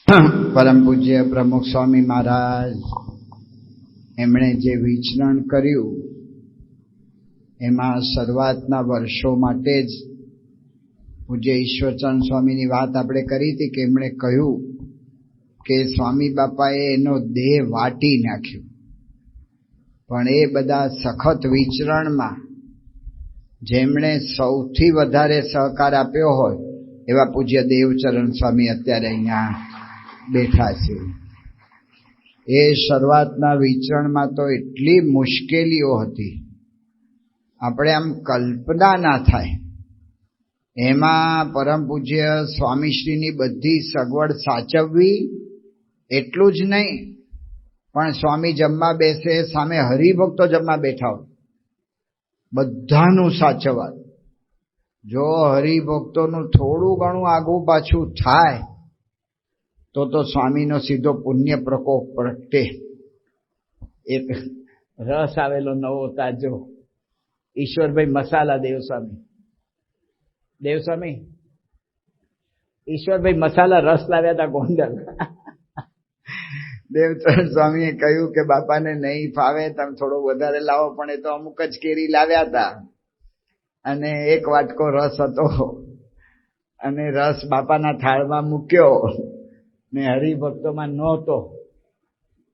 પરમ પૂજ્ય પ્રમુખ સ્વામી મહારાજ એમણે જે વિચરણ કર્યું એમાં શરૂઆતના વર્ષો માટે જ પૂજ્ય ઈશ્વરચંદ સ્વામીની વાત આપણે કરી હતી કે એમણે કહ્યું કે સ્વામી બાપાએ એનો દેહ વાટી નાખ્યો, પણ એ બધા સખત વિચરણમાં જેમણે સૌથી વધારે સહકાર આપ્યો હોય એવા પૂજ્ય દેવચરણ સ્વામી અત્યારે અહીંયા બેઠા છે. એ શરૂઆતના વિચરણમાં તો એટલી મુશ્કેલીઓ હતી, આપણે આમ કલ્પના ના થાય. એમાં પરમ પૂજ્ય સ્વામીશ્રીની બધી સગવડ સાચવવી એટલું જ નહીં, પણ સ્વામી જમવા બેસે સામે હરિભક્તો જમવા બેઠા હોય, બધાનું સાચવવા. જો હરિભક્તોનું થોડું ઘણું આગું પાછું થાય તો સ્વામીનો સીધો પુણ્ય પ્રકોપ પ્રગટે. એક રસ આવેલો નવો તાજો, ઈશ્વરભાઈ મસાલા દેવસ્વામી ઈશ્વરભાઈ મસાલા રસ લાવ્યા હતા ગોંડલ. દેવચરણ સ્વામીએ કહ્યું કે બાપાને નહીં ફાવે, તમે થોડો વધારે લાવો, પણ એ તો અમુક જ કેરી લાવ્યા હતા અને એક વાટકો રસ હતો અને રસ બાપાના થાળમાં મૂક્યો ને હરિભક્તોમાં નહોતો.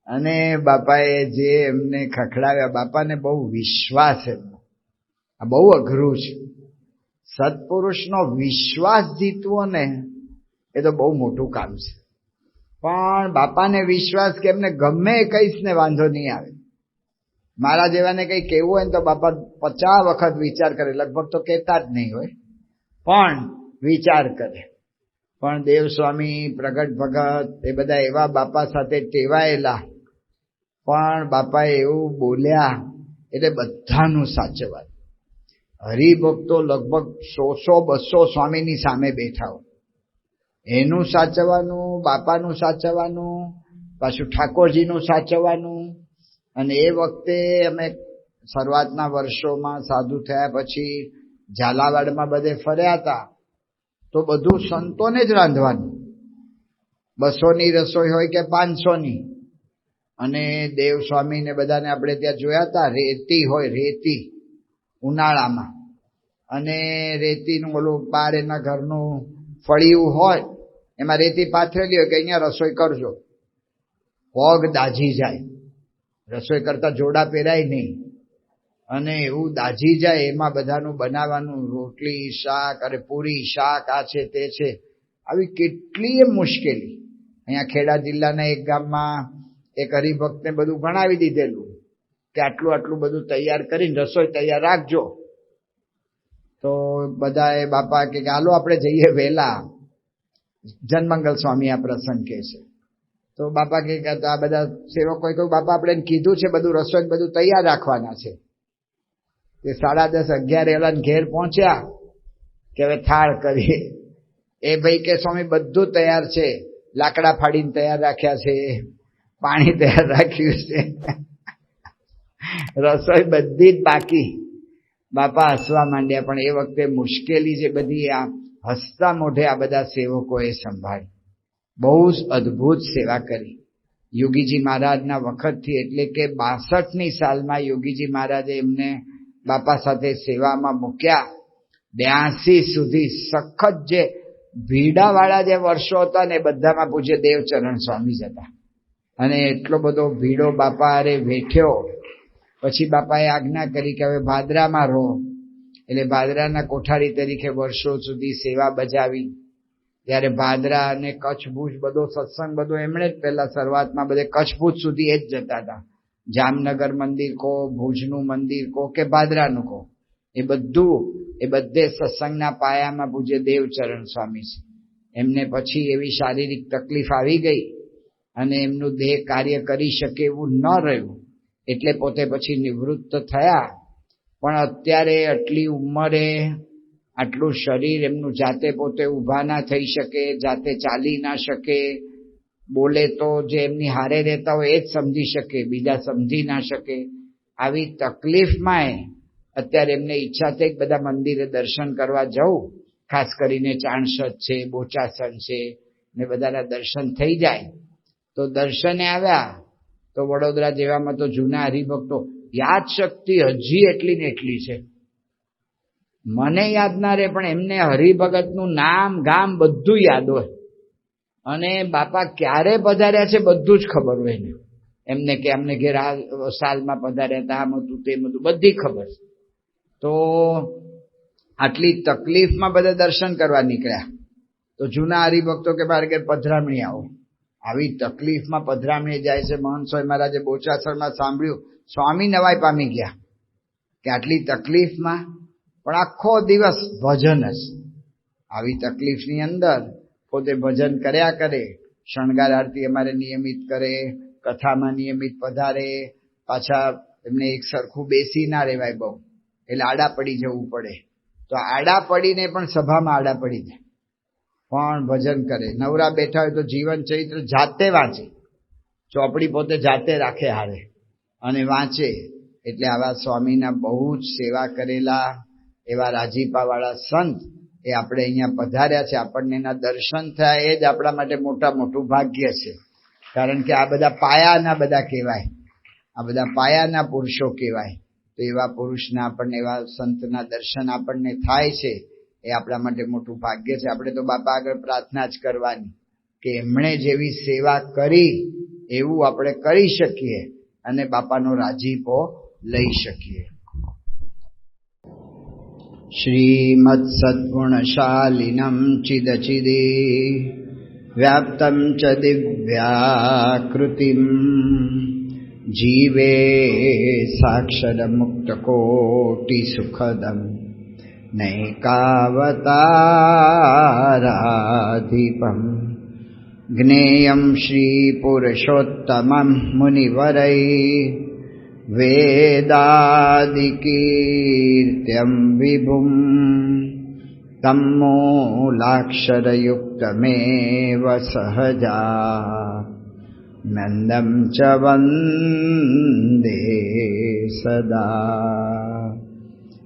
અને બાપાએ જે એમને ખખડાવ્યા, બાપાને બહુ વિશ્વાસ એમનો. આ બહુ અઘરું છે. સત્પુરુષનો વિશ્વાસ જીતવો ને એ તો બહુ મોટું કામ છે. પણ બાપાને વિશ્વાસ કે એમને ગમે કહીશ ને વાંધો નહીં આવે. મારા જેવાને કંઈ કહેવું હોય ને તો બાપા 50 વખત વિચાર કરે, લગભગ તો કહેતા જ નહીં હોય પણ વિચાર કરે. પણ દેવસ્વામી, પ્રગટ ભગત એ બધા એવા બાપા સાથે ટેવાયેલા, પણ બાપાએ એવું બોલ્યા એટલે બધાનું સાચવવાનું. હરિભક્તો લગભગ 100-200 સ્વામીની સામે બેઠા હોય, એનું સાચવવાનું, બાપાનું સાચવવાનું, પાછું ઠાકોરજીનું સાચવવાનું. અને એ વખતે અમે શરૂઆતના વર્ષોમાં સાધુ થયા પછી ઝાલાવાડમાં બધે ફર્યા હતા, તો બધું સંતોને જ રાંધવાનું. 200ની રસોઈ હોય કે 500ની. અને દેવસ્વામીને બધાને આપણે ત્યાં જોયા હતા, રેતી હોય, રેતી ઉનાળામાં, અને રેતીનું ઓલું બાર એના ઘરનું ફળિયું હોય, એમાં રેતી પાથરેલી હોય કે અહીંયા રસોઈ કરજો. પગ દાઝી જાય, રસોઈ કરતા જોડા પહેરાય નહીં, અને એવું દાઝી જાય. એમાં બધાનું બનાવવાનું, રોટલી શાક, અરે પૂરી શાક, આ છે તે છે. આવી કેટલીય મુશ્કેલી. અહીંયા ખેડા જિલ્લાના એક ગામમાં એક હરિભક્તને બધું ભણાવી દીધેલું કે આટલું આટલું બધું તૈયાર કરીને રસોઈ તૈયાર રાખજો. તો બધાએ બાપા કે હાલો આપણે જઈએ વહેલા. જનમંગલ સ્વામી આ પ્રસંગ કહે છે. તો બાપા કે આ બધા સેવકોએ કહ્યું, બાપા આપણે કીધું છે બધું રસોઈ બધું તૈયાર રાખવાના છે. તે 10:30-11 એલા ઘેર પહોંચ્યા કે હવે થાળ કરીએ. એ ભાઈ કે સ્વામી બધું તૈયાર છે, લાકડા ફાડીને તૈયાર રાખ્યા છે, પાણી તૈયાર રાખ્યું છે, રસોઈ બધી જ બાકી. બાપા હસવા માંડ્યા. પણ એ વખતે મુશ્કેલી જે બધી આ હસતા મોઢે આ બધા સેવકોએ સંભાળી. બહુ જ અદ્ભુત સેવા કરી યોગીજી મહારાજના વખતથી. એટલે કે 62ની સાલમાં યોગીજી મહારાજે એમને બાપા સાથે સેવામાં મૂક્યા. 82 સુધી સખત જે ભીડાવાળા જે વર્ષો હતા ને બધામાં પૂજ્ય દેવચરણ સ્વામી જ હતા. અને એટલો બધો ભીડો બાપા અરે વેઠ્યો. પછી બાપાએ આજ્ઞા કરી કે હવે ભાદરામાં રહો. એટલે ભાદરાના કોઠારી તરીકે વર્ષો સુધી સેવા બજાવી. ત્યારે ભાદરા અને કચ્છ ભુજ બધો સત્સંગ બધો એમણે જ પહેલા શરૂઆતમાં બધે કચ્છ ભુજ સુધી એ જ જતા હતા. જામનગર મંદિર કહો, ભુજનું મંદિર કહો કે ભાદરાનું કહો, એ બધે સત્સંગના પાયામાં પૂજ્ય દેવચરણ સ્વામી છે. એમને પછી એવી શારીરિક તકલીફ આવી ગઈ અને એમનું દેહ કાર્ય કરી શકે એવું ન રહ્યું, એટલે પોતે પછી નિવૃત્ત થયા. પણ અત્યારે આટલી ઉંમરે આટલું શરીર એમનું જાતે પોતે ઊભા ના થઈ શકે, જાતે ચાલી ના શકે, બોલે તો જે એમની હારે રહેતા હોય એ જ સમજી શકે, બીજા સમજી ના શકે. આવી તકલીફમાં અત્યારે એમને ઈચ્છા થઈ બધા મંદિરે દર્શન કરવા જવું. ખાસ કરીને ચાણસદ છે, બોચાસણ છે, ને બધાના દર્શન થઈ જાય. તો દર્શને આવ્યા તો વડોદરા જેવામાં તો જૂના હરિભક્તો યાદ શક્તિ હજી એટલી ને એટલી છે. મને યાદ ના રહે પણ એમને હરિભગતનું નામ ગામ બધું યાદ હોય અને બાપા ક્યારે પધાર્યા છે બધું જ ખબર હોય ને એમને કે અમને ઘેર સાલમાં પધાર્યા હતા, આમ હતું તેમ હતું બધી ખબર. તો આટલી તકલીફમાં બધા દર્શન કરવા નીકળ્યા તો જૂના હરિભક્તો કે મારે ઘેર પધરામણી આવો. આવી તકલીફમાં પધરામણી જાય છે. મહંત સ્વામી મહારાજે બોચાસરમાં સાંભળ્યું, સ્વામી નવાઈ પામી ગયા કે આટલી તકલીફમાં પણ આખો દિવસ ભજન જ. આવી તકલીફની અંદર પોતે ભજન કર્યા કરે, શણગાર આરતી અમારે નિયમિત કરે, કથામાં નિયમિત પધારે. પાછા એમને એક સરખું બેસી ના રહેવાય બહુ, એટલે આડા પડી જવું પડે. તો આડા પડીને પણ સભામાં આડા પડી જાય પણ ભજન કરે. નવરા બેઠા હોય તો જીવન ચરિત્ર જાતે વાંચે, ચોપડી પોતે જાતે રાખે હારે અને વાંચે. એટલે આવા સ્વામીના બહુ જ સેવા કરેલા એવા રાજીપાવાળા સંત એ આપણે અહીંયા પધાર્યા છે. આપણને એના દર્શન થયા એ જ આપણા માટે મોટું ભાગ્ય છે. કારણ કે આ બધા પાયાના બધા કહેવાય, આ બધા પાયાના પુરુષો કહેવાય. તો એવા પુરુષના આપણને એવા સંતના દર્શન આપણને થાય છે એ આપણા માટે મોટું ભાગ્ય છે. આપણે તો બાપા આગળ પ્રાર્થના જ કરવાની કે એમણે જેવી સેવા કરી એવું આપણે કરી શકીએ અને બાપાનો રાજીપો લઈ શકીએ. શ્રીમદ સદ્ગુણશાલિનમ ચિદચિદે વ્યાપ્તમ ચ દિવ્યાકૃતિમ જીવે સાક્ષરમુક્તકોટિસુખદમ નૈકાવતારાધિપમ જ્ઞેયં શ્રીપુરુષોત્તમં મુનિવરૈ વેદાદિકીર્ત્યં વિભું તમ મૂલાક્ષરયુક્તમેવ સહજા નંદં ચ વંદે સદા.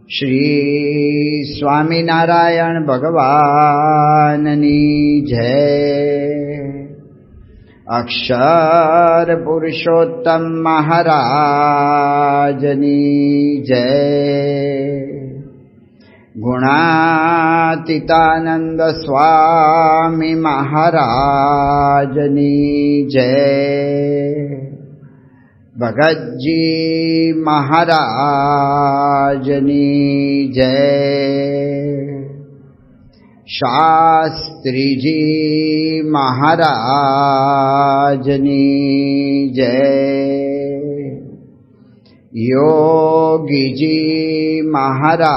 શ્રી સ્વામિનારાયણ ભગવાનની જય. અક્ષર પુરુષોત્તમ મહારાજની જય. ગુણાતીતાનંદ સ્વામી મહારાજની જય. ભગતજી મહારાજની જય. શાસ્ત્રીજી મહારાજની જય. યોગીજી મહારાજની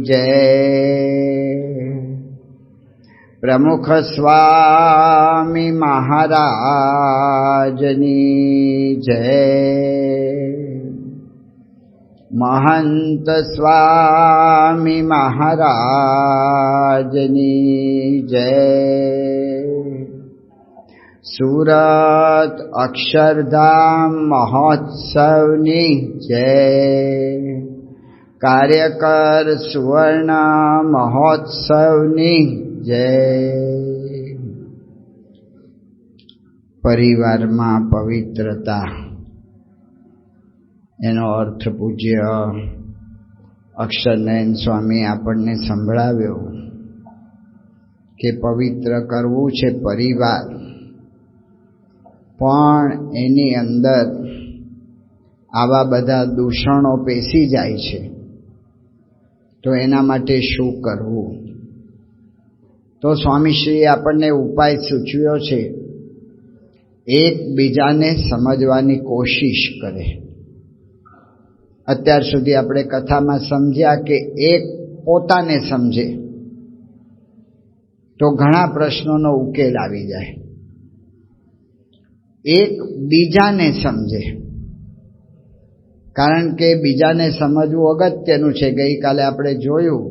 જય. પ્રમુખ સ્વામી મહારાજની જય. મહંત સ્વામી મહારાજની જય. સુરત અક્ષરધામ મહોત્સવની જય. કાર્યકર સુવર્ણ મહોત્સવની જય. પરિવારમાં પવિત્રતા એનો અર્થ પૂજ્ય અક્ષરનયન સ્વામી આપણને સંભળાવ્યો કે પવિત્ર કરવું છે પરિવાર, પણ એની અંદર આવા બધા દૂષણો પેસી જાય છે. તો એના માટે શું કરવું? તો સ્વામીશ્રીએ આપણને ઉપાય સૂચવ્યો છે. એકબીજાને સમજવાની કોશિશ કરે. અત્યાર સુધી આપણે કથામાં સમજ્યા કે એક પોતાને સમજે તો ઘણા પ્રશ્નોનો ઉકેલ આવી જાય. એક બીજાને સમજે, કારણ કે બીજાને સમજવું અગત્યનું છે. ગઈકાલે આપણે જોયું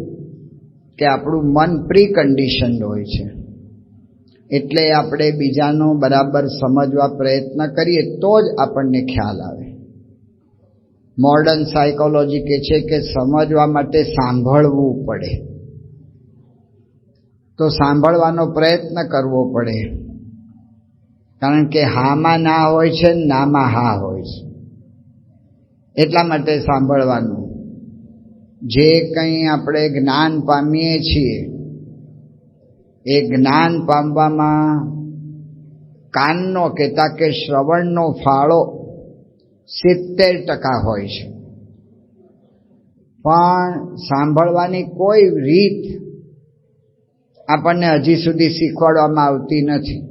કે આપણું મન પ્રી કન્ડિશન્ડ હોય છે, એટલે આપણે બીજાનો બરાબર સમજવા પ્રયત્ન કરીએ તો જ આપણને ખ્યાલ આવે. મોડર્ન સાયકોલોજી કહે છે કે સમજવા માટે સાંભળવું પડે. તો સાંભળવાનો પ્રયત્ન કરવો પડે, કારણ કે હામાં ના હોય છે, નામાં હા હોય છે. એટલા માટે સાંભળવાનું. જે કંઈ આપણે જ્ઞાન પામીએ છીએ એ જ્ઞાન પામવામાં કાનનો કહેતા કે શ્રવણનો ફાળો 70% હોય છે, પણ સાંભળવાની કોઈ રીત આપણને હજી સુધી શીખવાડવામાં આવતી નથી.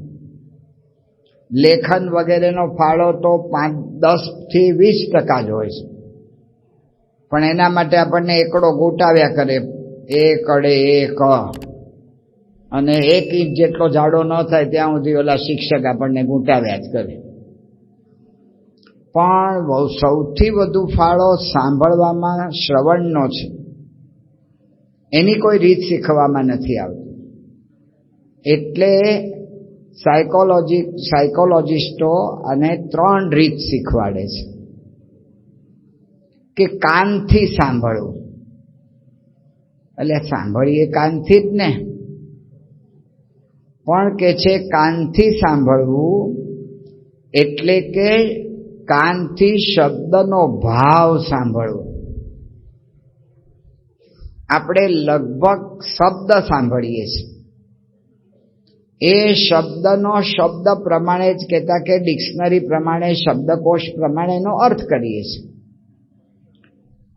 લેખન વગેરેનો ફાળો તો 10 થી 20% જ હોય છે, પણ એના માટે આપણને એકડો ગોટાવ્યા કરે, એક અડે એક, અને 1 ઇંચ જેટલો જાડો ન થાય ત્યાં સુધી ઓલા શિક્ષક આપણને ગૂંટાવ્યા જ કરે. પણ સૌથી વધુ ફાળો સાંભળવામાં શ્રવણનો છે. એની કોઈ રીત શીખવામાં નથી આવતી. એટલે સાયકોલોજીસ્ટો અને 3 રીત શીખવાડે છે કે કાનથી સાંભળવું. એટલે સાંભળીએ કાનથી જ ને, પણ કે છે કાનથી સાંભળવું એટલે કે કાનથી શબ્દનો ભાવ સાંભળવો. આપણે લગભગ શબ્દ સાંભળીએ છીએ, એ શબ્દનો શબ્દ પ્રમાણે જ કહેતા કે ડિક્શનરી પ્રમાણે, શબ્દકોશ પ્રમાણેનો અર્થ કરીએ છીએ,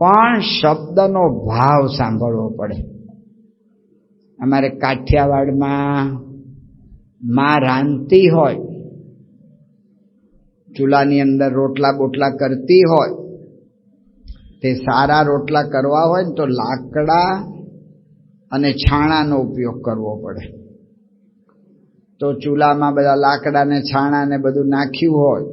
પણ શબ્દનો ભાવ સાંભળવો પડે. અમારે કાઠિયાવાડમાં માં રાંધતી હોય, ચૂલાની અંદર રોટલા બોટલા કરતી હોય, તે સારા રોટલા કરવા હોય ને તો લાકડા અને છાણાનો ઉપયોગ કરવો પડે. તો ચૂલામાં બધા લાકડા ને છાણા ને બધું નાખ્યું હોય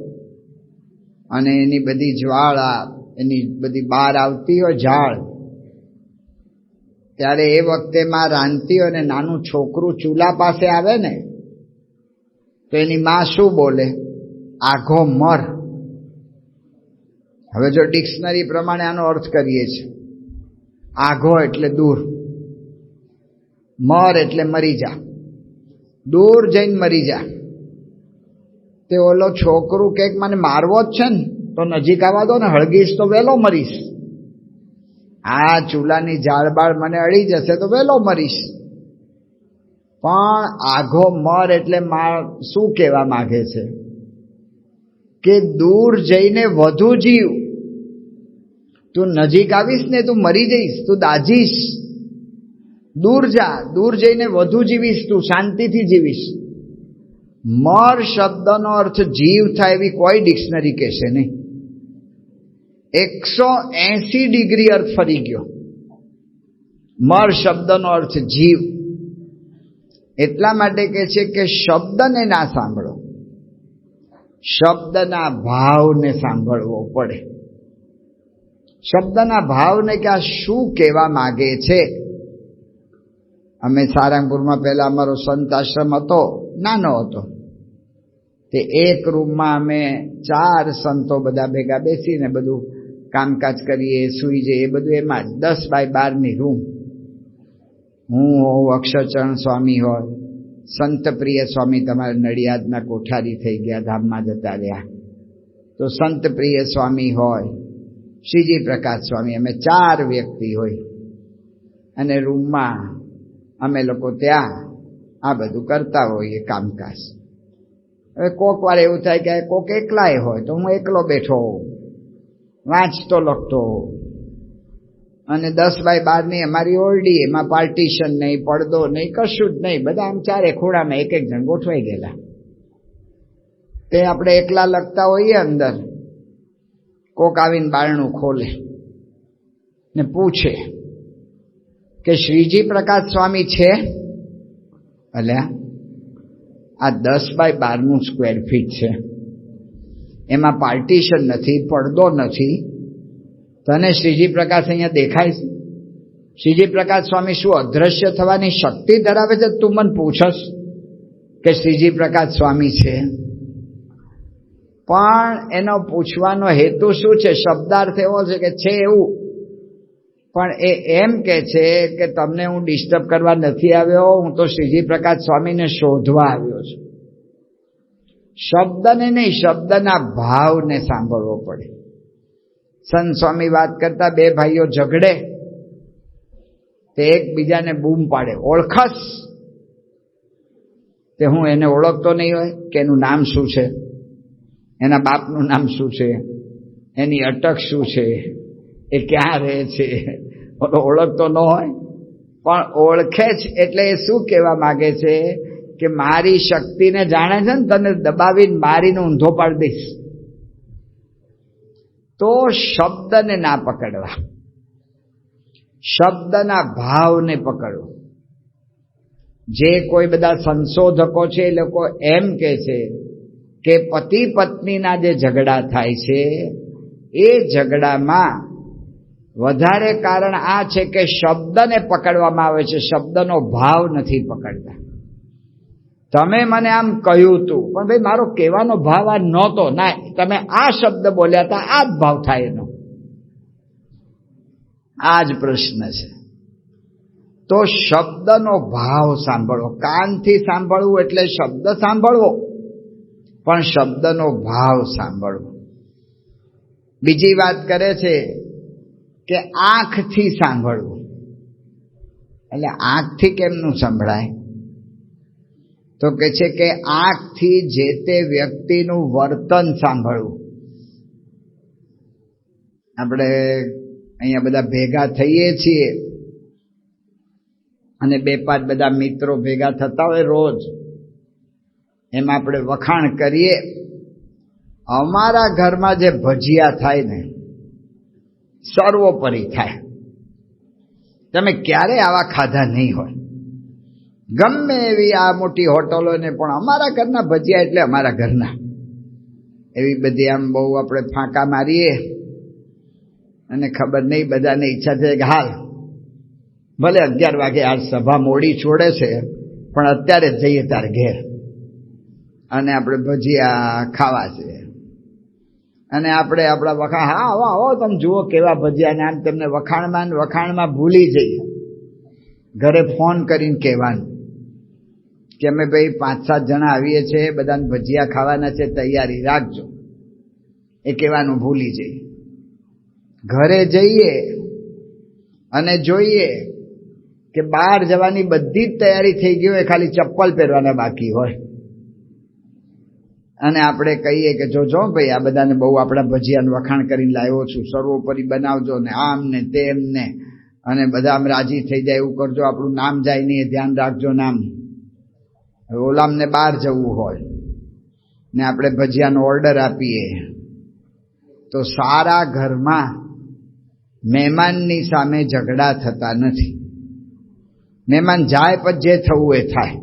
અને એની બધી જ્વાળા, એની બધી બહાર આવતી હોય ઝાડ, ત્યારે એ વખતે માં રાંધતી હોય ને નાનું છોકરું ચૂલા પાસે આવે ને તો એની માં શું બોલે? આઘો મર. હવે જો ડિક્શનરી પ્રમાણે આનો અર્થ કરીએ છીએ, આઘો એટલે દૂર, મર એટલે મરી જા, દૂર જઈને મરી જા. તે ઓલો છોકરું કે મને મારવો જ છે ને તો નજીક આવવા દો ને, હળગીશ તો વહેલો મરીશ. આ ચૂલાની ઝાડબાળ મને અડી જશે તો વહેલો મરીશ. પણ આઘો મર એટલે શું કહેવા માંગે છે કે દૂર જઈને વધુ જીવ. તું નજીક આવીશ ને તું મરી જઈશ, તું દાજીશ. દૂર જા, દૂર જઈને વધુ જીવીશ, તું શાંતિથી જીવીશ. મર શબ્દનો અર્થ જીવ થાય એવી કોઈ ડિક્શનરી કહેશે નહીં. 180 ડિગ્રી અર્થ ફરી ગયો. મર શબ્દનો અર્થ જીવ. એટલા માટે કહે છે કે શબ્દને ના સાંભળો, શબ્દના ભાવને સાંભળવો પડે. શબ્દના ભાવને કે આ શું કહેવા માગે છે. અમે સારંગપુરમાં પહેલા અમારો સંત આશ્રમ હતો, નાનો હતો. તે એક રૂમમાં અમે 4 સંતો બધા ભેગા બેસીને બધું કામકાજ કરીએ, સૂઈ જઈએ, બધું એમાં જ. 10 બાય 12ની રૂમ. હું હોઉં, અક્ષરચરણ સ્વામી હોય, સંતપ્રિય સ્વામી તમારા નડિયાદના કોઠારી થઈ ગયા, ધામમાં જતા રહ્યા, તો સંતપ્રિય સ્વામી હોય, શ્રીજી પ્રકાશ સ્વામી, અમે 4 વ્યક્તિ હોય અને રૂમમાં અમે લોકો ત્યાં આ બધું કરતા હોઈએ કામકાજ. હવે કોક વાર એવું થાય કે કોક એકલાય હોય તો હું એકલો બેઠો હોઉં, વાંચતો લખતો હોઉં. અને 10 બાય 12ની અમારી ઓરડી, એમાં પાર્ટીશન નહીં, પડદો નહીં, કશું જ નહીં. બધા આમ 4 ખૂણામાં એક જણ ગોઠવાઈ ગયેલા. તે આપણે એકલા લખતા હોઈએ અંદર, કોક આવીને બારણું ખોલે ને પૂછે કે શ્રીજી પ્રકાશ સ્વામી છે? અલ્યા આ 10 બાય 12નું સ્ક્વેર ફીટ છે, એમાં પાર્ટીશન નથી, પડદો નથી, તને શ્રીજી પ્રકાશ અહીંયા દેખાય છે? શ્રીજી પ્રકાશ સ્વામી શું અદ્રશ્ય થવાની શક્તિ ધરાવે છે? તું મને પૂછસ કે શ્રીજી પ્રકાશ સ્વામી છે? પણ એનો પૂછવાનો હેતુ શું છે? શબ્દાર્થ એવો છે કે છે એવું. પણ એમ કે છે કે તમને હું ડિસ્ટર્બ કરવા નથી આવ્યો, હું તો શ્રીજી પ્રકાશ સ્વામીને શોધવા આવ્યો છું. શબ્દને નહીં, શબ્દના ભાવને સાંભળવો પડે. સંત સ્વામી વાત કરતા, બે ભાઈઓ ઝઘડે તે એકબીજાને બૂમ પાડે, ઓળખસ? તે હું એને ઓળખતો નહીં હોય કે એનું નામ શું છે, એના બાપનું નામ શું છે, એની અટક શું છે, એ ક્યાં રહે છે, ઓળખતો ન હોય. પણ ઓળખે જ એટલે એ શું કહેવા માંગે છે કે મારી શક્તિને જાણે છે ને, તને દબાવીને મારીને ઊંધો પાડી દઈશ. તો શબ્દને ના પકડવા, શબ્દના ભાવને પકડો. જે કોઈ બધા સંશોધકો છે એ લોકો એમ કહે છે કે પતિ પત્નીના જે ઝઘડા થાય છે એ ઝઘડામાં વધારે કારણ આ છે કે શબ્દને પકડવામાં આવે છે, શબ્દનો ભાવ નથી પકડતા. તમે મને આમ કહ્યું તું, પણ ભાઈ મારો કહેવાનો ભાવ આ નહોતો. ના, તમે આ શબ્દ બોલ્યા હતા, આ જ ભાવ થાય એનો. આ જ પ્રશ્ન છે. તો શબ્દનો ભાવ સાંભળો. કાનથી સાંભળવું એટલે શબ્દ સાંભળવો, પણ શબ્દનો ભાવ સાંભળવો. બીજી વાત કરે છે કે આંખથી સાંભળવું. એટલે આંખથી કેમનું સંભળાય? તો કે છે કે આંખથી જે તે વ્યક્તિનું વર્તન સાંભળવું. આપણે અહીંયા બધા ભેગા થઈએ છીએ અને બે પાંચ બધા મિત્રો ભેગા થતા હોય રોજ, એમાં આપણે વખાણ કરીએ. અમારા ઘરમાં જે ભજીયા થાય ને, સર્વોપરી થાય. તમે ક્યારે આવા ખાધા નહીં હોય, ગમે એવી આ મોટી હોટલો ને, પણ અમારા ઘરના ભજીયા એટલે અમારા ઘરના. એવી બધી આમ બહુ આપણે ફાંકા મારીએ અને ખબર નહીં, બધાને ઈચ્છા છે કે હાલ ભલે 11 વાગે આ સભા મોડી છોડે છે, પણ અત્યારે જ જઈએ તાર ઘેર અને આપણે ભજીયા ખાવા છે. અને આપણે આપણા વખાણ, હા આવો આવો તમે જુઓ કેવા ભજીયા, ને આમ તમને વખાણમાં ભૂલી જઈએ. ઘરે ફોન કરીને કહેવાનું કે અમે ભાઈ 5-7 જણા આવીએ છીએ, બધાને ભજીયા ખાવાના છે, તૈયારી રાખજો. એ કહેવાનું ભૂલી જઈએ. ઘરે જઈએ અને જોઈએ કે બહાર જવાની બધી જ તૈયારી થઈ ગઈ હોય, ખાલી ચપ્પલ પહેરવાના બાકી હોય. અને આપણે કહીએ કે જો ભાઈ આ બધાને બહુ આપણા ભજીયાનું વખાણ કરીને લાવ્યો છું, સર્વોપરી બનાવજો ને આમ ને તેમ ને, અને બધા આમ રાજી થઈ જાય એવું કરજો, આપણું નામ જાય નહીં, ધ્યાન રાખજો નામ. ઓલામને બહાર જવું હોય ને આપણે ભજીયાનો ઓર્ડર આપીએ, તો સારા ઘરમાં મહેમાનની સામે ઝઘડા થતા નથી. મહેમાન જાય પછી જે થવું એ થાય,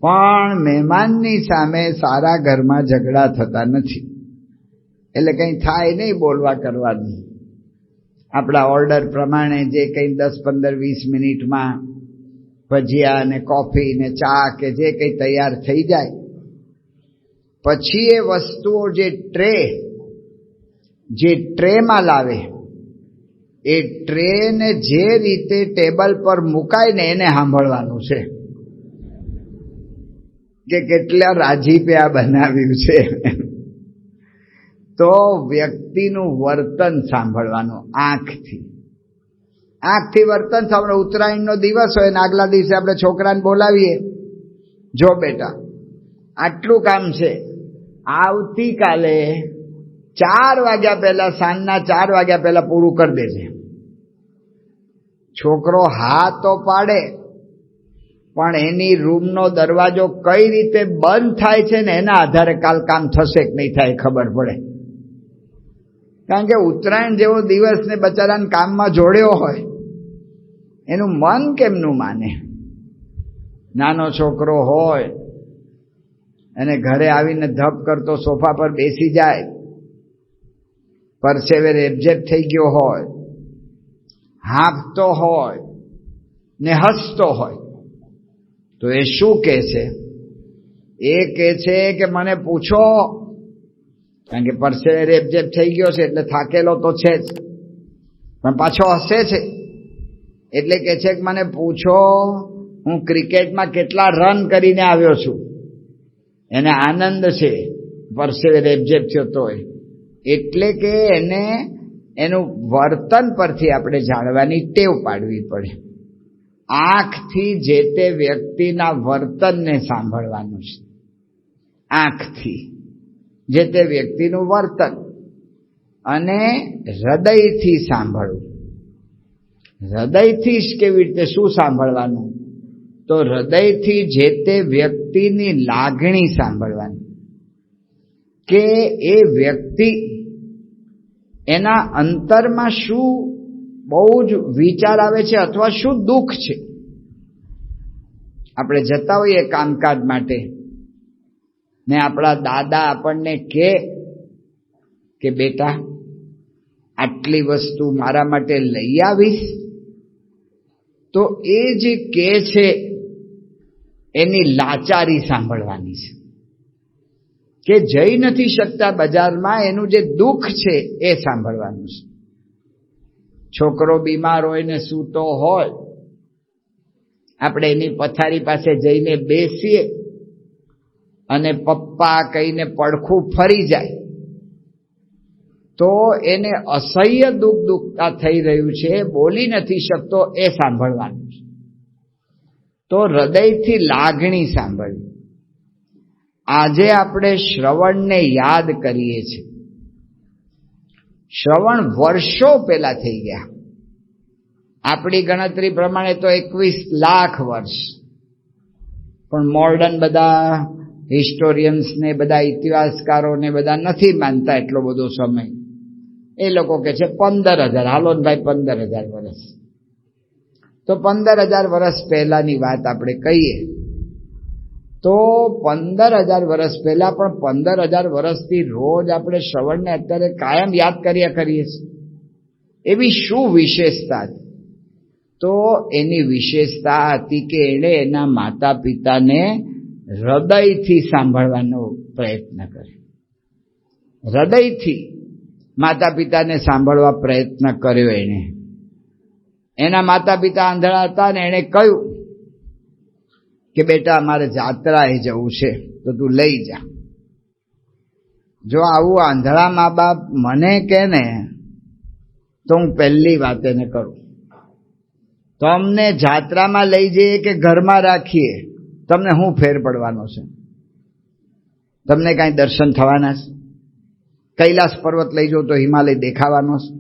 પણ મહેમાનની સામે સારા ઘરમાં ઝઘડા થતા નથી. એટલે કંઈ થાય નહીં બોલવા કરવાનું. આપણા ઓર્ડર પ્રમાણે જે કંઈ 10-15-20 મિનિટમાં ભજીયા ને કોફી ને ચા કે જે કંઈ તૈયાર થઈ જાય, પછી એ વસ્તુઓ જે ટ્રેમાં લાવે, એ ટ્રેને જે રીતે ટેબલ પર મુકાય ને એને સાંભળવાનું છે કે કેટલા રાજીપે આ બનાવ્યું છે. તો વ્યક્તિનું વર્તન સાંભળવાનું આંખથી. આંખથી વર્તન સાંભળો. ઉત્તરાયણનો દિવસ હોય ને આગલા દિવસે આપણે છોકરાને બોલાવીએ, જો બેટા આટલું કામ છે, આવતીકાલે 4 વાગ્યા પહેલા, સાંજના 4 વાગ્યા પહેલા પૂરું કરી દેજે. છોકરો હા તો પાડે, પણ એની રૂમનો દરવાજો કઈ રીતે બંધ થાય છે ને એના આધારે કાલ કામ થશે કે નહીં થાય ખબર પડે. કારણ કે ઉત્તરાયણ જેવો દિવસ ને બચારાને કામમાં જોડ્યો હોય, એનું મન કેમનું માને? નાનો છોકરો હોય અને ઘરે આવીને ધપ કરતો સોફા પર બેસી જાય, પરસેવે રેબઝેબ થઈ ગયો હોય, હાંફતો હોય ને હસતો હોય, તો એ શું કહે છે? એ કહે છે કે મને પૂછો, કારણ કે પરસેવે રેબઝેબ થઈ ગયો છે એટલે થાકેલો તો છે જ, પણ પાછો હસે છે. એટલે કે છે કે મને પૂછો હું ક્રિકેટમાં કેટલા રન કરીને આવ્યો છું. એને આનંદ છે, પરસેવે રેબઝેબ થયો તોય. એટલે કે એને એનું વર્તન પરથી આપણે જાણવાની ટેવ પાડવી પડે. આંખથી જે તે વ્યક્તિના વર્તનને સાંભળવાનું છે. આંખથી જે તે વ્યક્તિનું વર્તન, અને હૃદયથી સાંભળવું. હૃદયથી જ કેવી રીતે, શું સાંભળવાનું? તો હૃદયથી જે તે વ્યક્તિની લાગણી સાંભળવાની, કે એ વ્યક્તિ એના અંતરમાં શું બહુ જ વિચાર આવે છે અથવા શું દુઃખ છે. આપણે જતા હોઈએ કામકાજ માટે ને આપણા દાદા આપણને કે બેટા આટલી વસ્તુ મારા માટે લઈ આવીશ, તો એ જે કે છે એની લાચારી સાંભળવાની છે. કે જઈ નથી શકતા બજારમાં, એનું જે દુઃખ છે એ સાંભળવાનું છે. છોકરો બીમાર હોય ને સૂતો હોય, આપણે એની પથારી પાસે જઈને બેસીએ અને પપ્પા કહીને પડખું ફરી જાય, તો એને અસહ્ય દુઃખતા થઈ રહ્યું છે, બોલી નથી શકતો, એ સાંભળવાનું છે. તો હૃદયથી લાગણી સાંભળવી. આજે આપણે શ્રવણને યાદ કરીએ છીએ. શ્રવણ વર્ષો પહેલા થઈ ગયા. આપણી ગણતરી પ્રમાણે તો 21 લાખ વર્ષ. પણ મોડર્ન બધા હિસ્ટોરિયન્સ ને બધા ઇતિહાસકારો ને બધા નથી માનતા એટલો બધો સમય. એ લોકો કે છે 15,000. હાલો ને ભાઈ 15,000 વર્ષ. તો 15,000 વર્ષ પહેલાની વાત આપણે કહીએ તો 15,000 વર્ષ પહેલા, પણ 15,000 વર્ષથી રોજ આપણે શ્રવણને અત્યારે કાયમ યાદ કર્યા કરીએ છીએ. એવી શું વિશેષતા? તો એની વિશેષતા હતી કે એણે એના માતા પિતાને હૃદયથી સાંભળવાનો પ્રયત્ન કર્યો. હૃદયથી માતા પિતાને સાંભળવા પ્રયત્ન કર્યો. એણે એના માતા પિતા આંધળા હતા ને એણે કહ્યું કે બેટા અમારે જાત્રાએ જવું છે, તો તું લઈ જા. જો આવું આંધળા મા બાપ મને કહે ને, તો હું પહેલી વાત એને કરું, તો અમને જાત્રામાં લઈ જઈએ કે ઘરમાં રાખીએ, તમને શું ફેર પડવાનો છે? તમને કાંઈ દર્શન થવાના છે? કૈલાસ પર્વત લઈ જાઓ તો હિમાલય દેખાવાનો છે?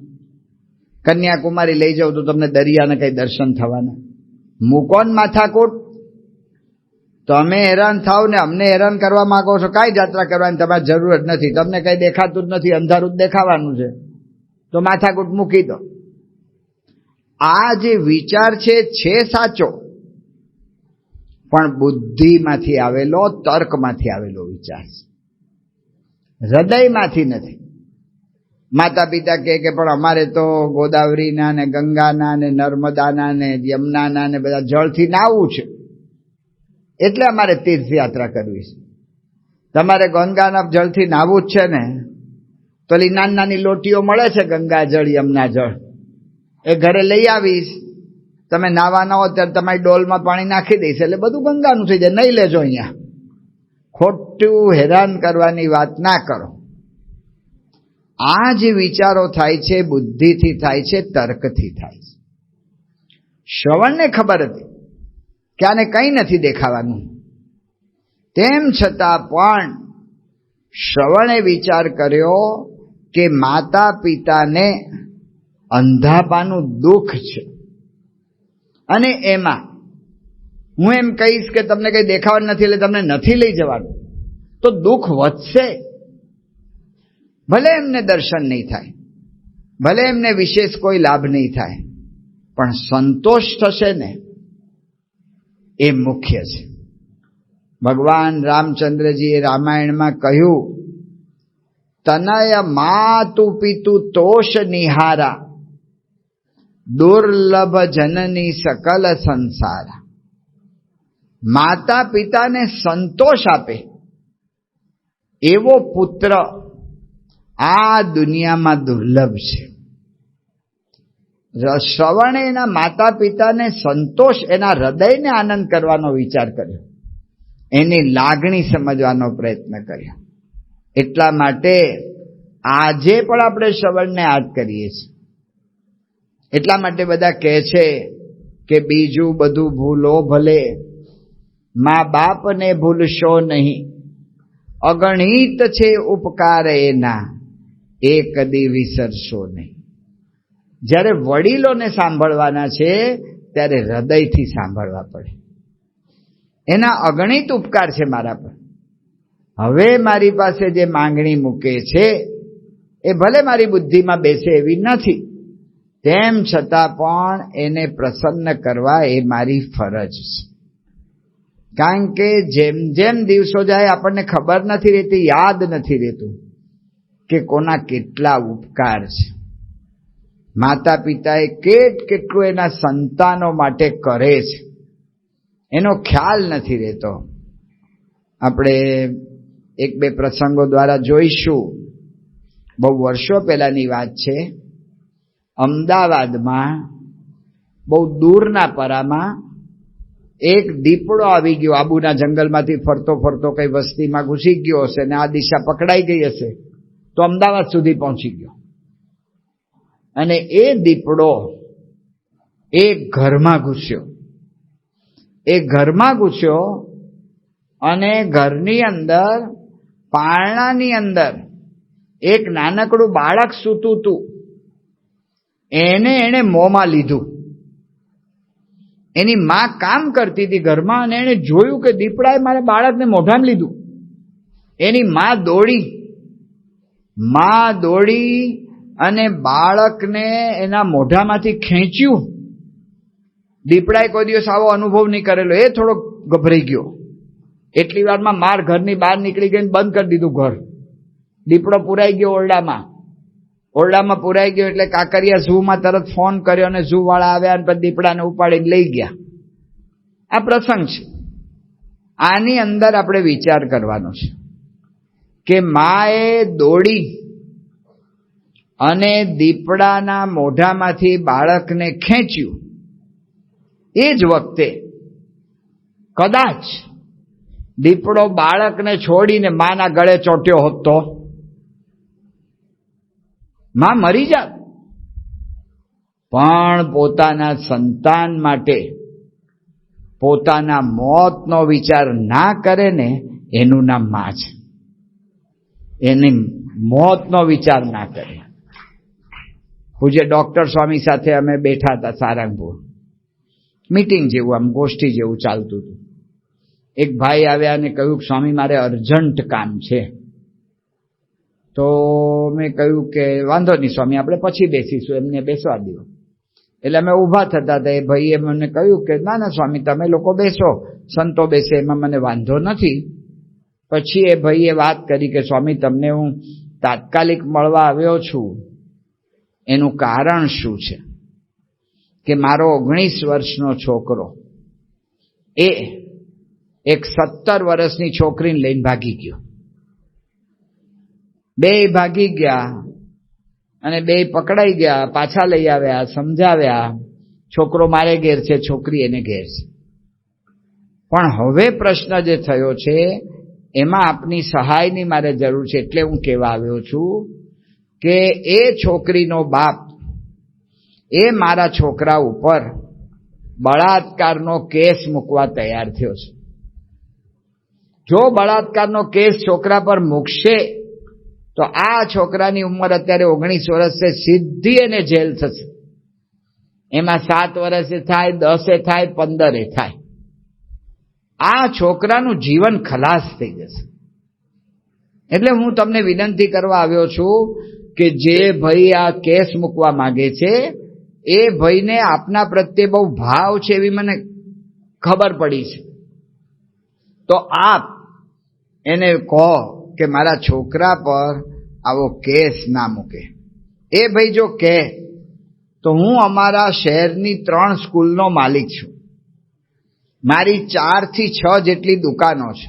કન્યાકુમારી લઈ જાઓ તો તમને દરિયાને કઈ દર્શન થવાના? મૂકોન માથાકૂટ. તમે હેરાન થાવ ને અમને હેરાન કરવા માંગો છો. કાંઈ જાત્રા કરવાની તમારી જરૂર જ નથી. તમને કઈ દેખાતું જ નથી, અંધારું જ દેખાવાનું છે, તો માથાકૂટ મૂકી દો. આ જે વિચાર છે સાચો, પણ બુદ્ધિમાંથી આવેલો, તર્કમાંથી આવેલો વિચાર છે, હૃદયમાંથી નથી. માતા પિતા કે પણ અમારે તો ગોદાવરીના ને ગંગાના ને નર્મદાના ને યમુનાના ને બધા જળથી નાહવું છે, એટલે અમારે તીર્થયાત્રા કરવી છે. તમારે ગંગાના જળથી નાહવું જ છે ને, તો નાની નાની લોટીઓ મળે છે ગંગા જળ યમુના જળ, એ ઘરે લઈ આવીશ. તમે નાહવાના હો ત્યારે તમારી ડોલમાં પાણી નાખી દઈશ, એટલે બધું ગંગાનું થઈ જાય. નહીં લેજો અહીંયા. ખોટું હેરાન કરવાની વાત ના કરો. આ જે વિચારો થાય છે બુદ્ધિથી થાય છે, તર્કથી થાય છે. શ્રવણને ખબર હતી કે આને કંઈ નથી દેખાવાનું, તેમ છતાં પણ શ્રવણે વિચાર કર્યો કે માતા પિતાને અંધાપાનું દુઃખ છે, અને એમાં હું એમ કહીશ કે તમને કંઈ દેખાવાનું નથી એટલે તમને નથી લઈ જવાનું, તો દુઃખ વધશે. ભલે એમને દર્શન નહીં થાય, ભલે એમને વિશેષ કોઈ લાભ નહીં થાય, પણ સંતોષ થશે ને, એ મુખ્ય છે. ભગવાન રામચંદ્રજીએ રામાયણમાં કહ્યું, તનય માતુ પિતુ તોષ નિહારા, દુર્લભ જનની સકલ સંસારા. માતા પિતાને સંતોષ આપે એવો પુત્ર આ દુનિયામાં દુર્લભ છે. શ્રવણે એના માતા પિતાને સંતોષ, એના હૃદયને આનંદ કરવાનો વિચાર કર્યો, એની લાગણી સમજવાનો પ્રયત્ન કર્યો. એટલા માટે આજે પણ આપણે શ્રવણને યાદ કરીએ છીએ. એટલા માટે બધા કહે છે કે બીજું બધું ભૂલો ભલે, મા બાપને ભૂલશો નહીં, અગણિત છે ઉપકાર એના, એ કદી વિસરશો નહીં. જ્યારે વડીલોને સાંભળવાના છે ત્યારે હૃદયથી સાંભળવા પડે. એના અગણિત ઉપકાર છે મારા પર. હવે મારી પાસે જે માંગણી મૂકે છે એ ભલે મારી બુદ્ધિમાં બેસે એવી નથી, તેમ છતાં પણ એને પ્રસન્ન કરવા એ મારી ફરજ છે. કારણ કે જેમ જેમ દિવસો જાય આપણને ખબર નથી રહેતી, યાદ નથી રહેતું કે કોના કેટલા ઉપકાર છે. માતા પિતાએ કેટલું એના સંતાનો માટે કરે છે એનો ખ્યાલ નથી રહેતો. આપણે એક બે પ્રસંગો દ્વારા જોઈશું. બહુ વર્ષો પહેલાની વાત છે. અમદાવાદમાં બહુ દૂરના પરામાં એક દીપડો આવી ગયો. આબુના જંગલમાંથી ફરતો ફરતો કઈ વસ્તીમાં ઘૂસી ગયો હશે ને આ દિશા પકડાઈ ગઈ હશે તો અમદાવાદ સુધી પહોંચી ગયો. અને એ દીપડો એક ઘરમાં ઘૂસ્યો. એ ઘરમાં ઘૂસ્યો અને ઘરની અંદર પારણાની અંદર એક નાનકડું બાળક સૂતું હતું. એને મોંમાં લીધું. એની માં કામ કરતી હતી ઘરમાં અને એને જોયું કે દીપડાએ મારા બાળકને મોઢામાં લીધું. એની માં દોડી અને બાળકને એના મોઢામાંથી ખેંચ્યું. દીપડાએ કોઈ દિવસ આવો અનુભવ નહીં કરેલો. એ થોડો ગભરાઈ ગયો. એટલી વારમાં માર ઘરની બહાર નીકળી ગઈ, બંધ કરી દીધું ઘર. દીપડો પુરાઈ ગયો ઓરડામાં પુરાઈ ગયો એટલે કાકરિયા ઝૂમાં તરત ફોન કર્યો અને ઝૂ વાળા આવ્યા અને પછી દીપડાને ઉપાડીને લઈ ગયા. આ પ્રસંગ છે. આની અંદર આપણે વિચાર કરવાનો છે કે માએ દોડી અને દીપડાના મોઢામાંથી બાળકને ખેંચ્યું. એ જ વખતે કદાચ દીપડો બાળકને છોડીને માના ગળે ચોંટ્યો હોત તો માં મરી જાત. પણ પોતાના સંતાન માટે પોતાના મોતનો વિચાર ના કરે ને એનું નામ માં છે. એની મોતનો વિચાર ના કરે. પૂજ્ય ડોક્ટર સ્વામી સાથે અમે બેઠા હતા સારંગપુર. મીટિંગ જેવું, આમ ગોષ્ઠી જેવું ચાલતું હતું. એક ભાઈ આવ્યા અને કહ્યું કે સ્વામી મારે અર્જન્ટ કામ છે. તો મેં કહ્યું કે વાંધો નહીં સ્વામી, આપણે પછી બેસીશું, એમને બેસવા દો. એટલે અમે ઊભા થતા હતા. એ ભાઈએ મને કહ્યું કે ના ના સ્વામી તમે લોકો બેસો, સંતો બેસે એમાં મને વાંધો નથી. પછી એ ભાઈએ વાત કરી કે સ્વામી તમને હું તાત્કાલિક મળવા આવ્યો છું, એનું કારણ શું છે કે મારો 19 વર્ષનો છોકરો એ એક 17 વર્ષની છોકરીને લઈને ભાગી ગયો. બે ભાગી ગયા અને બે પકડાઈ ગયા. પાછા લઈ આવ્યા, સમજાવ્યા. છોકરો મારે ઘેર છે, છોકરી એને ઘેર છે. પણ હવે પ્રશ્ન જે થયો છે એમાં આપની સહાયની મારે જરૂર છે. એટલે હું કહેવા આવ્યો છું કે એ છોકરીનો બાપ એ મારા છોકરા ઉપર બળાત્કારનો કેસ મૂકવા તૈયાર થયો છે. જો બળાત્કારનો કેસ છોકરા પર મૂકશે તો આ છોકરાની ઉંમર અત્યારે 19 વર્ષ છે, સીધી એને જેલ થશે. એમાં 7 વર્ષે થાય, 10 થાય, 15 થાય. આ છોકરાનું જીવન ખલાસ થઈ જશે. એટલે હું તમને વિનંતી કરવા આવ્યો છું કે જે ભાઈ આ કેસ મૂકવા માંગે છે એ ભાઈને આપના પ્રત્યે બહુ ભાવ છે એવી મને ખબર પડી છે. તો આપ એને કહો કે મારા છોકરા પર આવો કેસ ના મૂકે. એ ભાઈ જો કહે તો હું અમારા શહેરની 3 સ્કૂલનો માલિક છું. મારી 4 થી 6 જેટલી દુકાનો છે.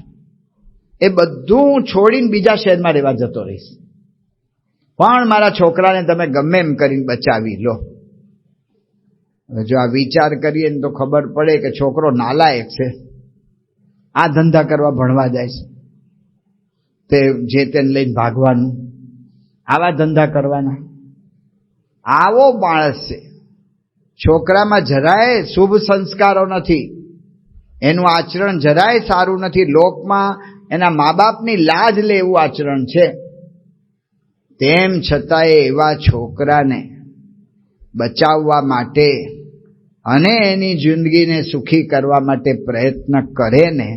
એ બધું હું છોડીને બીજા શહેરમાં રહેવા જતો રહીશ. પણ મારા છોકરાને તમે ગમે એમ કરીને બચાવી લો. જો આ વિચાર કરીએ ને તો ખબર પડે કે છોકરો નાલાયક છે, આ ધંધા કરવા ભણવા જાય છે, તે જે તેને લઈને ભાગવાનું, આવા ધંધા કરવાના. આવો માણસ છે. છોકરામાં જરાય શુભ સંસ્કારો નથી, એનું આચરણ જરાય સારું નથી, લોકમાં એના મા બાપની લાજ લે એવું આચરણ છે. તેમ છતાંય એવા છોકરાને બચાવવા માટે અને એની જિંદગીને સુખી કરવા માટે પ્રયત્ન કરે ને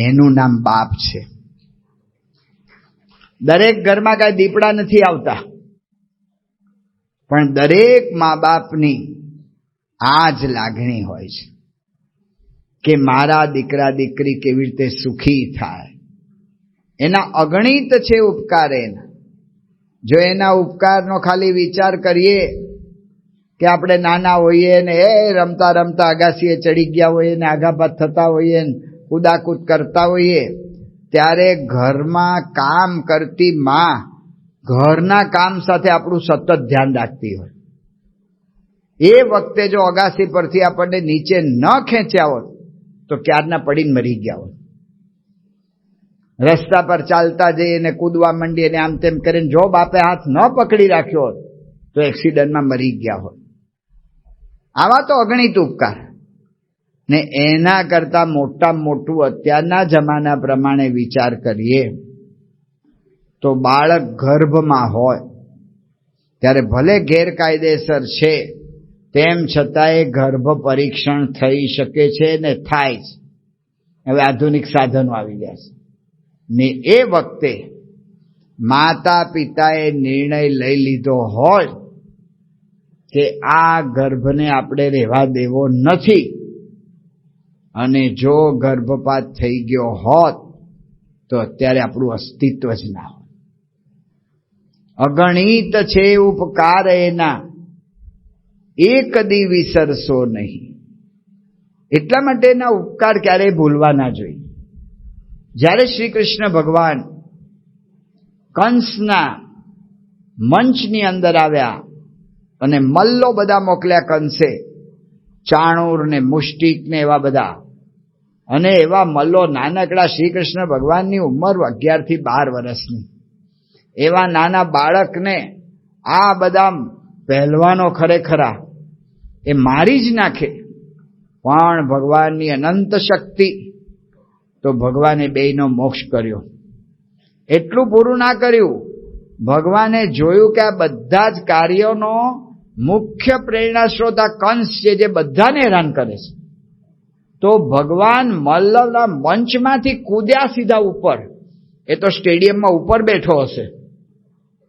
એનું નામ બાપ છે. દરેક ઘરમાં કાંઈ દીપડા નથી આવતા, પણ દરેક મા બાપની આ જ લાગણી હોય છે કે મારા દીકરા દીકરી કેવી રીતે સુખી થાય. એના અગણિત છે ઉપકાર. એના જો એના ઉપકારનો ખાલી વિચાર કરીએ કે આપણે નાના હોઈએ ને એ રમતા રમતા અગાસીએ ચડી ગયા હોઈએ ને આઘાપાત થતા હોઈએ ને કૂદાકૂદ કરતા હોઈએ, ત્યારે ઘરમાં કામ કરતી માં ઘરના કામ સાથે આપણું સતત ધ્યાન રાખતી હોય. એ વખતે જો અગાસી પરથી આપણને નીચે ન ખેંચ્યા હોત તો ક્યારના પડીને મરી ગયા હોત. રસ્તા પર ચાલતા જઈએ ને કૂદવા માંડીએ ને આમ તેમ કરીને જો બાપે હાથ ન પકડી રાખ્યો હોત તો એક્સિડન્ટમાં મરી ગયા હોત. આવા તો અગણિત ઉપકાર. ને એના કરતા મોટામાં મોટું અત્યારના જમાના પ્રમાણે વિચાર કરીએ તો બાળક ગર્ભમાં હોય ત્યારે ભલે ગેરકાયદેસર છે, તેમ છતાંય ગર્ભ પરીક્ષણ થઈ શકે છે ને થાય છે. હવે આધુનિક સાધનો આવી ગયા છે ને એ વખતે માતા પિતાએ નિર્ણય લઈ લીધો હોય કે આ ગર્ભને આપણે રહેવા દેવો નથી, અને જો ગર્ભપાત થઈ ગયો હોત તો અત્યારે આપણું અસ્તિત્વ જ ના હોય. અગણિત છે ઉપકાર એના, એ કદી વિસરશો નહીં. એટલા માટે એના ઉપકાર ક્યારેય ભૂલવા ના જોઈએ. જ્યારે શ્રી કૃષ્ણ ભગવાન કંસના મંચની અંદર આવ્યા અને મલ્લો બધા મોકલ્યા કંસે, ચાણૂર ને મુષ્ટિક ને એવા બધા, અને એવા મલ્લો નાનકડા શ્રી કૃષ્ણ ભગવાનની ઉંમર 11 થી 12 વર્ષની, એવા નાના બાળકને આ બધા પહેલવાનો ખરેખરા એ મારી જ નાખે. પણ ભગવાનની અનંત શક્તિ, તો ભગવાને બેયનો મોક્ષ કર્યો. એટલું પૂરું ના કર્યું, ભગવાને જોયું કે આ બધા જ કાર્યોનો મુખ્ય પ્રેરણા સ્ત્રોત આ કંસ છે, જે બધાને હેરાન કરે છે. તો ભગવાન મલ્લના મંચમાંથી કૂદ્યા સીધા ઉપર. એ તો સ્ટેડિયમમાં ઉપર બેઠો હશે,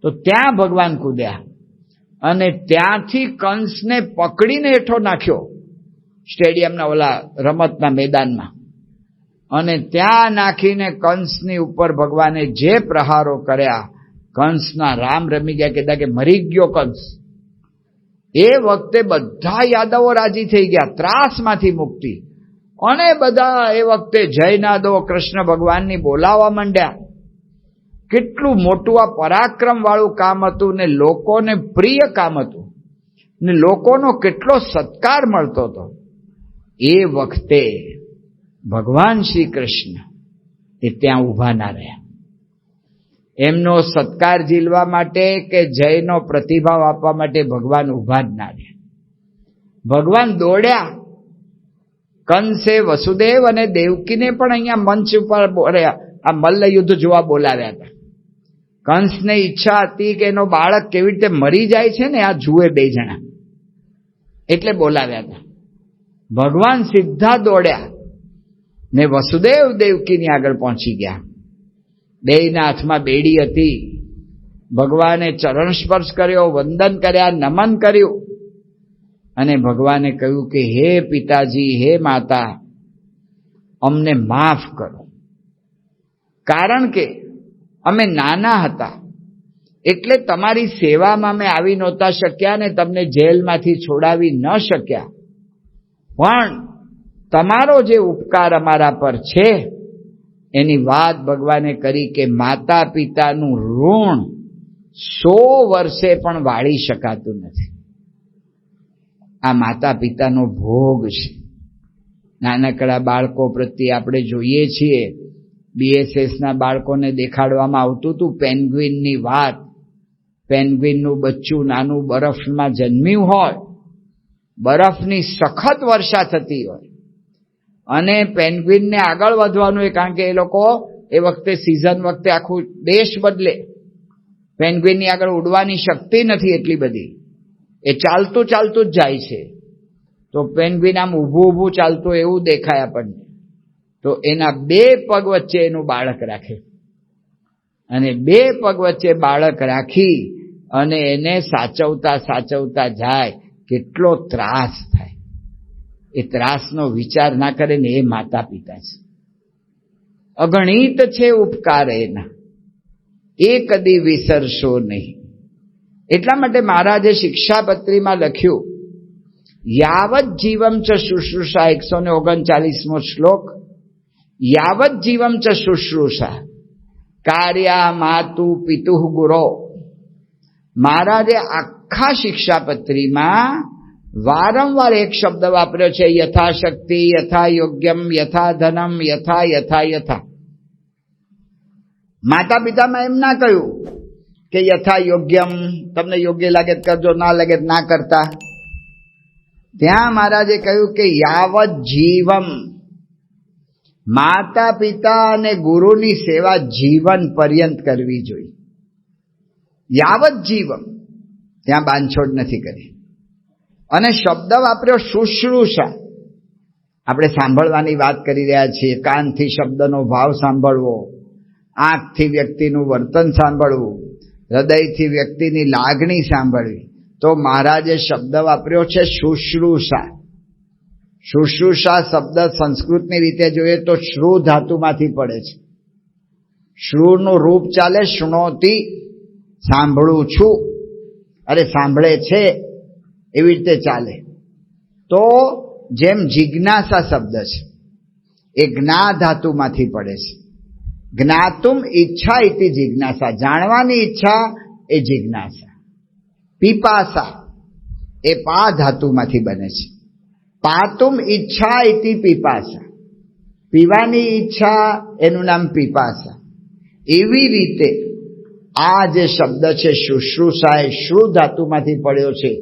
તો ત્યાં ભગવાન કૂદ્યા અને ત્યાંથી કંસને પકડીને હેઠો નાખ્યો સ્ટેડિયમના ઓલા રમતના મેદાનમાં. અને ત્યાં નાખીને કંસની ઉપર ભગવાને જે પ્રહારો કર્યા, કંસના રામ રમી ગયા, કહેતા કે મરી ગયો કંસ. એ વખતે બધા યાદવો રાજી થઈ ગયા, ત્રાસમાંથી મુક્તિ. અને બધા એ વખતે જયનાદો કૃષ્ણ ભગવાનની બોલાવવા માંડ્યા. કેટલું મોટું આ પરાક્રમ વાળું કામ હતું ને લોકોને પ્રિય કામ હતું ને લોકોનો કેટલો સત્કાર મળતો હતો. એ વખતે ભગવાન શ્રી કૃષ્ણ એ ત્યાં ઊભા ના રહ્યા. એમનો સત્કાર ઝીલવા માટે કે જયનો પ્રતિભાવ આપવા માટે ભગવાન ઊભા જ ના રહ્યા. ભગવાન દોડ્યા. કંસે વસુદેવ અને દેવકીને પણ અહીંયા મંચ ઉપર આ મલ્લ યુદ્ધ જોવા બોલાવ્યા હતા. કંસને ઈચ્છા હતી કે એનો બાળક કેવી રીતે મરી જાય છે ને આ જુએ બે જણા, એટલે બોલાવ્યા હતા. ભગવાન સીધા દોડ્યા ને વસુદેવ દેવકીની આગળ પહોંચી ગયા. બેયના હાથમાં બેડી હતી. ભગવાને ચરણ સ્પર્શ કર્યો, વંદન કર્યા, નમન કર્યું અને ભગવાને કહ્યું કે હે પિતાજી, હે માતા, અમને માફ કરો, કારણ કે અમે નાના હતા એટલે તમારી સેવામાં અમે આવી નહોતા શક્યા ને તમને જેલમાંથી છોડાવી ન શક્યા. પણ તમારો જે ઉપકાર અમારા પર છે એની વાત ભગવાને કરી કે માતા પિતાનું ઋણ 100 વર્ષે પણ વાળી શકાતું નથી. આ માતા પિતાનો ભોગ છે. નાનકડા બાળકો પ્રત્યે આપણે જોઈએ છીએ, BSSના બાળકોને દેખાડવામાં આવતું હતું પેન્ગ્વિનની વાત. પેન્ગ્વિનનું બચ્ચું નાનું બરફમાં જન્મ્યું હોય, બરફની સખત વર્ષા થતી હોય, અને પેન્ગ્વિનને આગળ વધવાનું હોય, કારણ કે એ લોકો એ વખતે સિઝન વખતે આખું દેશ બદલે. પેન્ગ્વિનની આગળ ઉડવાની શક્તિ નથી એટલી બધી, એ ચાલતું ચાલતું જ જાય છે. તો પેન્ગ્વિન આમ ઊભું ઊભું ચાલતું એવું દેખાય આપણને. તો એના 2 પગ વચ્ચે એનું બાળક રાખે, અને 2 પગ વચ્ચે બાળક રાખી અને એને સાચવતા સાચવતા જાય. કેટલો ત્રાસ થાય, એ ત્રાસનો વિચાર ના કરે ને એ માતા પિતા છે. અગણિત છે ઉપકાર એના, એ કદી વિસરશો નહીં. એટલા માટે મહારાજે શિક્ષાપત્રીમાં લખ્યું, યાવત જીવમ ચ શુશ્રૂષા, 139મો શ્લોક, યાવત જીવમ ચ શુશ્રૂષા કાર્યા માતુ પિતુઃ ગુરો. મહારાજે આખા શિક્ષાપત્રીમાં વારંવાર એક શબ્દ વાપર્યો છે, યથાશક્તિ, યથા યોગ્યમ, યથા ધનમ, યથા યથા યથા. માતા પિતામાં એમ ના કહ્યું કે યથા યોગ્યમ, તમને યોગ્ય લાગે કરજો, ના લાગે ના કરતા. ત્યાં મહારાજે કહ્યું કે યાવત જીવમ, માતા પિતા અને ગુરુની સેવા જીવન પર્યંત કરવી જોઈએ. યાવત જીવમ, ત્યાં બાંધછોડ નથી કરી. અને શબ્દ વાપર્યો શુશ્રૂષા. આપણે સાંભળવાની વાત કરી રહ્યા છીએ, કાનથી શબ્દનો ભાવ સાંભળવો, આંખથી વ્યક્તિનું વર્તન સાંભળવું, હૃદયથી વ્યક્તિની લાગણી સાંભળવી. તો મહારાજે શબ્દ વાપર્યો છે શુશ્રૂષા. શુશ્રૂષા શબ્દ સંસ્કૃતની રીતે જોઈએ તો શ્રુ ધાતુમાંથી પડે છે. શ્રુનું રૂપ ચાલે શૃણોતિ, સાંભળું છું, અરે સાંભળે છે, એવી રીતે ચાલે. તો જેમ જિજ્ઞાસા શબ્દ છે એ જ્ઞા ધાતુમાંથી પડે છે. જ્ઞાતુમ ઈચ્છા ઇતિ જિજ્ઞાસા, જાણવાની ઈચ્છા એ જિજ્ઞાસા. પીપાસા એ પા ધાતુમાંથી બને છે. પાતુમ ઈચ્છા ઇતિ પીપાસા, પીવાની ઈચ્છા એનું નામ પીપાસા. એવી રીતે આ જે શબ્દ છે શુશ્રૂષા એ શ્રુ ધાતુમાંથી પડ્યો છે.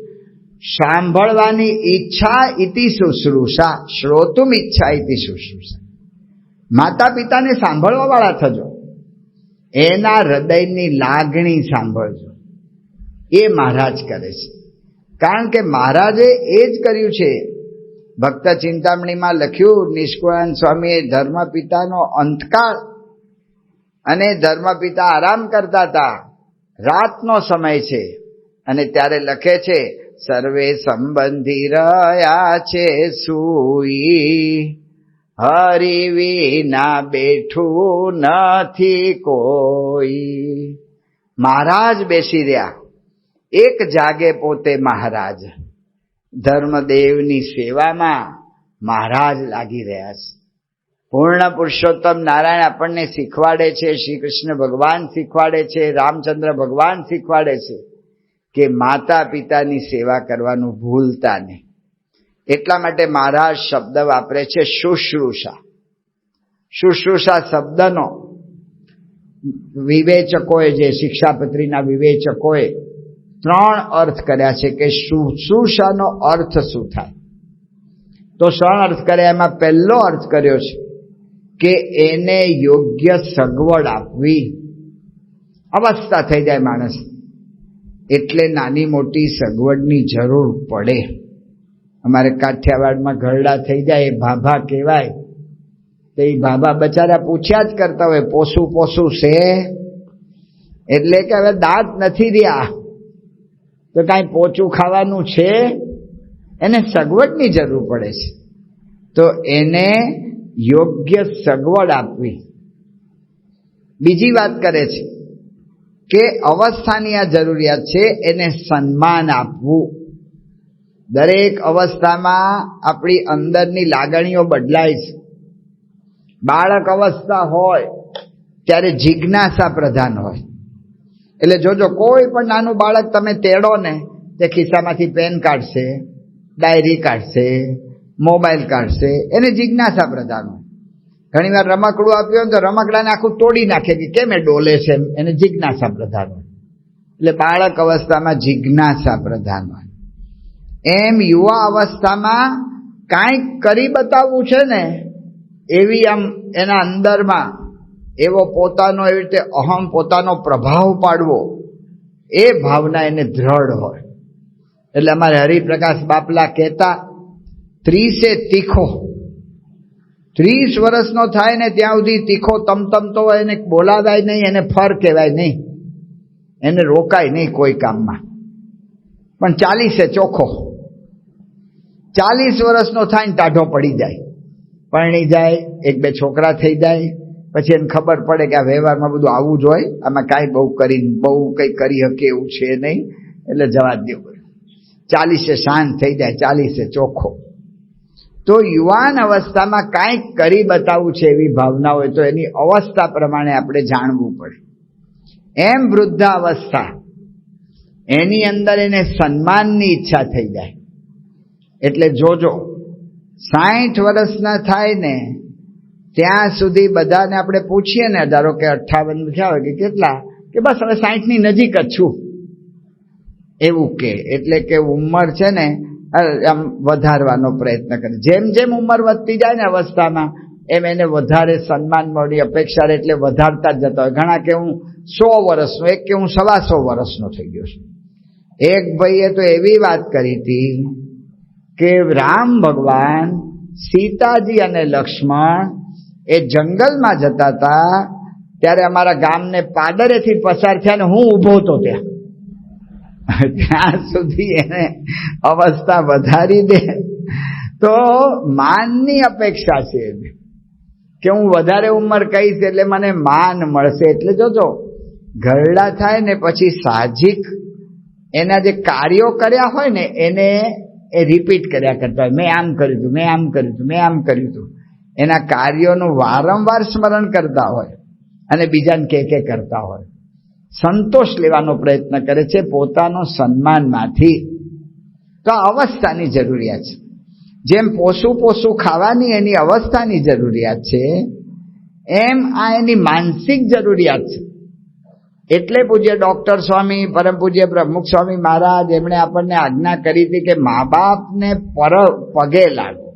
સાંભળવાની ઈચ્છા ઇતિ શુશ્રૂષા, શ્રોતુમ ઈચ્છા ઇતિ શુશ્રૂષા. માતા પિતાને સાંભળવા વાળા થજો, એના હૃદયની લાગણી સાંભળજો. એ મહારાજ કરે છે, કારણ કે મહારાજે એ જ કર્યું છે. ભક્ત ચિંતામણીમાં લખ્યું, નિષ્કુળાનંદ સ્વામીએ ધર્મપિતાનો અંતકાળ, અને ધર્મપિતા આરામ કરતા હતા, રાતનો સમય છે, અને ત્યારે લખે છે, સર્વે સંબંધી રહ્યા છે સૂઈ, હરિ વિના બેઠું નથી કોઈ. મહારાજ બેસી રહ્યા, એક જાગે પોતે મહારાજ. ધર્મદેવની સેવામાં મહારાજ લાગી રહ્યા છે. પૂર્ણ પુરુષોત્તમ નારાયણ આપણને શીખવાડે છે, શ્રી કૃષ્ણ ભગવાન શીખવાડે છે, રામચંદ્ર ભગવાન શીખવાડે છે કે માતા પિતાની સેવા કરવાનું ભૂલતા નહીં. એટલા માટે મહારાજ શબ્દ વાપરે છે શુશ્રૂષા. શુશ્રૂષા શબ્દનો વિવેચકોએ, જે શિક્ષાપત્રીના વિવેચકોએ 3 અર્થ કર્યા છે કે શુશ્રૂષાનો અર્થ શું થાય. તો 3 અર્થ કર્યા, એમાં પહેલો અર્થ કર્યો છે કે એને યોગ્ય સગવડ આપવી. અવસ્થા થઈ જાય માણસ એટલે નાની મોટી સગવડની જરૂર પડે. અમારે કાઠિયાવાડમાં ઘરડા થઈ જાય એ ભાભા કહેવાય. તો એ ભાભા બચારા પૂછ્યા જ કરતા હોય, પોસું પોસું છે, એટલે કે હવે દાંત નથી રહ્યા તો કાંઈ પોચું ખાવાનું છે, એને સગવડની જરૂર પડે છે. તો એને યોગ્ય સગવડ આપવી. બીજી વાત કરે છે કે અવસ્થાની આ જરૂરિયાત છે, એને સન્માન આપવું. દરેક અવસ્થામાં આપણી અંદરની લાગણીઓ બદલાય છે. બાળક અવસ્થા હોય ત્યારે જિજ્ઞાસા પ્રધાન હોય. એટલે જોજો, કોઈ પણ નાનું બાળક તમે તેડો ને તે ખિસ્સામાંથી પેન કાઢશે, ડાયરી કાઢશે, મોબાઈલ કાઢશે, એને જિજ્ઞાસા પ્રધાન હોય. ઘણી વાર રમકડું આપ્યું હોય તો રમકડાને આખું તોડી નાખે કે કેમ એ ડોલે છે, એને જિજ્ઞાસા પ્રધાન હોય. એટલે બાળક અવસ્થામાં જિજ્ઞાસા પ્રધાન હોય. એમ યુવા અવસ્થામાં કાંઈક કરી બતાવવું છે ને, એવી આમ એના અંદરમાં એવો પોતાનો એવી રીતે અહમ, પોતાનો પ્રભાવ પાડવો, એ ભાવના એને દ્રઢ હોય. એટલે અમારે હરિપ્રકાશ બાપલા કહેતા, 30 તીખો, 30 વર્ષનો થાય ને ત્યાં સુધી તીખો તમતમતો હોય, એને બોલાવાય નહીં, એને ફર કહેવાય નહીં, એને રોકાય નહીં કોઈ કામમાં. પણ 40 ચોખ્ખો, 40 વર્ષનો થાય ને ટાઢો પડી જાય, પરણી જાય, 1-2 છોકરા થઈ જાય, પછી એને ખબર પડે કે આ વ્યવહારમાં બધું આવું જ હોય, આમાં કાંઈ બહુ કંઈ કરી શકે એવું છે નહીં, એટલે જવા જ દેવું. 40 શાંત થઈ જાય, 40 ચોખ્ખો. તો યુવાન અવસ્થામાં કાંઈક કરી બતાવવું છે એવી ભાવના હોય તો એની અવસ્થા પ્રમાણે આપણે જાણવું પડે. એમ વૃદ્ધાવસ્થા, એની અંદર એને સન્માનની ઈચ્છા થઈ જાય. એટલે જોજો, 60 વર્ષના થાય ને ત્યાં સુધી બધાને આપણે પૂછીએ ને, ધારો કે 58 થયા હોય કે કેટલા, કે બસ હવે 60 ની નજીક જ છું એવું કે. એટલે કે ઉંમર છે ને આમ વધારવાનો પ્રયત્ન કરે. જેમ જેમ ઉંમર વધતી જાય ને અવસ્થામાં, એમ એને વધારે સન્માન મળી અપેક્ષા, એટલે વધારતા જ જતા હોય. ઘણા કે હું 100 વર્ષનો, એક કે હું 125 વર્ષનો થઈ ગયો છું. એક ભાઈએ તો એવી વાત કરી હતી કે રામ ભગવાન, સીતાજી અને લક્ષ્મણ એ જંગલમાં જતા હતા, ત્યારે અમારા ગામને પાદરેથી પસાર થયા ને હું ઊભો હતો ત્યાં સુધી એને અવસ્થા વધારી દે. તો માનની અપેક્ષા છે કે હું વધારે ઉંમર કહીશ એટલે મને માન મળશે. એટલે જોજો, ઘરડા થાય ને પછી સાહજિક એના જે કાર્યો કર્યા હોય ને એને એ રિપીટ કર્યા કરતા હોય. મેં આમ કર્યું હતું, મેં આમ કર્યું હતું, મેં આમ કર્યું હતું. એના કાર્યોનું વારંવાર સ્મરણ કરતા હોય અને બીજાને કે કરતા હોય. સંતોષ લેવાનો પ્રયત્ન કરે છે પોતાનો સન્માનમાંથી. તો આ અવસ્થાની જરૂરિયાત છે. જેમ પોસું ખાવાની એની અવસ્થાની જરૂરિયાત છે, એમ આ એની માનસિક જરૂરિયાત છે. એટલે પૂજ્ય ડોક્ટર સ્વામી, પરમ પૂજ્ય પ્રમુખ સ્વામી મહારાજ, એમણે આપણને આજ્ઞા કરી હતી કે મા બાપને પગે લાગો,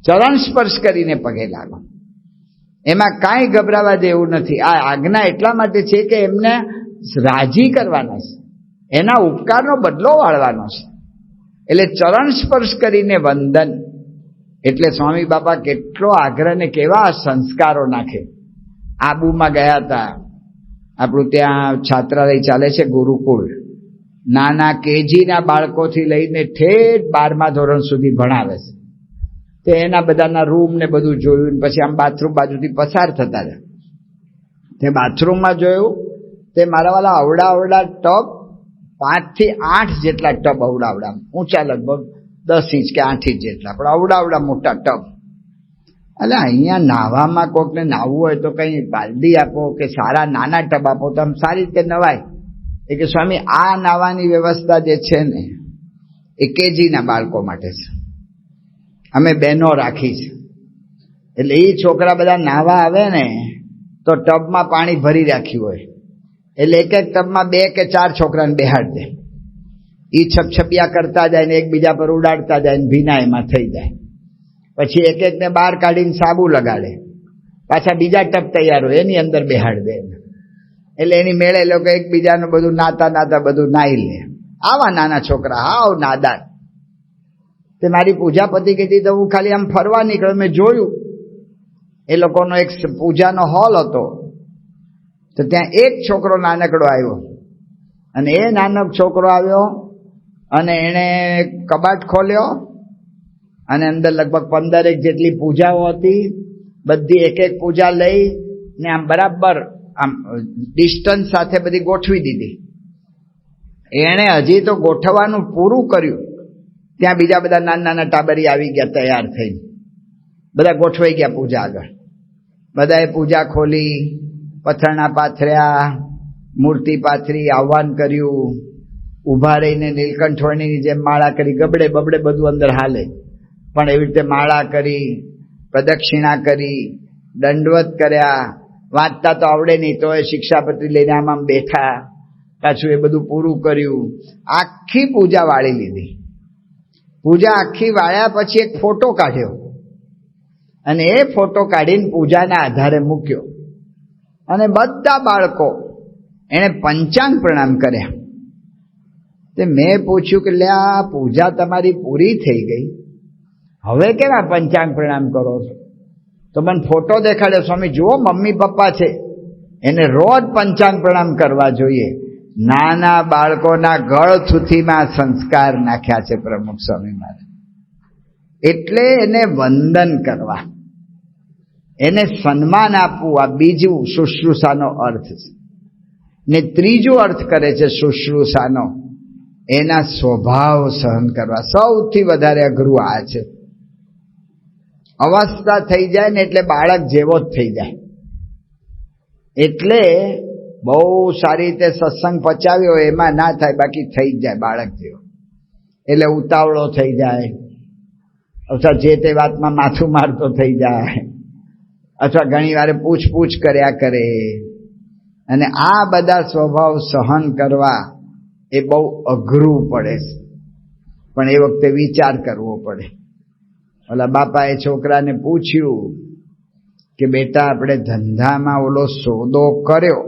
ચરણ સ્પર્શ કરીને પગે લાગો. એમાં કાંઈ ગભરાવા જેવું નથી. આ આજ્ઞા એટલા માટે છે કે એમને રાજી કરવાના છે, એના ઉપકારનો બદલો વાળવાનો છે. એટલે ચરણ સ્પર્શ કરીને વંદન. એટલે સ્વામી બાપા કેટલો આગ્રહ ને કેવા સંસ્કારો નાખે. આબુમાં ગયા હતા, આપણું ત્યાં છાત્રાલય ચાલે છે ગુરુકુળ, નાના કેજીના બાળકોથી લઈને ઠેઠ 12મા ધોરણ સુધી ભણાવે છે. તે એના બધાના રૂમ ને બધું જોયું, પછી આમ બાથરૂમ બાજુથી પસાર થતા હતા. તે બાથરૂમમાં જોયું, તે મારા વાળા અવડા ટબ, 5 થી 8 જેટલા ટબ અવડા ઊંચા, લગભગ 10 ઇંચ કે 8 ઇંચ જેટલા, પણ અવડા મોટા ટબ. એટલે અહીંયા નાહવામાં કોકને નાહવું હોય તો કઈ બાલદી આપો કે સારા નાના ટબ આપો તો આમ સારી રીતે નવાય. એ કે સ્વામી આ નાવાની વ્યવસ્થા જે છે ને એ કેજીના બાળકો માટે છે, અમે બહેનો રાખી છે. એટલે એ છોકરા બધા નાવા આવે ને તો ટબમાં પાણી ભરી રાખ્યું હોય, એટલે એક ટબમાં 2 કે 4 છોકરાને બેહાડ દે. એ છપછપિયા કરતા જાય ને એકબીજા પર ઉડાડતા જાય ને ભીના એમાં થઈ જાય. પછી એકને બહાર કાઢીને સાબુ લગાડે, પાછા બીજા ટબ તૈયાર હોય એની અંદર બેહાડ દે. એટલે એની મેળે લોકો એકબીજાનું બધું નાતા બધું નાઈ લે. આવા નાના છોકરા, હાવ નાદાન. તે મારી પૂજાપતિ કીધી તો હું ખાલી આમ ફરવા નીકળ્યો, મેં જોયું એ લોકોનો એક પૂજાનો હોલ હતો, તો ત્યાં એક છોકરો નાનકડો આવ્યો. અને એ નાનો છોકરો આવ્યો અને એણે કબાટ ખોલ્યો અને અંદર લગભગ 15 જેટલી પૂજાઓ હતી. બધી એક પૂજા લઈ ને આમ બરાબર આમ ડિસ્ટન્સ સાથે બધી ગોઠવી દીધી. એણે હજી તો ગોઠવવાનું પૂરું કર્યું ત્યાં બીજા બધા નાના ટાબરી આવી ગયા તૈયાર થઈને, બધા ગોઠવાઈ ગયા પૂજા આગળ. બધાએ પૂજા ખોલી, પથરણા પાથર્યા, મૂર્તિ પાથરી, આહ્વાન કર્યું. ઊભા રહીને નીલકંઠવર્ણીની જેમ માળા કરી, ગબડે બબડે બધું અંદર હાલે, પણ એવી રીતે માળા કરી, પ્રદક્ષિણા કરી, દંડવત કર્યા. વાંચતા તો આવડે નહીં તો એ શિક્ષાપત્રી લઈને આમ બેઠા, પાછું એ બધું પૂરું કર્યું. આખી પૂજા વાળી લીધી. પૂજા આખી વાળ્યા પછી એક ફોટો કાઢ્યો અને એ ફોટો કાઢીને પૂજાના આધારે મૂક્યો. અને બધા બાળકો એને પંચાંગ પ્રણામ કર્યા. તે મેં પૂછ્યું કે લે આ પૂજા તમારી પૂરી થઈ ગઈ, હવે કેવા પંચાંગ પ્રણામ કરો છો? તો મને ફોટો દેખાડ્યો. સ્વામી જુઓ, મમ્મી પપ્પા છે, એને રોજ પંચાંગ પ્રણામ કરવા જોઈએ. નાના બાળકોના ગળ થૂથીમાં સંસ્કાર નાખ્યા છે પ્રમુખ સ્વામી મહારાજ. એટલે એને વંદન કરવા, એને સન્માન આપવું, આ બીજું શુશ્રૂષાનો અર્થ છે. ને ત્રીજો અર્થ કરે છે શુશ્રૂષાનો, એના સ્વભાવ સહન કરવા. સૌથી વધારે અઘરું આ છે. અવસ્થા થઈ જાય ને એટલે બાળક જેવો જ થઈ જાય. એટલે બહુ સારી રીતે સત્સંગ પચાવ્યો એમાં ના થાય, બાકી થઈ જ જાય બાળક જેવો. એટલે ઉતાવળો થઈ જાય, અથવા જે તે વાતમાં માથું મારતો થઈ જાય, અથવા ઘણી વાર પૂછપૂછ કર્યા કરે. અને આ બધા સ્વભાવ સહન કરવા એ બહુ અઘરું પડે છે, પણ એ વખતે વિચાર કરવો પડે. ઓલા બાપાએ છોકરાને પૂછ્યું કે બેટા, આપણે ધંધામાં ઓલો સોદો કર્યો,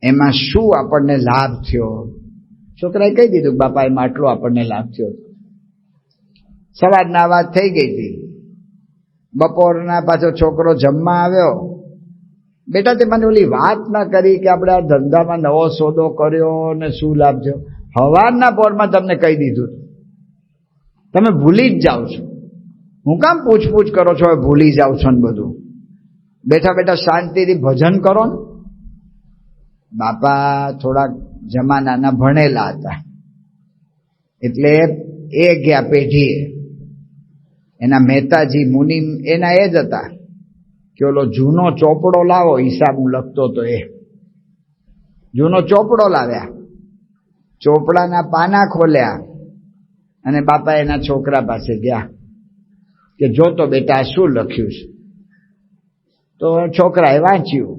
એમાં શું આપણને લાભ થયો? છોકરાએ કહી દીધું બાપા, એમાં આટલો આપણને લાભ થયો. સવારના વાત થઈ ગઈ હતી. બપોરના પાછો છોકરો જમવા આવ્યો. બેટા, તે મને ઓલી વાત ના કરી કે આપણે આ ધંધામાં નવો સોદો કર્યો ને શું લાભ થયો? હવારના પોરમાં તમને કહી દીધું, તમે ભૂલી જ જાઓ છો. હું કામ પૂછપૂછ કરો છો? ભૂલી જાઓ છો ને બધું. બેઠા બેઠા શાંતિથી ભજન કરો ને. બાપા થોડાક જમાનાના ભણેલા હતા, એટલે એ ગયા પેઢીએ. એના મહેતાજી મુનિ એના એ જ હતા કે ઓલો જૂનો ચોપડો લાવો, હિસાબ હું લખતો તો એ જૂનો ચોપડો લાવ્યા, ચોપડાના પાના ખોલ્યા અને બાપા એના છોકરા પાસે ગયા કે જો તો બેટા શું લખ્યું છે? તો છોકરાએ વાંચ્યું,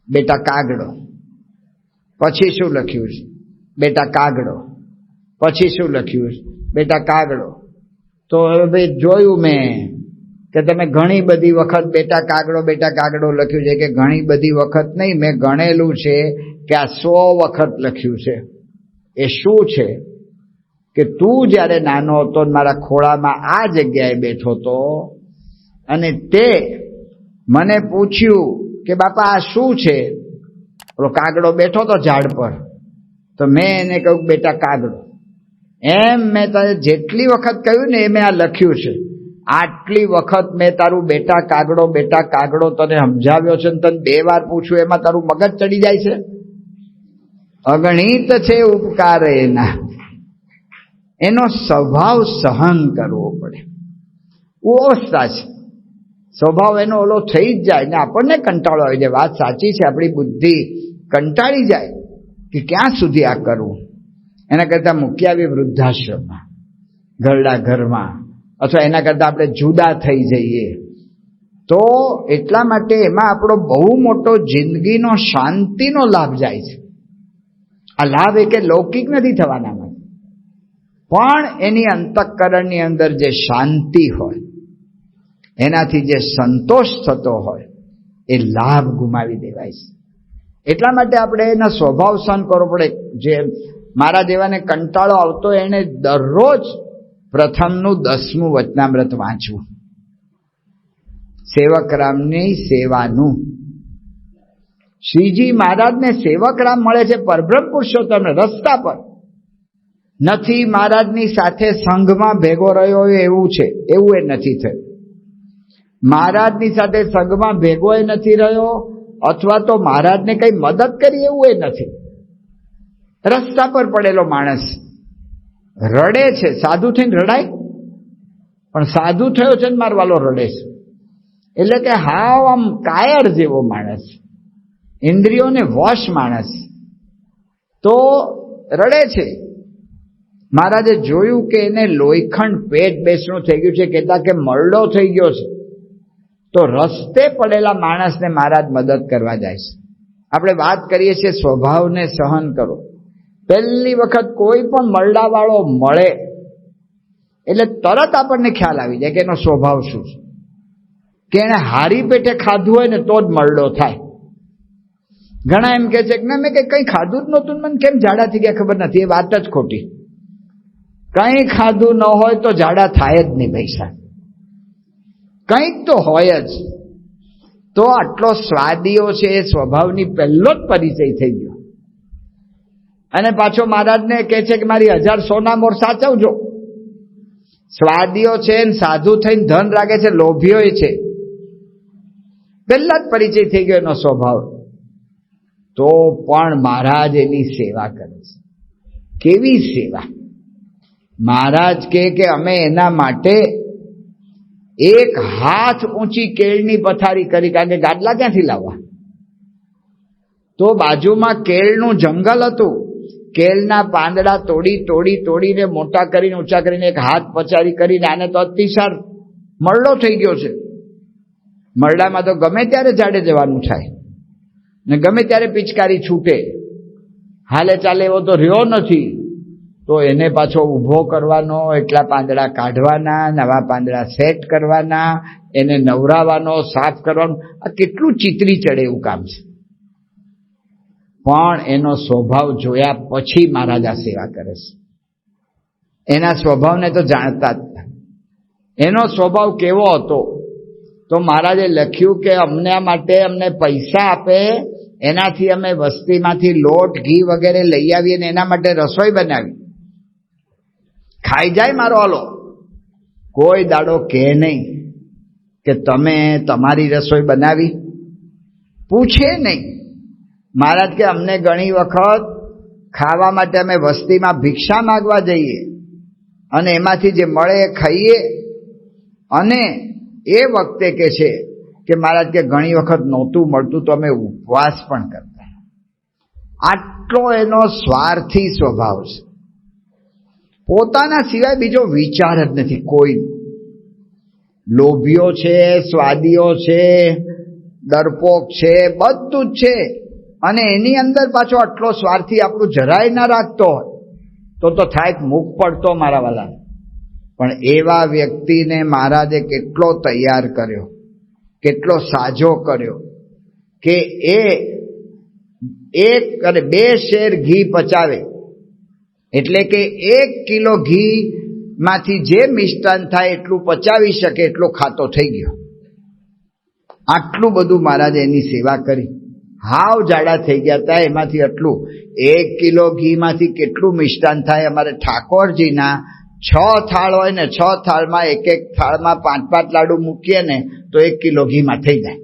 બેટા કાગડો. પછી શું લખ્યું છે? બેટા કાગડો. પછી શું લખ્યું છે? બેટા કાગડો. તો હવે જોયું મેં કે તમે ઘણી બધી વખત બેટા કાગડો લખ્યું છે. કે ઘણી બધી વખત નહીં, મેં ગણેલું છે કે આ 100 વખત લખ્યું છે. એ શું છે કે તું જ્યારે નાનો હતો મારા ખોળામાં આ જગ્યાએ બેઠો હતો અને તે મને પૂછ્યું કે બાપા આ શું છે? ઓલો કાગડો બેઠો તો ઝાડ પર, તો મેં એને કહ્યું બેટા કાગડો. એમ મેં તારે જેટલી વખત કહ્યું ને એ મેં આ લખ્યું છે. આટલી વખત મેં તારું બેટા કાગડો તને સમજાવ્યો છે, ને તને 2 વાર પૂછું એમાં તારું મગજ ચડી જાય છે? અગણિત છે ઉપકાર એના. એનો સ્વભાવ સહન કરવો પડે. અવસ્થા છે, સ્વભાવ એનો ઓલો થઈ જ જાય ને આપણને કંટાળો આવી જાય. વાત સાચી છે, આપણી બુદ્ધિ કંટાળી જાય કે ક્યાં સુધી આ કરવું. એના કરતાં મૂકી આવી વૃદ્ધાશ્રમમાં, ઘરડા ઘરમાં, અથવા એના કરતાં આપણે જુદા થઈ જઈએ. તો એટલા માટે એમાં આપણો બહુ મોટો જિંદગીનો શાંતિનો લાભ જાય છે. આ લાભ એ કે લૌકિક નથી થવાના, પણ એની અંતઃકરણની અંદર જે શાંતિ હોય, એનાથી જે સંતોષ થતો હોય, એ લાભ ગુમાવી દેવાય છે. એટલા માટે આપણે એના સ્વભાવ સહન કરવો પડે. જે મારા જેવાને કંટાળો આવતો, એને દરરોજ પ્રથમનું 10મું વચનામૃત વાંચવું, સેવકરામની સેવાનું. શ્રીજી મહારાજને સેવકરામ મળે છે પરબ્રહ્મ પુરુષોત્તમ રસ્તા પર. નથી મહારાજની સાથે સંઘમાં ભેગો રહ્યો એવું છે, એવું એ નથી થયું. મહારાજની સાથે સંઘમાં ભેગો એ નથી રહ્યો, અથવા તો મહારાજને કઈ મદદ કરી એવું એ નથી. રસ્તા પર પડેલો માણસ રડે છે. સાધુ થઈને રડાય? પણ સાધુ થયો છે ને મારવાલો રડે છે. એટલે કે હાવ આમ કાયર જેવો માણસ, ઇન્દ્રિયોને વશ માણસ. તો રડે છે. મહારાજે જોયું કે એને લોહીખંડ પેટ બેસણું થઈ ગયું છે, કહેતા કે મરડો થઈ ગયો છે. તો રસ્તે પડેલા માણસને મહારાજ મદદ કરવા જાય છે. આપણે વાત કરીએ છીએ સ્વભાવને સહન કરો. પહેલી વખત કોઈ પણ મરડાવાળો મળે એટલે તરત આપણને ખ્યાલ આવી જાય કે એનો સ્વભાવ શું છે. કે એને હારી પેટે ખાધું હોય ને તો જ મરડો થાય. ઘણા એમ કે છે કે ના મેં કંઈ ખાધું જ નહોતું, મને કેમ ઝાડા થઈ ગયા ખબર નથી. એ વાત જ ખોટી. કંઈ ખાધું ન હોય તો ઝાડા થાય જ નહીં ભાઈ સાહેબ. કંઈક તો હોય જ. તો આટલો સ્વાદીઓ છે એ સ્વભાવની પહેલો જ પરિચય થઈ ગયો. અને પાછો મહારાજને કહે છે કે મારી 1000 સોના મોર સાચવજો. સ્વાદીઓ છે ને સાધુ થઈને ધન રાખે છે, લોભીઓ છે. પહેલા જ પરિચય થઈ ગયો એનો સ્વભાવ. તો પણ મહારાજ એની સેવા કરે છે. કેવી સેવા! મહારાજ કે અમે એના માટે 1 હાથ ઊંચી કેળની પથારી કરી, કારણ કે ગાદલા ક્યાંથી લાવવા. તો બાજુમાં કેળનું જંગલ હતું. કેળના પાંદડા તોડીને મોટા કરીને ઊંચા કરીને 1 હાથ પચારી કરીને, આને તો અતિસાર મરડો થઈ ગયો છે. મરડામાં તો ગમે ત્યારે ઝાડે જવાનું થાય ને ગમે ત્યારે પિચકારી છૂટે. હાલે ચાલે એવો તો રહ્યો નથી. તો એને પાછો ઊભો કરવાનો, એટલા પાંદડા કાઢવાના, નવા પાંદડા સેટ કરવાના, એને નવરાવાનો, સાફ કરવાનો. આ કેટલું ચીતરી ચડે એવું કામ છે. પણ એનો સ્વભાવ જોયા પછી મહારાજ આ સેવા કરે છે. એના સ્વભાવને તો જાણતા જ હતા. એનો સ્વભાવ કેવો હતો તો મહારાજે લખ્યું કે અમને માટે અમને પૈસા આપે, એનાથી અમે વસ્તીમાંથી લોટ ઘી વગેરે લઈ આવીએ ને એના માટે રસોઈ બનાવી. ખાઈ જાય મારો હાલો. કોઈ દાડો કહે નહીં કે તમે તમારી રસોઈ બનાવી, પૂછે નહીં. મહારાજ કે અમને ઘણી વખત ખાવા માટે અમે વસ્તીમાં ભિક્ષા માગવા જઈએ અને એમાંથી જે મળે એ ખાઈએ. અને એ વખતે કે છે કે મહારાજ કે ઘણી વખત નહોતું મળતું તો અમે ઉપવાસ પણ કરતા. આટલો એનો સ્વાર્થી સ્વભાવ છે. પોતાના સિવાય બીજો વિચાર જ નથી કોઈ. લોભીઓ છે, સ્વાદીઓ છે, ડરપોક છે, બધું જ છે. અને એની અંદર પાછો આટલો સ્વાર્થી આપણું જરાય ના રાખતો હોય તો થાય મુખ પડતો મારા વાલા. પણ એવા વ્યક્તિને મહારાજે કેટલો તૈયાર કર્યો, કેટલો સાજો કર્યો કે એ 1 અને 2 શેર ઘી પચાવે. એટલે કે 1 કિલો ઘી માંથી જે મિષ્ટાન થાય એટલું પચાવી શકે એટલો ખાતો થઈ ગયો. આટલું બધું મહારાજે એની સેવા કરી. હાવ જાડા થઈ ગયા હતા એમાંથી આટલું. 1 કિલો ઘી માંથી કેટલું મિષ્ટાન થાય. અમારે ઠાકોરજીના 6 થાળ હોય ને 6 થાળમાં 1 થાળમાં 5 લાડુ મૂકીએ ને તો 1 કિલો ઘીમાં થઈ જાય.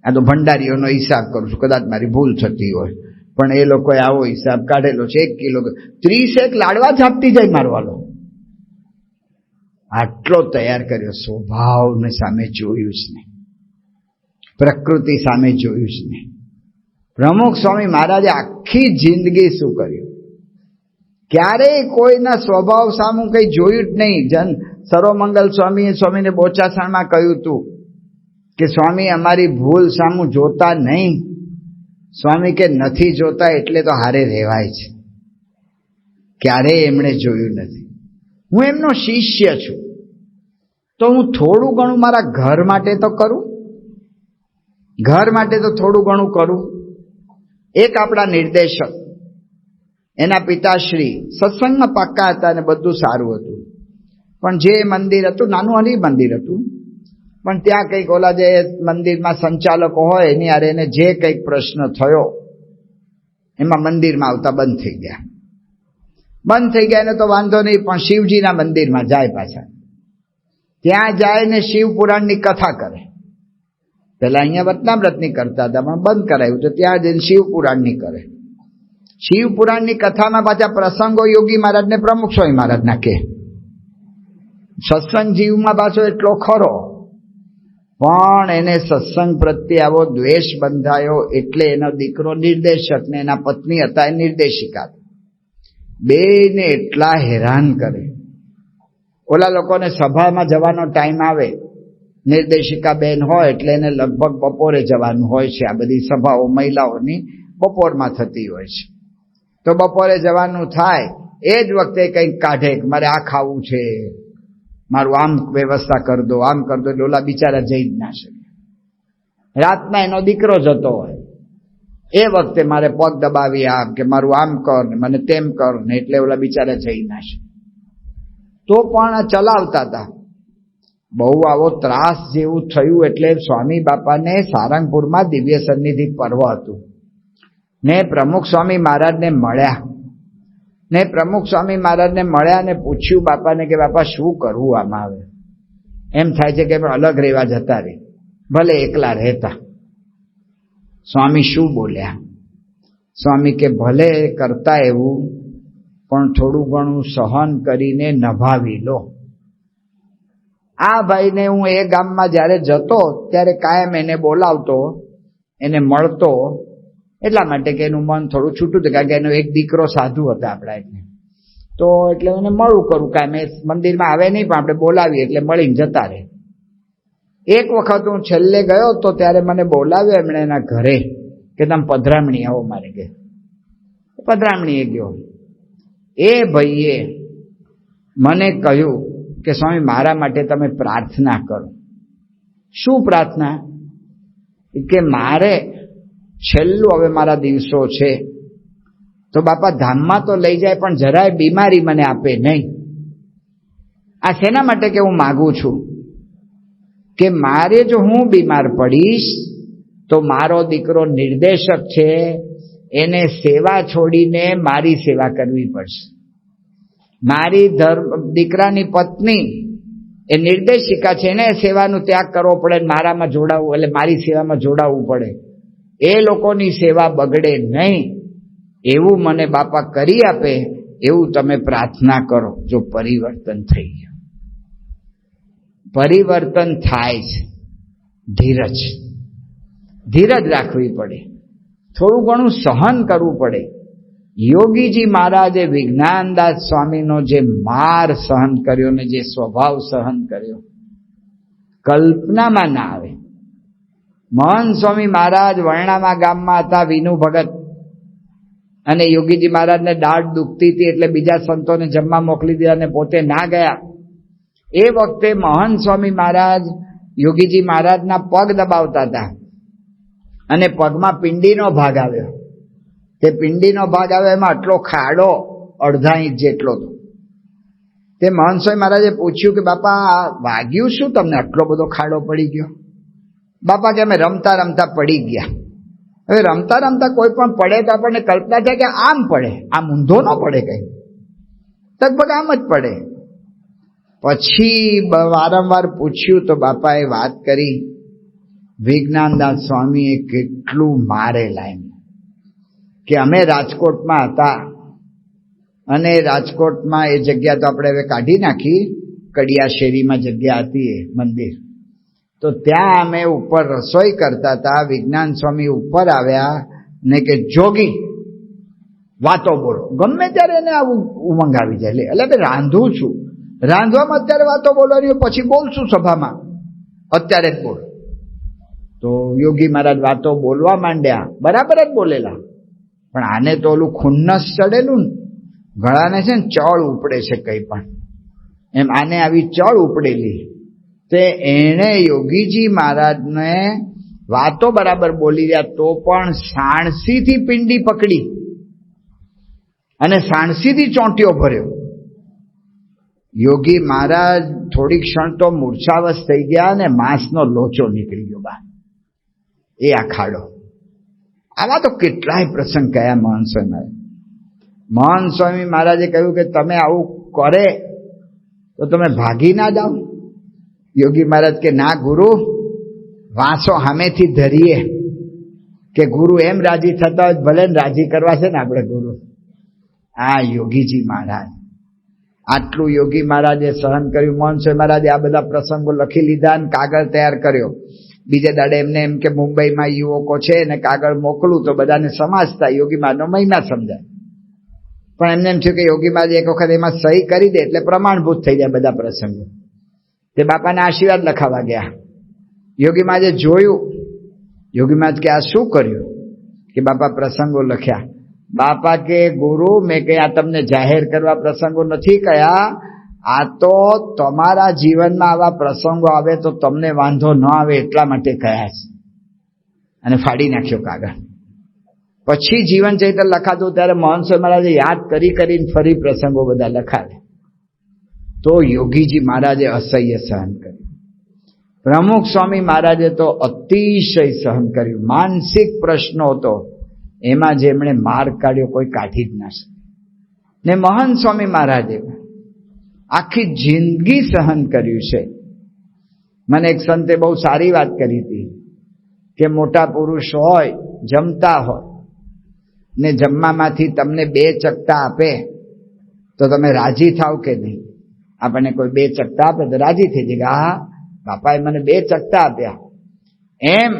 આ તો ભંડારીઓનો હિસાબ કરું છું, કદાચ મારી ભૂલ થતી હોય, પણ એ લોકોએ આવો હિસાબ કાઢેલો છે. 1 કિલો 30 લાડવા જ આપતી જાય મારવાલો. આટલો તૈયાર કર્યો. સ્વભાવને સામે જોયું જ નહીં, પ્રકૃતિ સામે જોયું જ નહીં. પ્રમુખ સ્વામી મહારાજે આખી જિંદગી શું કર્યું? ક્યારેય કોઈના સ્વભાવ સામું કંઈ જોયું જ નહીં. સર્વમંગલ સ્વામીને બોચાસણમાં કહ્યું હતું કે સ્વામી અમારી ભૂલ સામું જોતા નહીં. સ્વામી કે નથી જોતા એટલે તો હારે રહેવાય છે. ક્યારેય એમણે જોયું નથી. હું એમનો શિષ્ય છું તો હું થોડું ઘણું મારા ઘર માટે તો કરું. ઘર માટે તો થોડું ઘણું કરું. એક આપણા નિર્દેશક, એના પિતાશ્રી સત્સંગમાં પાક્કા હતા અને બધું સારું હતું. પણ જે મંદિર હતું, નાનું હરી મંદિર હતું, પણ ત્યાં કંઈક ઓલા જે મંદિરમાં સંચાલકો હોય એની હારે એને જે કંઈક પ્રશ્ન થયો એમાં મંદિરમાં આવતા બંધ થઈ ગયા. બંધ થઈ ગયા એને તો વાંધો નહીં, પણ શિવજીના મંદિરમાં જાય પાછા. ત્યાં જાય ને શિવ પુરાણની કથા કરે. પેલા અહીંયા વતનામ્રતની કરતા હતા, પણ બંધ કરાયું તો ત્યાં જઈને શિવ પુરાણની કરે. શિવ પુરાણની કથામાં પાછા પ્રસંગો યોગી મહારાજને પ્રમુખ સ્વામી મહારાજના કહે. સત્સંગ જીવમાં પાછો એટલો ખરો, પણ એને સત્સંગ પ્રત્યે આવો દ્વેષ બંધાયો એટલે એનો દીકરો નિર્દેશક ને એના પત્ની હતા એ નિર્દેશિકા. બેને એટલા હેરાન કરે. ઓલા લોકોને સભામાં જવાનો ટાઈમ આવે, નિર્દેશિકા બેન હોય એટલે એને લગભગ બપોરે જવાનું હોય છે. આ બધી સભાઓ મહિલાઓની બપોરમાં થતી હોય છે. તો બપોરે જવાનું થાય એ જ વખતે કંઈક કાઢે કે મારે આ ખાવું છે, મારું આમ વ્યવસ્થા કરી દો, આમ કરી દો. એટલે ઓલા બિચારા જઈ જ ના શકે. રાતના એનો દીકરો જતો હોય, એ વખતે મારે પગ દબાવી આપ કે મારું આમ કર ને મને તેમ કર ને, એટલે ઓલા બિચારા જઈ ના શકે. તો પણ ચલાવતા હતા. બહુ આવો ત્રાસ જેવું થયું એટલે સ્વામી બાપાને સારંગપુરમાં દિવ્ય સન્નિધિ પર્વ હતું ને પ્રમુખ સ્વામી મહારાજને મળ્યા. ને પ્રમુખ સ્વામી મહારાજને મળ્યા ને પૂછ્યું બાપાને કે બાપા શું કરવું આમાં? આવે એમ થાય છે કે અલગ રહેવા જતા રહે, ભલે એકલા રહેતા. સ્વામી શું બોલ્યા? સ્વામી કે ભલે કરતા એવું, પણ થોડું ઘણું સહન કરીને નભાવી લો. આ ભાઈને હું એ ગામમાં જ્યારે જતો ત્યારે કાયમ એને બોલાવતો, એને મળતો, એટલા માટે કે એનું મન થોડું છૂટું હતું, કારણ કે એનો એક દીકરો સાધુ હતા આપણા એટલે. તો એટલે એને મળું કરું, કાંઈ મેં મંદિરમાં આવે નહીં પણ આપણે બોલાવીએ એટલે મળીને જતા રહે. એક વખત હું છેલ્લે ગયો તો ત્યારે મને બોલાવ્યો એમણે એના ઘરે કે તમે પધરામણી આવો મારે કે. પધરામણીએ ગયો. એ ભાઈએ મને કહ્યું કે સ્વામી મારા માટે તમે પ્રાર્થના કરો. શું પ્રાર્થના? કે મારે છેલ્લું હવે મારા દિવસો છે તો બાપા ધામમાં તો લઈ જાય પણ જરાય બીમારી મને આપે નહીં. આ શેના માટે કે હું માગું છું કે મારે જો હું બીમાર પડીશ તો મારો દીકરો નિર્દેશક છે, એને સેવા છોડીને મારી સેવા કરવી પડશે. મારી દીકરાની પત્ની એ નિર્દેશિકા છે, એને સેવાનું ત્યાગ કરવો પડે, મારામાં જોડાવવું એટલે મારી સેવામાં જોડાવવું પડે. એ લોકોની સેવા બગડે નહીં એવું મને બાપા કરી આપે એવું તમે પ્રાર્થના કરો. જો પરિવર્તન થઈ ગયું, પરિવર્તન થાય છે. ધીરજ રાખવી પડે, થોડું ઘણું સહન કરવું પડે. યોગીજી મહારાજે વિજ્ઞાનદાસ સ્વામીનો જે માર સહન કર્યો ને જે સ્વભાવ સહન કર્યો, કલ્પનામાં ના આવે. મહંત સ્વામી મહારાજ વર્ણામા ગામમાં હતા, વિનુ ભગત, અને યોગીજી મહારાજને દાઢ દુખતી હતી એટલે બીજા સંતોને જમવા મોકલી દીધા અને પોતે ના ગયા. એ વખતે મહંત સ્વામી મહારાજ યોગીજી મહારાજના પગ દબાવતા હતા અને પગમાં પિંડીનો ભાગ આવ્યો. તે પિંડીનો ભાગ આવ્યો એમાં આટલો ખાડો, અડધા ઇંચ જેટલો હતો. તે મહંત સ્વામી મહારાજે પૂછ્યું કે બાપા વાગ્યું શું તમને, આટલો બધો ખાડો પડી ગયો? બાપા કે અમે રમતા રમતા પડી ગયા. હવે રમતા રમતા કોઈ પણ પડે તો આપણને કલ્પના થાય કે આમ પડે, આમ ઊંધો ન પડે, કઈ લગભગ આમ જ પડે. પછી વારંવાર પૂછ્યું તો બાપાએ વાત કરી, વિજ્ઞાનદાસ સ્વામીએ કેટલું મારેલા એમ કે અમે રાજકોટમાં હતા અને રાજકોટમાં એ જગ્યા તો આપણે હવે કાઢી નાખી, કડિયા શેરીમાં જગ્યા હતી એ મંદિર, તો ત્યાં અમે ઉપર રસોઈ કરતા હતા. વિજ્ઞાન સ્વામી ઉપર આવ્યા ને કે જોગી વાતો બોલો. ગમે ત્યારે એને આવું ઉમંગ આવી જાય, એટલે રાંધું છું, રાંધવામાં અત્યારે વાતો બોલવાની, પછી બોલશું સભામાં, અત્યારે જ બોલ. તો યોગી મહારાજ વાતો બોલવા માંડ્યા, બરાબર જ બોલેલા, પણ આને તો ઓલું ખુન્નસ ચડેલું ને, ગળાને છે ને ચળ ઉપડે છે કઈ પણ, એમ આને આવી ચળ ઉપડેલી. તે એણે યોગીજી મહારાજને વાતો બરાબર બોલી રહ્યા તો પણ સાણસીથી પિંડી પકડી અને સાણસીથી ચોંટ્યો ભર્યો. યોગી મહારાજ થોડી ક્ષણ તો મૂર્છાવશ થઈ ગયા અને માંસનો લોચો નીકળી ગયો બહાર, એ આ ખાડો. આવા તો કેટલાય પ્રસંગ કયા મહંત સ્વામી. મહંત સ્વામી મહારાજે કહ્યું કે તમે આવું કરે તો તમે ભાગી ના જાઓ. યોગી મહારાજ કે ના ગુરુ, વાંસો સામેથી ધરીએ કે ગુરુ એમ રાજી થતા હોય, ભલે ને રાજી કરવા છે ને આપણે ગુરુ. આ યોગીજી મહારાજ, આટલું યોગી મહારાજે સહન કર્યું. મહંત સ્વામી મહારાજે આ બધા પ્રસંગો લખી લીધા અને કાગળ તૈયાર કર્યો. બીજે દાડે એમને એમ કે મુંબઈમાં યુવકો છે ને કાગળ મોકલું તો બધાને સમાજતા યોગી મહારાજનો મહિમા સમજાય. પણ એમને એમ થયું કે યોગી મહારાજ એક વખત એમાં સહી કરી દે એટલે પ્રમાણભૂત થઈ જાય બધા પ્રસંગો. તે બાપાને આશીર્વાદ લખાવા ગયા. યોગી મહારાજે જોયું. યોગી મહારાજ કે આ શું કર્યું? કે બાપા પ્રસંગો લખ્યા. બાપા કે ગુરુ મેં કે આ તમને જાહેર કરવા પ્રસંગો નથી કયા, આ તો તમારા જીવનમાં આવા પ્રસંગો આવે તો તમને વાંધો ન આવે એટલા માટે કયા છે. અને ફાડી નાખ્યો કાગળ. પછી જીવન ચરિત્ર લખાતું ત્યારે મોહન સ્વામી મહારાજે યાદ કરીને ફરી પ્રસંગો બધા લખાવે. તો યોગીજી મહારાજે અસહ્ય સહન કર્યું. પ્રમુખ સ્વામી મહારાજે તો અતિશય સહન કર્યું. માનસિક પ્રશ્નો હતો એમાં જેમણે માર કાઢ્યો કોઈ કાઢી જ ના શકે. ને મહંત સ્વામી મહારાજે આખી જિંદગી સહન કર્યું છે. મને એક સંતે બહુ સારી વાત કરી હતી કે મોટા પુરુષ હોય, જમતા હોય ને જમવામાંથી તમને 2 ચકતા આપે તો તમે રાજી થાવ કે નહીં? આપણને કોઈ 2 ચકતા આપે તો રાજી થઈ જાય, હા બાપાએ મને 2 ચકતા આપ્યા. એમ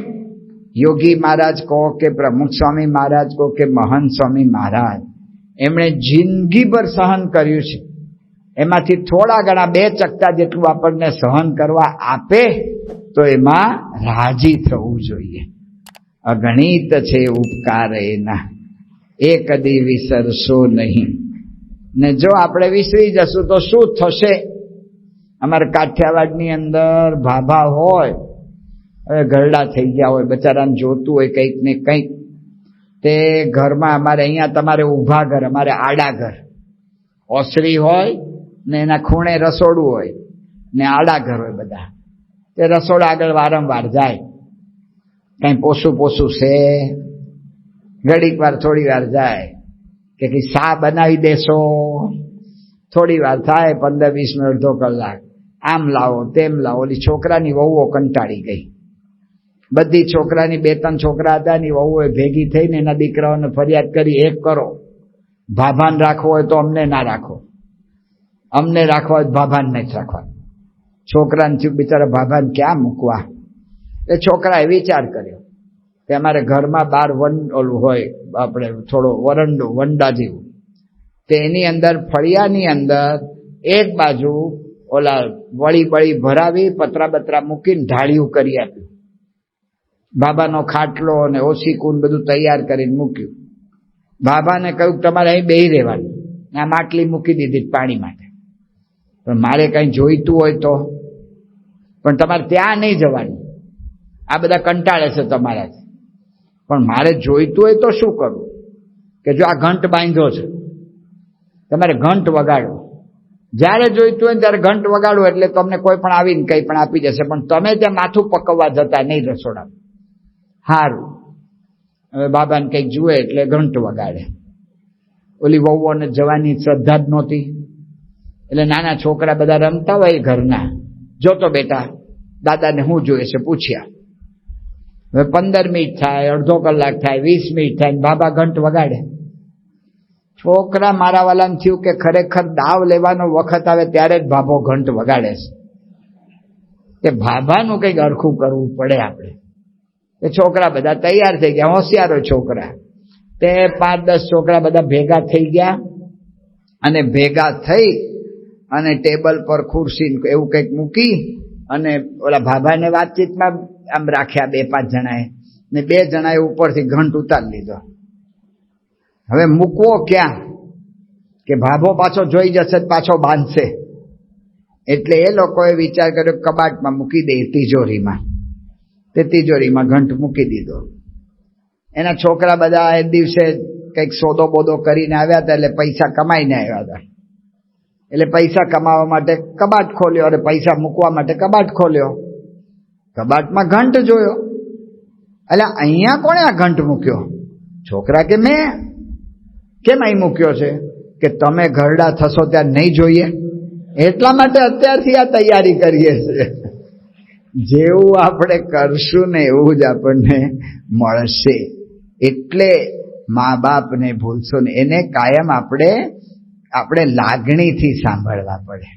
યોગી મહારાજ કહો કે પ્રમુખ સ્વામી મહારાજ કહો કે મહંત સ્વામી મહારાજ, એમણે જિંદગીભર સહન કર્યું છે. એમાંથી થોડા ઘણા 2 ચકતા જેટલું આપણને સહન કરવા આપે તો એમાં રાજી થવું જોઈએ. અગણિત છે ઉપકાર એના, એ કદી વિસરશો નહીં. ને જો આપણે વિસરી જશું તો શું થશે? અમારે કાઠિયાવાડની અંદર ભાભા હોય, હવે ઘરડા થઈ ગયા હોય, બચારાને જોતું હોય કંઈક ને કંઈક, તે ઘરમાં અમારે અહીંયા તમારે ઊભા ઘર, અમારે આડા ઘર, ઓસરી હોય ને એના ખૂણે રસોડું હોય ને આડા ઘર હોય બધા. તે રસોડા આગળ વારંવાર જાય, કઈ પોસું છે, ઘડીક વાર થોડી વાર જાય કે કઈ શા બનાવી દેશો, થોડી વાર થાય 15-20 મિનિટ, અડધો કલાક, આમ લાવો તેમ લાવો. ઓલી છોકરાની વહુઓ કંટાળી ગઈ. બધી છોકરાની 2-3 છોકરા હતા ની વહુએ ભેગી થઈને એના દીકરાઓને ફરિયાદ કરી, એક કરો, ભાભાન રાખવો હોય તો અમને ના રાખો, અમને રાખવા હોય ભાભાન નથી રાખવા. છોકરાને થયું બિચારા ભાભાને ક્યાં મૂકવા? એ છોકરાએ વિચાર કર્યો કે અમારે ઘરમાં બહાર ઓલું હોય, આપણે થોડો વરંડો, વંડા જેવું, તે એની અંદર ફળિયાની અંદર એક બાજુ ઓલા વળી ભરાવી પતરા બતરા મૂકીને ઢાળિયું કરી આપ્યું. બાબાનો ખાટલો અને ઓશીકુન બધું તૈયાર કરીને મૂક્યું. બાબાને કહ્યું તમારે અહીં બેહી રહેવાનું. આ માટલી મૂકી દીધી પાણી માટે. પણ મારે કઈ જોઈતું હોય તો, પણ તમારે ત્યાં નહીં જવાનું, આ બધા કંટાળે છે તમારાથી, પણ મારે જોઈતું હોય તો શું કરવું? કે જો આ ઘંટ બાંધ્યો છે, તમારે ઘંટ વગાડો, જ્યારે જોઈતું હોય ત્યારે ઘંટ વગાડો, એટલે તમને કોઈ પણ આવીને કંઈ પણ આપી જશે. પણ તમે ત્યાં માથું પકવવા જતા નહીં રસોડા. સારું, હવે બાબાને કંઈક જુએ એટલે ઘંટ વગાડે. ઓલી વહુઓને જવાની શ્રદ્ધા જ નહોતી, એટલે નાના છોકરા બધા રમતા હોય ઘરના, જોતો બેટા દાદાને શું જોઈએ છે પૂછ્યા. હવે 15 મિનિટ થાય, અડધો કલાક થાય, 20 મિનિટ થાય, બાબા ઘંટ વગાડે. છોકરા મારા વાલાને થયું કે ખરેખર દાવ લેવાનો વખત આવે ત્યારે જ ભાભો ઘંટ વગાડે છે, કે ભાભાનું કંઈક અરખું કરવું પડે આપણે. એ છોકરા બધા તૈયાર થઈ ગયા, હોશિયારો છોકરા. તે 5-10 છોકરા બધા ભેગા થઈ ગયા, અને ભેગા થઈ અને ટેબલ પર ખુરશી એવું કંઈક મૂકી અને ઓલા ભાભાને વાતચીતમાં આમ રાખ્યા 2-5 જણાએ, ને 2 જણાએ ઉપરથી ઘંટ ઉતારી લીધો. હવે મૂકવો ક્યાં? કે ભાભો પાછો જોઈ જશે, પાછો બાંધશે. એટલે એ લોકોએ વિચાર કર્યો કબાટમાં મૂકી દે, તિજોરીમાં. તે તિજોરીમાં ઘંટ મૂકી દીધો. એના છોકરા બધા એ દિવસે કંઈક સોદો બોદો કરીને આવ્યા હતા, એટલે પૈસા કમાઈને આવ્યા હતા. એટલે પૈસા કમાવા માટે કબાટ ખોલ્યો, અને પૈસા મૂકવા માટે કબાટ ખોલ્યો. કબાટમાં ઘંટ જોયો. એટલે અહીંયા કોણે આ ઘંટ મૂક્યો? છોકરા કે મેં. કેમ અહીં મૂક્યો છે? કે તમે ઘરડા થશો ત્યાં નહીં જોઈએ, એટલા માટે અત્યારથી આ તૈયારી કરીએ છીએ. જેવું આપણે કરશું ને એવું જ આપણને મળશે. એટલે મા બાપને ભૂલશો ને, એને કાયમ આપણે લાગણીથી સાંભળવા પડે.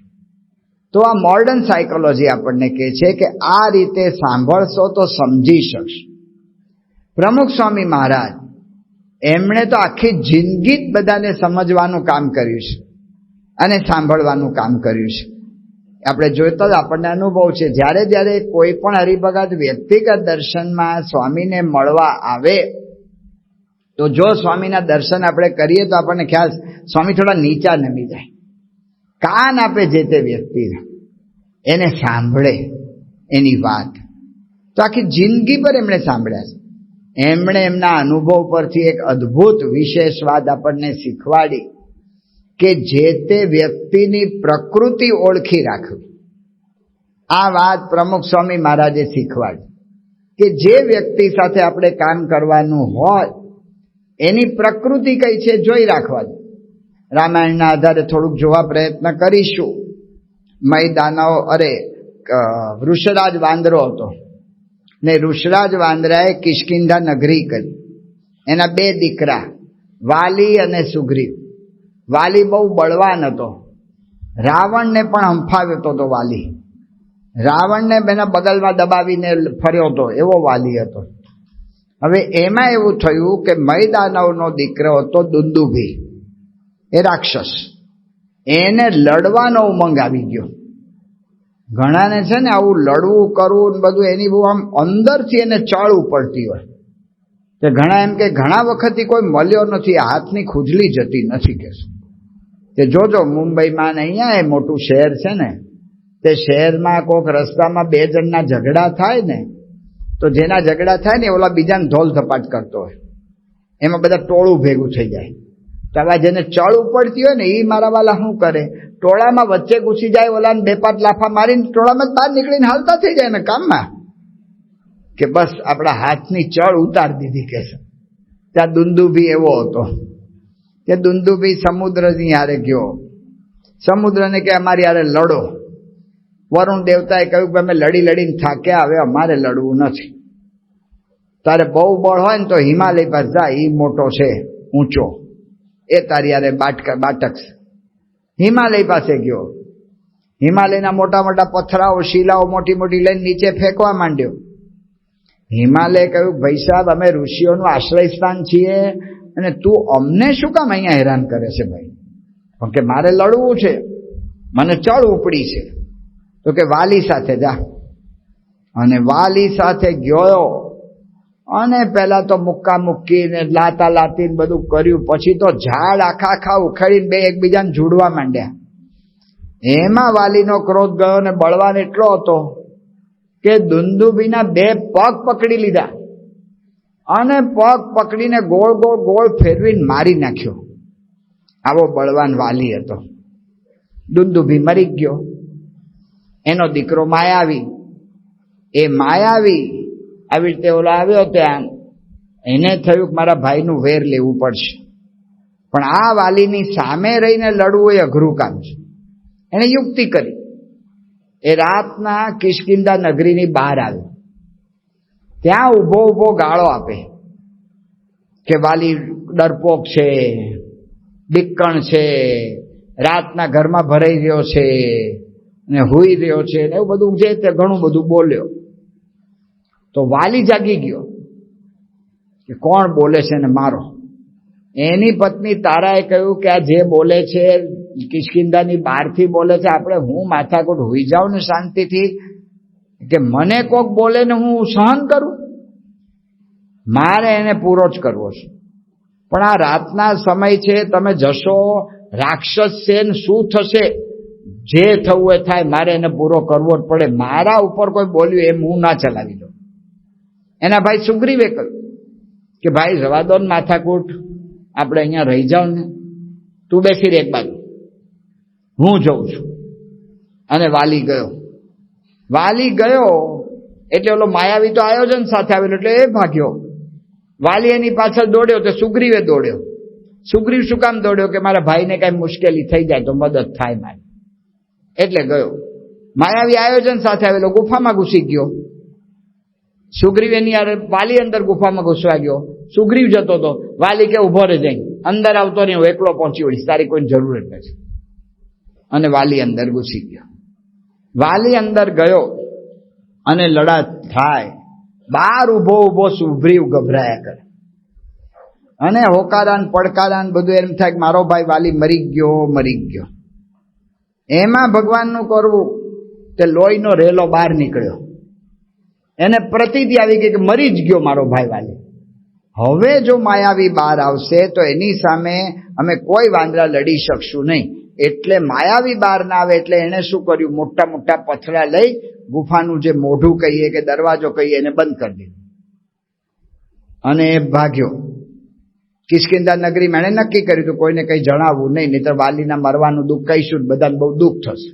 તો આ મોડર્ન સાયકોલોજી આપણને કહે છે કે આ રીતે સાંભળશો તો સમજી શકશો. પ્રમુખ સ્વામી મહારાજ એમણે તો આખી જિંદગી જ બધાને સમજવાનું કામ કર્યું છે અને સાંભળવાનું કામ કર્યું છે. આપણે જોઈતા જ આપણને અનુભવ છે, જ્યારે જ્યારે કોઈ પણ હરિભગત વ્યક્તિગત દર્શનમાં સ્વામીને મળવા આવે તો જો સ્વામીના દર્શન આપણે કરીએ તો આપણને ખ્યાલ, સ્વામી થોડા નીચા નમી જાય, કાન આપે જે તે વ્યક્તિને, એને સાંભળે એની વાત. તો આખી જિંદગી પર એમણે સાંભળ્યા છે. એમણે એમના અનુભવ પરથી એક અદ્ભુત વિશેષ વાત આપણને શીખવાડી કે જે તે વ્યક્તિની પ્રકૃતિ ઓળખી રાખવી. આ વાત પ્રમુખ સ્વામી મહારાજે શીખવાડી કે જે વ્યક્તિ સાથે આપણે કામ કરવાનું હોય એની પ્રકૃતિ કઈ છે જોઈ રાખવાની. રામાયણના આધારે થોડુંક જોવા પ્રયત્ન કરીશું. વૃષરાજ વાંદરો હતો ને વૃષરાજ વાંદરાએ કિષ્કિંધા નગરી કરી. એના 2 દીકરા, વાલી અને સુગ્રીવ. વાલી બહુ બળવાન હતો, રાવણને પણ હંફાવ્યો હતો. વાલી રાવણને એના બગલમાં દબાવીને ફર્યો હતો, એવો વાલી હતો. હવે એમાં એવું થયું કે મયદાનવનો દીકરો હતો દુંદુભી, એ રાક્ષસ. એને લડવાનો ઉમંગ આવી ગયો. ઘણાને છે ને આવું લડવું કરવું બધું એની બહુ આમ અંદરથી એને ચળ ઉપડતી હોય. કે ઘણા એમ કે ઘણા વખતથી કોઈ મળ્યો નથી, હાથની ખુજલી જતી નથી. કે જોજો મુંબઈમાં ને અહીંયા એ મોટું શહેર છે ને, તે શહેરમાં કોઈક રસ્તામાં 2 જણના ઝઘડા થાય ને, તો જેના ઝઘડા થાય ને ઓલા બીજાને ધોલ ધપાટ કરતો હોય, એમાં બધા ટોળું ભેગું થઈ જાય. તો આવા જેને ચળ ઉપડતી હોય ને એ મારા વાલા શું કરે, ટોળામાં વચ્ચે ઘૂસી જાય, ઓલાને 2-5 લાફા મારીને ટોળામાં બહાર નીકળીને હાલતા થઈ જાય ને કામમાં, કે બસ આપણા હાથની ચળ ઉતારી દીધી. કે છે ત્યાં દુંદુભી એવો હતો કે દુંદુભી સમુદ્રની હારે ગયો. સમુદ્રને કે અમારી હારે લડો. વરુણ દેવતાએ કહ્યું કે અમે લડી લડીને થાક્યા, હવે અમારે લડવું નથી. તારે બહુ બળ હોય ને તો હિમાલય પાસે જા, એ મોટો છે ઊંચો, એ તારી હારે બાટક. હિમાલય પાસે ગયો. હિમાલયના મોટા મોટા પથરાઓ, શિલાઓ મોટી મોટી લઈને નીચે ફેંકવા માંડ્યો. હિમાલય કહ્યું, ભાઈ સાહેબ અમે ઋષિઓનું આશ્રય સ્થાન છીએ અને તું અમને શું કામ અહીંયા હેરાન કરે છે ભાઈ? પણ કે મારે લડવું છે, મને ચળ ઉપડી છે. તો કે વાલી સાથે જા. અને વાલી સાથે ગયો અને પેલા તો મુક્કા મૂકીને લાતા લાતીને બધું કર્યું. પછી તો ઝાડ આખા ઉખાડીને 2 એકબીજાને જોડવા માંડ્યા. એમાં વાલીનો ક્રોધ ગયો ને બળવાન એટલો હતો કે દુંદુભીના 2 પગ પકડી લીધા અને પગ પકડીને ગોળ ગોળ ગોળ ફેરવીને મારી નાખ્યો. આવો બળવાન વાલી હતો. દુંદુભી મરી ગયો. એનો દીકરો માયાવી, એ માયાવી આવી રીતે ઓલો આવ્યો ત્યાં, એને થયું કે મારા ભાઈનું વેર લેવું પડશે. પણ આ વાલીની સામે રહીને લડવું એ અઘરું કામ છે. એને યુક્તિ કરી. એ રાતના કિષ્કિંધા નગરીની બહાર આવ્યો. ત્યાં ઊભો ઊભો ગાળો આપે કે વાલી ડરપોક છે, બીકણ છે, રાતના ઘરમાં ભરાઈ રહ્યો છે ને હુઈ રહ્યો છે ને એવું બધું છે. તે ઘણું બધું બોલ્યો. તો વાલી જાગી ગયો કે કોણ બોલે છે ને મારો. એની પત્ની તારાએ કહ્યું કે આ જે બોલે છે કિષ્કિંધાની બહારથી બોલે છે, આપણે હું માથાકૂટ હોઈ જાઉં ને શાંતિથી, કે મને કોક બોલે ને હું સહન કરું? મારે એને પૂરો જ કરવો છે. પણ આ રાતના સમય છે, તમે જશો, રાક્ષસ છે ને શું થશે? જે થવું એ થાય, મારે એને પૂરો કરવો જ પડે. મારા ઉપર કોઈ બોલ્યું એમ હું ના ચલાવી દઉં. એના ભાઈ સુગ્રીવે કહ્યું કે ભાઈ રવા દો ને માથાકૂટ, આપણે અહીંયા રહી જાવ ને, તું બેસી રહે એક બાજુ, હું જઉં છું. અને વાલી ગયો. વાલી ગયો એટલે ઓલો માયાવી તો આયોજન સાથે આવેલો એટલે એ ભાગ્યો. વાલી એની પાછળ દોડ્યો તો સુગ્રીવે દોડ્યો. સુગ્રીવ શું કામ દોડ્યો? કે મારા ભાઈને કઈ મુશ્કેલી થઈ જાય તો મદદ થાય મારી, એટલે ગયો. માયાવી આયોજન સાથે આવેલો, ગુફામાં ઘૂસી ગયો. સુગ્રીવ એની યાર વાલી અંદર ગુફામાં ઘૂસવા ગયો. સુગ્રીવ જતો હતો, વાલી કે ઉભો રહે, જઈ અંદર આવતો નહીં, હું એકલો પહોંચી વળીશ, તારી કોઈ જરૂર જ નથી. અને વાલી અંદર ઘૂસી ગયો. વાલી અંદર ગયો અને લડાઈ થાય. બહાર ઉભો ઉભો સુગ્રીવ ગભરાયા કરે અને હોકારા ને પડકારા ને બધું એમ થાય કે મારો ભાઈ વાલી મરી ગયો. એમાં ભગવાનનું કરવું તે લોહીનો રેલો બહાર નીકળ્યો, એને પ્રતીતિ આવી ગઈ કે મરી જ ગયો મારો ભાઈ વાલી. હવે જો માયાવી બહાર આવશે તો એની સામે અમે કોઈ વાંદરા લડી શકશું નહીં. એટલે માયાવી બહાર ના આવે એટલે એને શું કર્યું, મોટા મોટા પથરા લઈ ગુફાનું જે મોઢું કહીએ કે દરવાજો કહીએ એને બંધ કરી દીધું અને એ ભાગ્યો. કિષ્કિંધા નગરીમાં એણે નક્કી કર્યું હતું કોઈને કંઈ જણાવવું નહીં, નહીંતર વાલીના મરવાનું દુઃખ કહીશું બધાને બહુ દુઃખ થશે,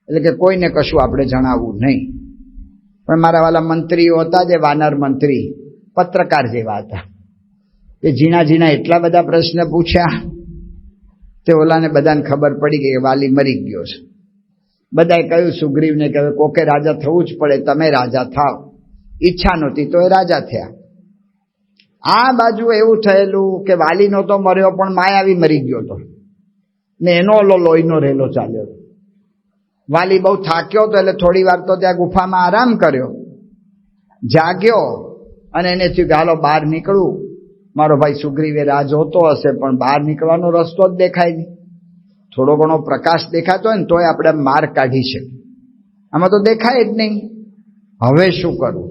એટલે કે કોઈને કશું આપણે જણાવવું નહીં. પણ મારા વાલા મંત્રીઓ હતા જે વાનર મંત્રી પત્રકાર જેવા હતા, એ ઝીણા ઝીણા એટલા બધા પ્રશ્ન પૂછ્યા તે ઓલાને બધાને ખબર પડી ગઈ કે વાલી મરી ગયો છે. બધાએ કહ્યું સુગ્રીવને કે હવે કોકે રાજા થવું જ પડે, તમે રાજા થાવ. ઈચ્છા નહોતી તો એ રાજા થયા. આ બાજુ એવું થયેલું કે વાલી નહોતો મર્યો પણ માયાવી મરી ગયો હતો ને એનો ઓલો લોહીનો રેલો ચાલ્યો. વાલી બહુ થાક્યો હતો એટલે થોડી વાર તો ત્યાં ગુફામાં આરામ કર્યો, જાગ્યો અને એને થયું કે હાલો બહાર નીકળું. મારો ભાઈ સુગ્રીવે રાહ જોતો હશે પણ બહાર નીકળવાનો રસ્તો જ દેખાય નહીં. થોડો ઘણો પ્રકાશ દેખાતો હોય ને તોય આપણે માર કાઢી શકીએ, આમાં તો દેખાય જ નહીં. હવે શું કરવું?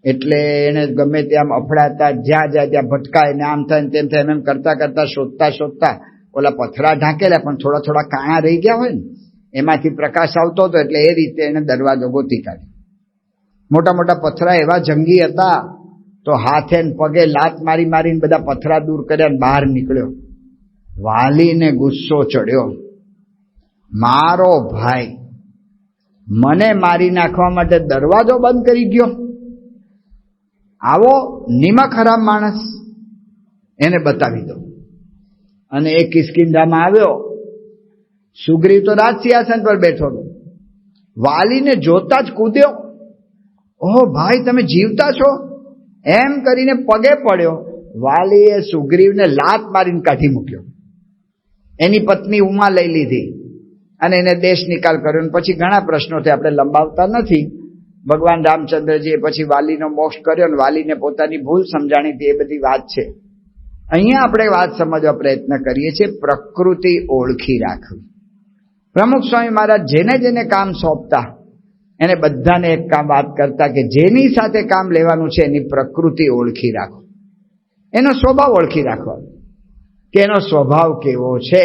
એટલે એને ગમે ત્યાં અફડાતા જ્યાં જાય ત્યાં ભટકાય ને આમ થાય ને તેમ થાય એમ કરતા કરતા શોધતા ઓલા પથરા ઢાંકેલા પણ થોડા થોડા કાણા રહી ગયા હોય ને એમાંથી પ્રકાશ આવતો હતો એટલે એ રીતે એને દરવાજો ગોતી કાઢ્યો. મોટા મોટા પથરા એવા જંગી હતા તો હાથે ને પગે લાત મારી મારીને બધા પથરા દૂર કર્યા ને બહાર નીકળ્યો. વાલીને ગુસ્સો ચડ્યો, મારો ભાઈ મને મારી નાખવા માટે દરવાજો બંધ કરી ગયો, આવો નિમક હરામ માણસ, એને બતાવી દો. અને એ કિષ્કિંધામાં આવ્યો. સુગ્રીવ તો રાજ સિંહાસન પર બેઠો હતો, વાલીને જોતા જ કૂદ્યો. ઓહો ભાઈ તમે જીવતા છો એમ કરીને પગે પડ્યો. વાલીએ સુગ્રીવને લાત મારીને કાઢી મૂક્યો. એની પત્ની ઉમા લઈ લીધી અને એને દેશ નિકાલ કર્યો. પછી ઘણા પ્રશ્નો થયા, આપણે લંબાવતા નથી. ભગવાન રામચંદ્રજીએ પછી વાલીનો મોક્ષ કર્યો ને વાલીને પોતાની ભૂલ સમજાણી હતી, એ બધી વાત છે. અહીંયા આપણે વાત સમજવા પ્રયત્ન કરીએ છીએ, પ્રકૃતિ ઓળખી રાખવી. પ્રમુખ સ્વામી મહારાજ જેને જેને કામ સોંપતા એને બધાને એક કામ વાત કરતા કે જેની સાથે કામ લેવાનું છે એની પ્રકૃતિ ઓળખી રાખો, એનો સ્વભાવ ઓળખી રાખવાનો કે એનો સ્વભાવ કેવો છે.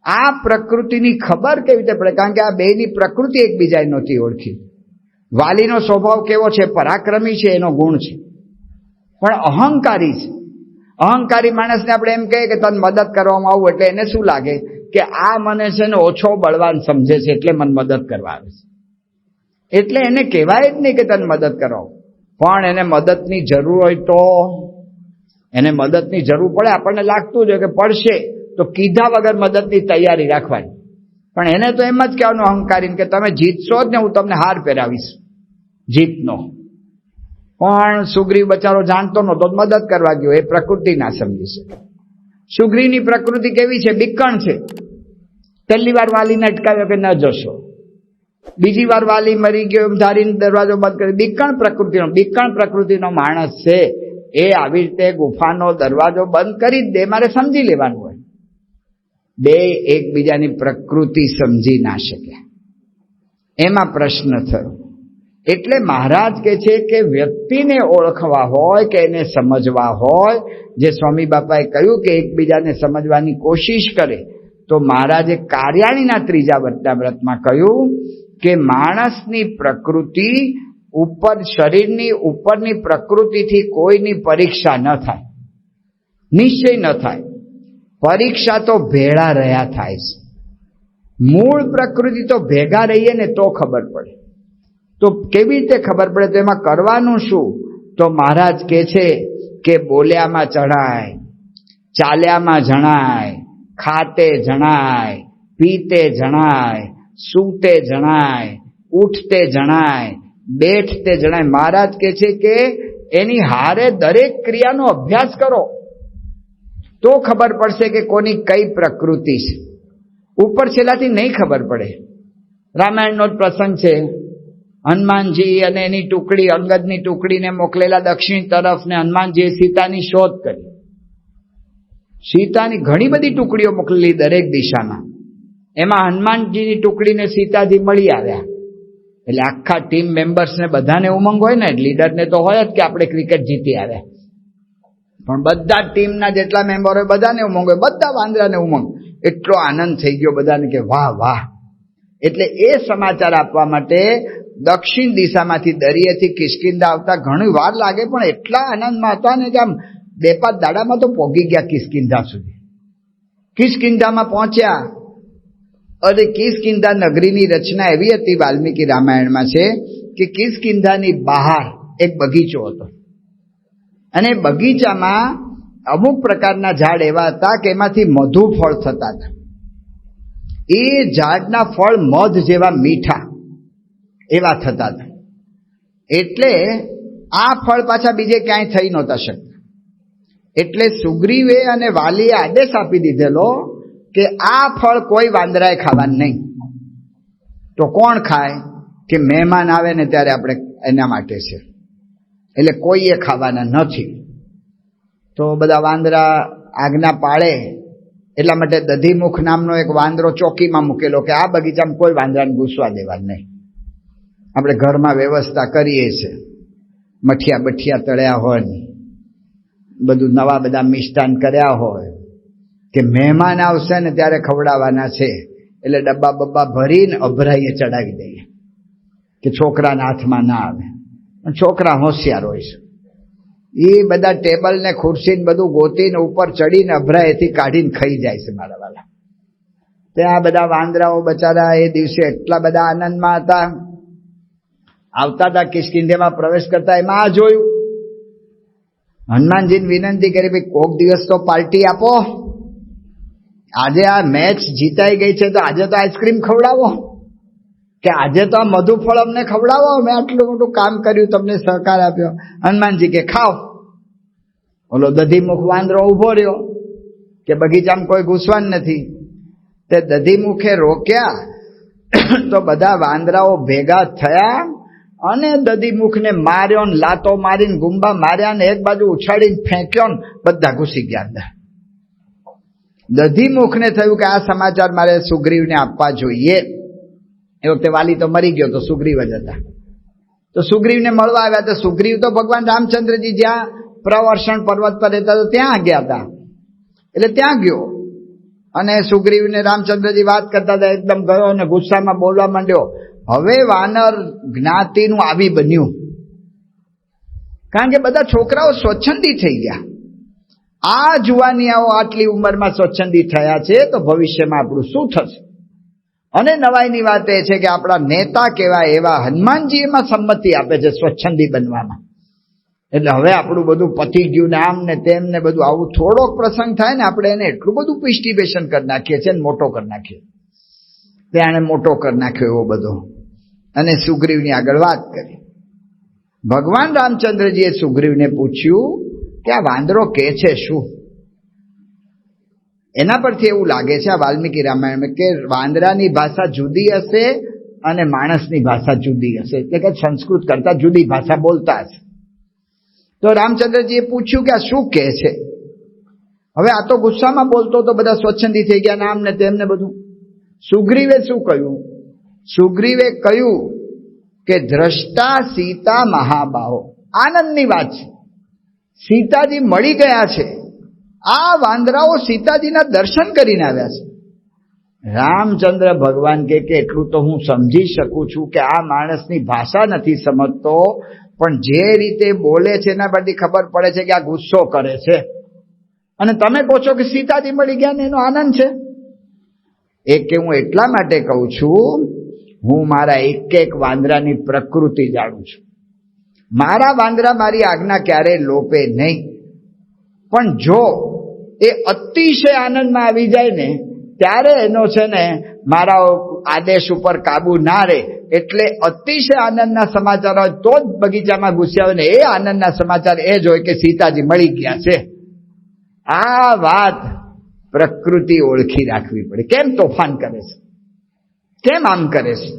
આ પ્રકૃતિની ખબર કેવી રીતે પડે? કારણ કે આ બેની પ્રકૃતિ એકબીજાએ નહોતી ઓળખી. વાલીનો સ્વભાવ કેવો છે? પરાક્રમી છે, એનો ગુણ છે, પણ અહંકારી છે. અહંકારી માણસને આપણે એમ કહીએ કે તને મદદ કરવામાં આવું એટલે એને શું લાગે કે આ મને છે ને ઓછો બળવાન સમજે છે એટલે મને મદદ કરવા આવે છે. એટલે એને કહેવાય જ નહીં કે તને મદદ કરો, પણ એને મદદની જરૂર હોય તો એને મદદની જરૂર પડે. આપણને લાગતું જ હોય કે પડશે તો કીધા વગર મદદની તૈયારી રાખવાની, પણ એને તો એમ જ કહેવાનું અહંકારીને કે તમે જીતશો જ ને હું તમને હાર પહેરાવીશ જીતનો. પણ સુગ્રીવ બચારો જાણતો નહોતો, મદદ કરવા ગયો, એ પ્રકૃતિ ના સમજી શકે. સુગ્રીવની પ્રકૃતિ કેવી છે? બીકણ છે. પહેલી વાર વાલીને અટકાવ્યો કે ન જશો, બીજી વાર વાલી મરી ગયો એમ ધારીને દરવાજો બંધ કરી. બીકણ પ્રકૃતિનો માણસ છે. એ આવી રીતે ગુફાનો દરવાજો બંધ કરી દે, મારે સમજી લેવાનું હોય. બે એકબીજાની પ્રકૃતિ સમજી ના શક્યા, એમાં પ્રશ્ન થયો. એટલે મહારાજ કહે છે કે વ્યક્તિને ઓળખવા હોય કે એને સમજવા હોય, જે સ્વામી બાપાએ કહ્યું કે એકબીજાને સમજવાની કોશિશ કરે, તો મહારાજે કાર્યાણીના ત્રીજા વ્રતમાં કહ્યું કે માણસની પ્રકૃતિ ઉપર, શરીરની ઉપરની પ્રકૃતિથી કોઈની પરીક્ષા ન થાય, નિશ્ચય ન થાય. પરીક્ષા તો ભેળા રહ્યા થાય છે. મૂળ પ્રકૃતિ તો ભેગા રહીએ ને તો ખબર પડે. તો કેવી રીતે ખબર પડે? તો એમાં કરવાનું શું? તો મહારાજ કહે છે કે બોલ્યામાં ચઢાય, ચાલ્યામાં જણાય, ખાતે જણાય, પીતે જણાય, સૂતે જણાય, ઉઠતે જણાય, બેઠતે જણાય. મહારાજ કહે છે કે એની હારે દરેક ક્રિયાનો અભ્યાસ કરો તો ખબર પડશે કે કોની કઈ પ્રકૃતિ છે. ઉપર છેલ્લાથી નહીં ખબર પડે. રામાયણનો જ પ્રસંગ છે. હનુમાનજી અને એની ટુકડી, અંગદની ટુકડીને મોકલેલા દક્ષિણ તરફ, ને હનુમાનજીએ સીતાની શોધ કરી. સીતાની ઘણી બધી ટુકડીઓ મોકલેલી દરેક દિશામાં. એમાં હનુમાનજીની ટુકડીને સીતાજી મળી આવ્યા. એટલે આખા ટીમ મેમ્બર્સને બધાને ઉમંગ હોય ને, લીડરને તો હોય જ કે આપણે ક્રિકેટ જીતી આવ્યા, પણ બધા ટીમના જેટલા મેમ્બર હોય બધાને ઉમંગ હોય, બધા વાંદરાને ઉમંગ. એટલો આનંદ થઈ ગયો બધાને કે વાહ વાહ. એટલે એ સમાચાર આપવા માટે દક્ષિણ દિશામાંથી દરિયેથી કિષ્કિંધા આવતા ઘણી વાર લાગે, પણ એટલા આનંદમાં હતા ને કે આમ 2-5 દાડામાં તો પહોંચી ગયા કિષ્કિંધા સુધી. કિષ્કિંધામાં પહોંચ્યા. અને કિષ્કિંધા નગરીની રચના એવી હતી વાલ્મીકી રામાયણમાં છે કે કિષ્કિંધાની બહાર એક બગીચો હતો, અને બગીચામાં અમુક પ્રકારના ઝાડ એવા હતા કે એમાંથી મધુ ફળ થતા હતા. એ ઝાડના ફળ મધ જેવા મીઠા એવા થતા હતા. એટલે આ ફળ પાછા બીજે ક્યાંય થઈ નહોતા શકતા. એટલે સુગ્રીવે અને વાલીએ આદેશ આપી દીધેલો કે આ ફળ કોઈ વાંદરાએ ખાવાનું નહીં. તો કોણ ખાય? કે મહેમાન આવે ને ત્યારે આપણે એના માટે છે, એટલે કોઈએ ખાવાના નથી. તો બધા વાંદરા આજ્ઞા પાળે. એટલા માટે દધીમુખ નામનો એક વાંદરો ચોકીમાં મૂકેલો કે આ બગીચામાં કોઈ વાંદરાને ઘૂસવા દેવા નહીં. આપણે ઘરમાં વ્યવસ્થા કરીએ છીએ, મઠિયા બઠિયા તળ્યા હોય, બધું નવા બધા મિષ્ટાન કર્યા હોય કે મહેમાન આવશે ને ત્યારે ખવડાવવાના છે, એટલે ડબ્બા બબ્બા ભરીને અભરાઈએ ચડાવી દઈએ કે છોકરાના હાથમાં ના આવે. છોકરા હોશિયાર હોય છે, એ બધા ટેબલ ને ખુરશી ને બધું ગોતીને ઉપર ચડીને અભરાયેથી કાઢીને ખાઈ જાય છે મારા વાલા. તે આ બધા વાંદરાઓ બચારા એ દિવસે એટલા બધા આનંદમાં હતા. આવતા હતા કિષ્કિંધામાં પ્રવેશ કરતા, એમાં આ જોયું. હનુમાનજીને વિનંતી કરી, ભાઈ કોક દિવસ તો પાર્ટી આપો, આજે આ મેચ જીતાઈ ગઈ છે તો આજે તો આઈસ્ક્રીમ ખવડાવો, કે આજે તો આ મધુફળ અમને ખવડાવો, મેં આટલું મોટું કામ કર્યું, તમને સહકાર આપ્યો. હનુમાનજી કે ખાઓ. ઓલો દધીમુખ વાંદરો ઉભો રહ્યો કે બગીચામાં કોઈ ઘૂસવાનું નથી. તે દધીમુખે રોક્યા તો બધા વાંદરાઓ ભેગા થયા અને દધીમુખને માર્યો, ને લાતો મારીને ગુંબા માર્યા, ને એક બાજુ ઉછાળીને ફેંક્યો, ને બધા ઘૂસી ગયા અંદર. દધીમુખને થયું કે આ સમાચાર મારે સુગ્રીવને આપવા જોઈએ. એ વખતે વાલી તો મરી ગયો, તો સુગ્રીવ જ હતા. તો સુગ્રીવને મળવા આવ્યા. તો સુગ્રીવ તો ભગવાન રામચંદ્રજી જ્યાં પ્રવર્ષણ પર્વત પર રહેતા તો ત્યાં ગયા હતા, એટલે ત્યાં ગયો. અને સુગ્રીવને રામચંદ્રજી વાત કરતા હતા, એકદમ ગયો અને ગુસ્સામાં બોલવા માંડ્યો. હવે વાનર જ્ઞાતિનું આવી બન્યું, કારણ કે બધા છોકરાઓ સ્વચ્છંદી થઈ ગયા. આ જુવાનિયાઓ આટલી ઉંમરમાં સ્વચ્છંદી થયા છે, તો ભવિષ્યમાં આપણું શું થશે? અને નવાઈની વાત એ છે કે આપણા નેતા કેવા એવા હનુમાનજી એમાં સંમતિ આપે છે સ્વચ્છંદી બનવામાં. એટલે હવે આપણું બધું પતી ગયું ને આમ ને તેમ ને બધું આવું થોડોક પ્રસંગ થાય ને આપણે એને એટલું બધું પિસ્ટિવેશન કરી નાખીએ છીએ ને મોટો કરી નાખીએ. તેને મોટો કરી નાખ્યો એવો બધો. અને સુગ્રીવની આગળ વાત કરી. ભગવાન રામચંદ્રજીએ સુગ્રીવને પૂછ્યું કે આ વાંદરો કે છે શું? એના પરથી એવું લાગે છે આ વાલ્મીકી રામાયણમાં કે વાંદરાની ભાષા જુદી હશે અને માણસની ભાષા જુદી હશે, એટલે કે સંસ્કૃત કરતા જુદી ભાષા બોલતા હશે. તો રામચંદ્રજીએ પૂછ્યું કે આ શું કહે છે? હવે આ તો ગુસ્સામાં બોલતો તો બધા સ્વચ્છંદી થઈ ગયા, નામ ને તેમને બધું. સુગ્રીવે શું કહ્યું? સુગ્રીવે કહ્યું કે દ્રષ્ટા સીતા મહાબાહો. આનંદની વાત છે, સીતાજી મળી ગયા છે. આ વાંદરાઓ સીતાજીના દર્શન કરીને આવ્યા છે. રામચંદ્ર ભગવાન કે એટલું તો હું સમજી શકું છું કે આ માણસની ભાષા નથી સમજતો, પણ જે રીતે બોલે છે એના પરથી ખબર પડે છે કે આ ગુસ્સો કરે છે. અને તમે કહો છો કે સીતાજી મળી ગયા ને એનો આનંદ છે. એક કે હું એટલા માટે કહું છું, હું મારા એક એક વાંદરાની પ્રકૃતિ જાણું છું. મારા વાંદરા મારી આજ્ઞા ક્યારેય લોપે નહીં, પણ જો એ અતિશય આનંદમાં આવી જાય ને ત્યારે એનો છે ને મારા આદેશ ઉપર કાબુ ના રહે. એટલે અતિશય આનંદના સમાચાર હોય તો જ બગીચામાં ઘૂસ્યા હોય ને એ આનંદના સમાચાર એ જ હોય કે સીતાજી મળી ગયા છે. આ વાત પ્રકૃતિ ઓળખી રાખવી પડે. કેમ તોફાન કરે છે, કેમ આમ કરે છે,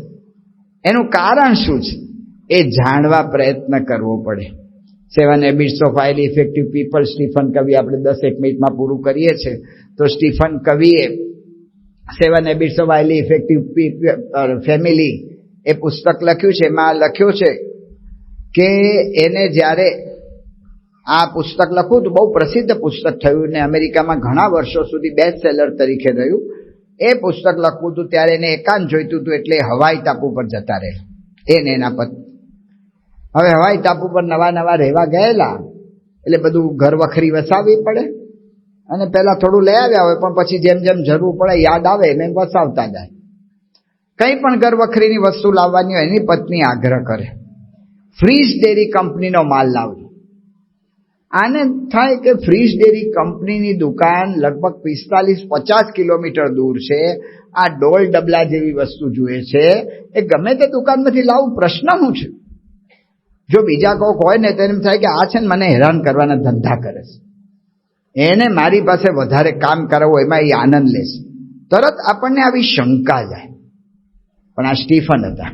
એનું કારણ શું છે? એ જાણવા પ્રયત્ન કરવો પડે. 7 Habits of Highly Effective People, Stephen Covey, આપણે 10 મિનિટમાં પૂરું કરીએ છીએ. તો સ્ટીફન કવીએ 7 Habits of Highly Effective Family એ પુસ્તક લખ્યું છે. એમાં લખ્યું છે કે એને જ્યારે આ પુસ્તક લખ્યું તો બહુ પ્રસિદ્ધ પુસ્તક થયું ને અમેરિકામાં ઘણા વર્ષો સુધી બેસ્ટ સેલર તરીકે રહ્યું. એ પુસ્તક લખવું હતું ત્યારે એને એકાંત જોઈતું હતું, એટલે હવાઈ ટાપુ પર જતા રહ્યા એને એના પત્ની. હવે હવાઈ ટાપુ પર નવા રહેવા ગયેલા એટલે બધું ઘર વખરી વસાવવી પડે અને પહેલા થોડું લઈ આવ્યા હોય, પણ પછી જેમ જેમ જરૂર પડે યાદ આવે એમ વસાવતા જાય. કંઈ પણ ઘર વખરીની વસ્તુ લાવવાની હોય એની પત્ની આગ્રહ કરે, ફ્રીજ ડેરી કંપનીનો માલ લાવજો. આને થાય કે ફ્રીજ ડેરી કંપનીની દુકાન લગભગ 45-50 કિલોમીટર દૂર છે. આ ડોલ ડબલા જેવી વસ્તુ જુએ છે, એ ગમે તે દુકાનમાંથી લાવું, પ્રશ્ન શું છે? જો બીજા કોઈક હોય ને તો એમ થાય કે આ છે ને મને હેરાન કરવાના ધંધા કરે છે, એને મારી પાસે વધારે કામ કરાવવું એમાં એ આનંદ લેશે. તરત આપણને આવી શંકા જાય. પણ આ સ્ટીફન હતા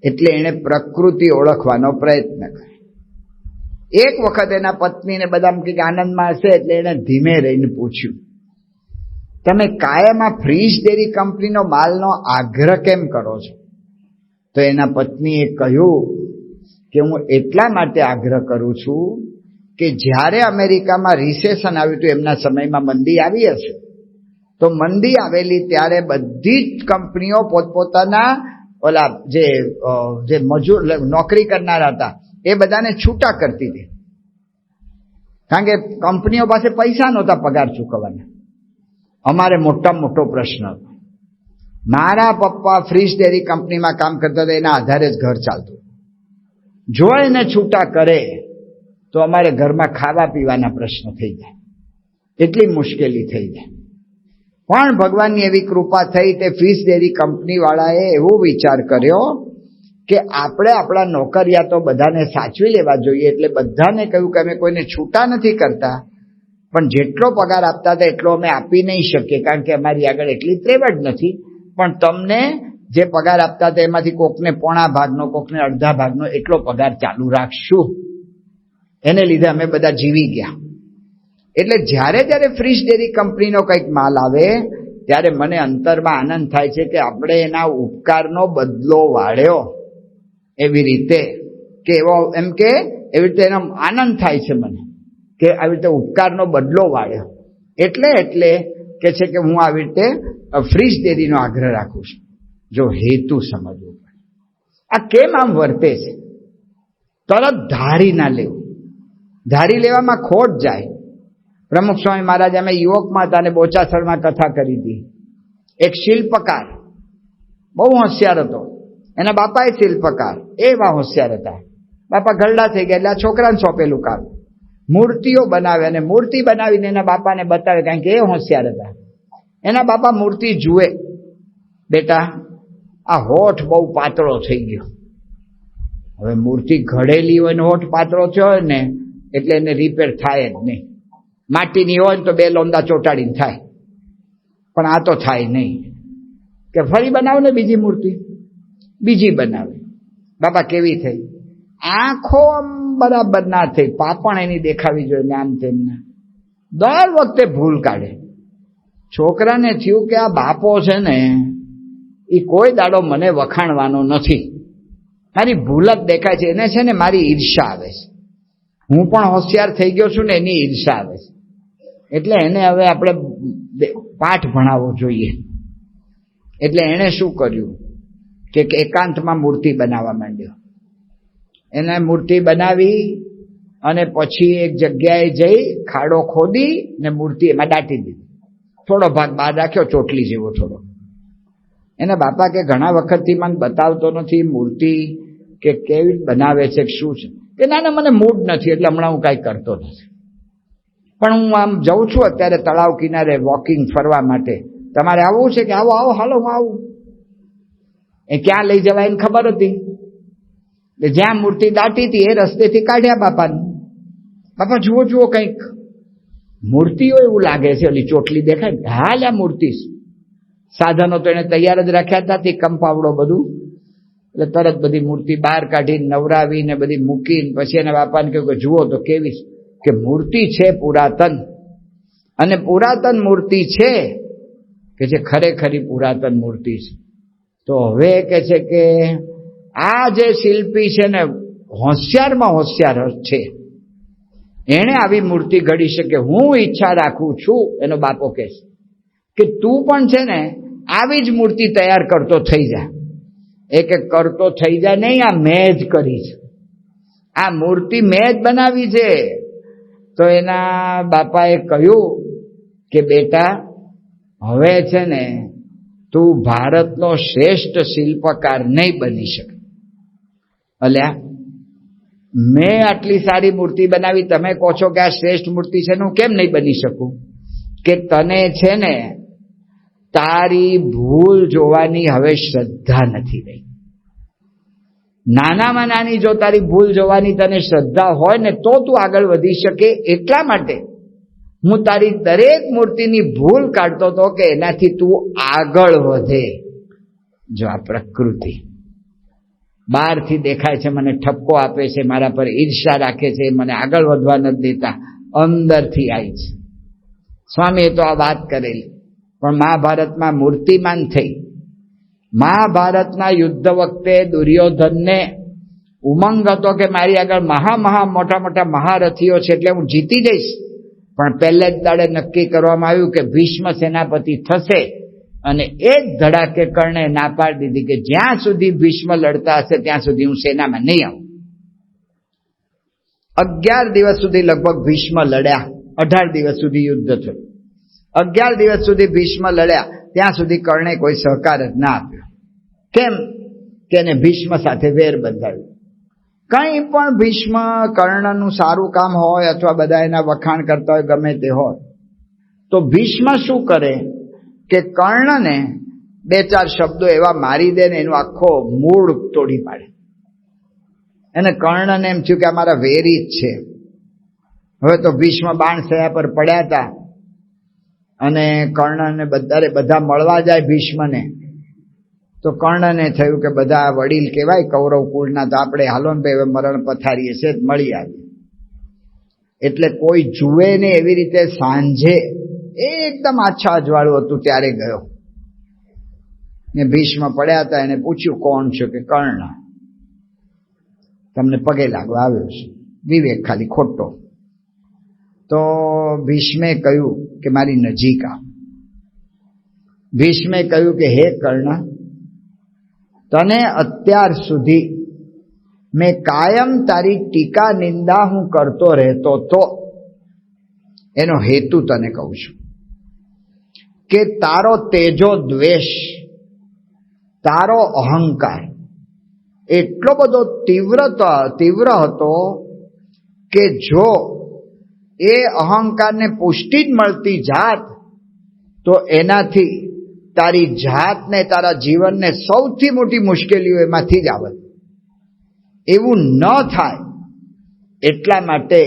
એટલે એણે પ્રકૃતિ ઓળખવાનો પ્રયત્ન કર્યો. એક વખત એના પત્નીને બધા કંઈક આનંદમાં હશે એટલે એણે ધીમે રહીને પૂછ્યું, તમે કાયમ આ ફ્રીજ ડેરી કંપનીનો માલનો આગ્રહ કેમ કરો છો? તો એના પત્નીએ કહ્યું કે હું એટલા માટે આગ્રહ કરું છું કે જ્યારે અમેરિકામાં રિસેશન આવ્યું હતું, એમના સમયમાં મંદી આવી હશે, તો મંદી આવેલી ત્યારે બધી જ કંપનીઓ પોતપોતાના ઓલા જે મજૂર નોકરી કરનારા હતા એ બધાને છૂટા કરતી હતી, કારણ કે કંપનીઓ પાસે પૈસા નહોતા પગાર ચૂકવવાના. અમારે મોટામાં મોટો પ્રશ્ન હતો. મારા પપ્પા ફ્રીજ ડેરી કંપનીમાં કામ કરતા હતા, એના આધારે જ ઘર ચાલતું. જો એને છૂટા કરે તો અમારે ઘરમાં ખાવા પીવાના પ્રશ્ન થઈ જાય, એટલી મુશ્કેલી થઈ જાય. પણ ભગવાનની એવી કૃપા થઈ તે ફ્રીજ ડેરી કંપની વાળાએ એવો વિચાર કર્યો કે આપણે આપણા નોકરિયાતો બધાને સાચવી લેવા જોઈએ. એટલે બધાને કહ્યું કે અમે કોઈને છૂટા નથી કરતા, પણ જેટલો પગાર આપતા હતા એટલો અમે આપી નહીં શકીએ, કારણ કે અમારી આગળ એટલી ત્રેવડ નથી. પણ તમને જે પગાર આપતા હતા એમાંથી કોકને પોણા ભાગનો, કોકને અડધા ભાગનો એટલો પગાર ચાલુ રાખશું. એને લીધે અમે બધા જીવી ગયા. એટલે જ્યારે ફ્રીજ ડેરી કંપનીનો કંઈક માલ આવે ત્યારે મને અંતરમાં આનંદ થાય છે કે આપણે એના ઉપકારનો બદલો વાળ્યો. એવી રીતે કે એવો એમ કે એવી રીતે એનો આનંદ થાય છે મને કે આવી રીતે ઉપકારનો બદલો વાળ્યો. એટલે કે છે કે હું આવી રીતે ફ્રીજ ડેરીનો આગ્રહ રાખું છું. જો હેતુ સમજવો પડે. આ કેમ આમ વર્તે છે? તરત ધારી ના લેવું. ધારી લેવામાં ખોટ જાય. પ્રમુખ સ્વામી મહારાજ અમે યુવકમાં હતા અને બોચાસણમાં કથા કરી હતી. એક શિલ્પકાર બહુ હોશિયાર હતો, એના બાપાએ શિલ્પકાર, એવા હોશિયાર હતા. બાપા ઘરડા થઈ ગયા એટલે આ છોકરાને સોંપેલું કામ. મૂર્તિઓ બનાવે અને મૂર્તિ બનાવીને એના બાપાને બતાવે, કારણ કે એ હોશિયાર હતા. એના બાપા મૂર્તિ જુએ, બેટા આ હોઠ બહુ પાતળો થઈ ગયો. હવે મૂર્તિ ઘડેલી હોય ને હોઠ પાતળો થયો હોય ને એટલે એને રિપેર થાય જ નહીં. માટીની હોય ને તો 2 લોંદા ચોટાડીને થાય, પણ આ તો થાય નહીં. કે ફરી બનાવે ને બીજી મૂર્તિ, બીજી બનાવે. બાપા કેવી થઈ? આંખો બરાબર ના થઈ, પાપણ એની દેખાવી જોઈએ આમ તેમને. દર વખતે ભૂલ કાઢે. છોકરાને થયું કે આ બાપો છે ને એ કોઈ દાડો મને વખાણવાનો નથી, મારી ભૂલ જ દેખાય છે. એને છે ને મારી ઈર્ષા આવે છે. હું પણ હોશિયાર થઈ ગયો છું ને એની ઈર્ષા આવે છે. એટલે એને હવે આપણે પાઠ ભણાવવો જોઈએ. એટલે એણે શું કર્યું કે એકાંતમાં મૂર્તિ બનાવવા માંડ્યો. એને મૂર્તિ બનાવી અને પછી એક જગ્યાએ જઈ ખાડો ખોદી ને મૂર્તિ એમાં દાટી દીધી. થોડો ભાગ બહાર રાખ્યો, ચોટલી જેવો થોડો. એના બાપા કે ઘણા વખતથી મને બતાવતો નથી મૂર્તિ કે કેવી બનાવે છે, શું છે. કે ના મને મૂડ નથી એટલે હમણાં હું કાંઈ કરતો નથી, પણ હું આમ જઉં છું અત્યારે તળાવ કિનારે વોકિંગ ફરવા માટે. તમારે આવવું છે કે આવો આવો, હાલો હું આવું. એ ક્યાં લઈ જવાય એને ખબર હતી. જ્યાં મૂર્તિ દાટી હતી એ રસ્તેથી કાઢ્યા બાપાને. બાપા જુઓ જુઓ કંઈક મૂર્તિઓ એવું લાગે છે, ઓલી ચોટલી દેખાય. હાલ આ મૂર્તિ. સાધનો તો એને તૈયાર જ રાખ્યા હતા, કંપાવડો બધું. એટલે તરત બધી મૂર્તિ બહાર કાઢીને નવરાવીને બધી મૂકીને પછી એના બાપાને કહ્યું કે જુઓ તો કેવી કે મૂર્તિ છે પુરાતન, અને પુરાતન મૂર્તિ છે કે જે ખરેખરી પુરાતન મૂર્તિ છે. તો હવે કે છે કે આ જે શિલ્પી છે ને હોશિયારમાં હોશિયાર છે, એણે આવી મૂર્તિ ઘડી શકે. હું ઈચ્છા રાખું છું, એનો બાપો કહે છે કે તું પણ છે ને આવી જ મૂર્તિ તૈયાર કરતો થઈ જા. એ કે કરતો થઈ જાય નહીં, આ મેં જ કરી છે, આ મૂર્તિ મેં જ બનાવી છે. તો એના બાપાએ કહ્યું કે બેટા હવે છે ને તું ભારતનો શ્રેષ્ઠ શિલ્પકાર નહીં બની શકે. અલ્યા મેં આટલી સારી મૂર્તિ બનાવી, તમે કહો છો કે આ શ્રેષ્ઠ મૂર્તિ છે ને હું કેમ નહીં બની શકું? કે તને છે ને તારી ભૂલ જોવાની હવે શ્રદ્ધા નથી રહી. નાનામાં નાની જો તારી ભૂલ જોવાની તને શ્રદ્ધા હોય ને તો તું આગળ વધી શકે. એટલા માટે હું તારી દરેક મૂર્તિની ભૂલ કાઢતો હતો કે એનાથી તું આગળ વધે. જો આ પ્રકૃતિ બહારથી દેખાય છે, મને ઠપકો આપે છે, મારા પર ઈર્ષા રાખે છે, મને આગળ વધવા નથી દેતા, અંદરથી આવી છે. સ્વામીએ તો આ વાત કરેલી, પણ મહાભારતમાં મૂર્તિમાન થઈ. મહાભારતના યુદ્ધ વખતે દુર્યોધનને ઉમંગ હતો કે મારી આગળ મહા મોટા મોટા મહારથીઓ છે એટલે હું જીતી જઈશ. પણ પહેલે જ દાડે નક્કી કરવામાં આવ્યું કે ભીષ્મ સેનાપતિ થશે, અને એ જ ધડાકે કર્ણે ના પાડી દીધી કે જ્યાં સુધી ભીષ્મ લડતા હશે ત્યાં સુધી હું સેનામાં નહીં આવું. 11 દિવસ સુધી લગભગ ભીષ્મ લડ્યા. 18 દિવસ સુધી યુદ્ધ થયું. 11 દિવસ સુધી ભીષ્મ લડ્યા, ત્યાં સુધી કર્ણે કોઈ સહકાર જ ના આપ્યો. કેમ કે એને ભીષ્મ સાથે વેર બંધાવ્યું. કંઈ પણ ભીષ્મ કર્ણનું સારું કામ હોય અથવા બધા એના વખાણ કરતા હોય, ગમે તે હોય, તો ભીષ્મ શું કરે કે કર્ણને 2-4 શબ્દો એવા મારી દે ને એનું આખો મૂળ તોડી પાડે. એને કર્ણને એમ થયું કે અમારા વેરી જ છે. હવે તો ભીષ્મ બાણસયા પર પડ્યા હતા અને કર્ણને બધા મળવા જાય ભીષ્મને. તો કર્ણને થયું કે બધા વડીલ કહેવાય કૌરવ કુળના, તો આપણે હાલો ને ભાઈ મરણ પથારીએ છે મળી આવીએ. એટલે કોઈ જુએ ને એવી રીતે સાંજે એકદમ આછા અજવાળું હતું ત્યારે ગયો ને ભીષ્મ પડ્યા હતા. એને પૂછ્યું કોણ છે? કે કર્ણ. તમને પગે લાગવા આવ્યો છે, વિવેક ખાલી ખોટો. તો ભીષ્મે કહ્યું કે મારી નજીક આવ. ભીષ્મે કહ્યું કે હે કર્ણ, તને અત્યાર સુધી મેં કાયમ તારી ટીકા નિંદા હું કરતો રહેતો તો એનો હેતુ તને કહું છું કે તારો તેજો દ્વેષ, તારો અહંકાર એટલો બધો તીવ્ર હતો કે જો એ અહંકારને પુષ્ટિ જ મળતી જાત તો એનાથી તારી જાતને, તારા જીવનને સૌથી મોટી મુશ્કેલીઓ એમાંથી જ આવત. એવું ન થાય એટલા માટે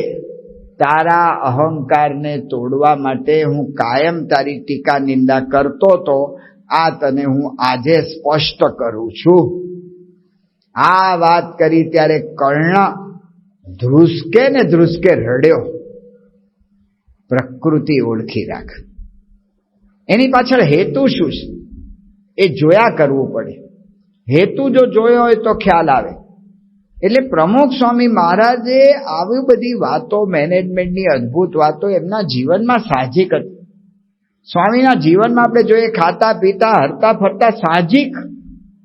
તારા અહંકારને તોડવા માટે હું કાયમ તારી ટીકા નિંદા કરતો તો આ તને હું આજે સ્પષ્ટ કરું છું. આ વાત કરી ત્યારે કર્ણ ધ્રુસકે રડ્યો. પ્રકૃતિ ઓળખી રાખ. એની પાછળ હેતુ શું છે એ જોયા કરવું પડે. હેતુ જો જોયો હોય તો ખ્યાલ આવે. એટલે પ્રમુખ સ્વામી મહારાજે આવી બધી વાતો, મેનેજમેન્ટની અદ્ભુત વાતો એમના જીવનમાં સાહજિક હતી. સ્વામીના જીવનમાં આપણે જોઈએ ખાતા પીતા હરતા ફરતા સાહજિક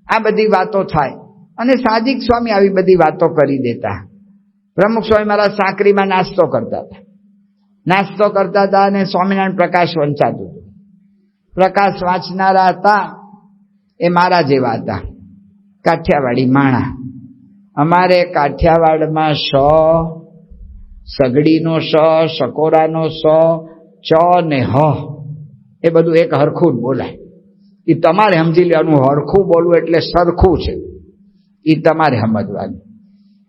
આ બધી વાતો થાય, અને સાહજિક સ્વામી આવી બધી વાતો કરી દેતા. પ્રમુખ સ્વામી મહારાજ સાંકરીમાં નાસ્તો કરતા હતા અને સ્વામિનારાયણ પ્રકાશ વંચાતું હતું. પ્રકાશ વાંચનારા હતા એ મારા જેવા હતા, કાઠિયાવાડી માણા. અમારે કાઠિયાવાડમાં સગડીનો સકોરાનો ચ ને હ એ બધું એક હરખું જ બોલાય. એ તમારે સમજી લેવાનું. હરખું બોલવું એટલે સરખું છે, એ તમારે સમજવાનું.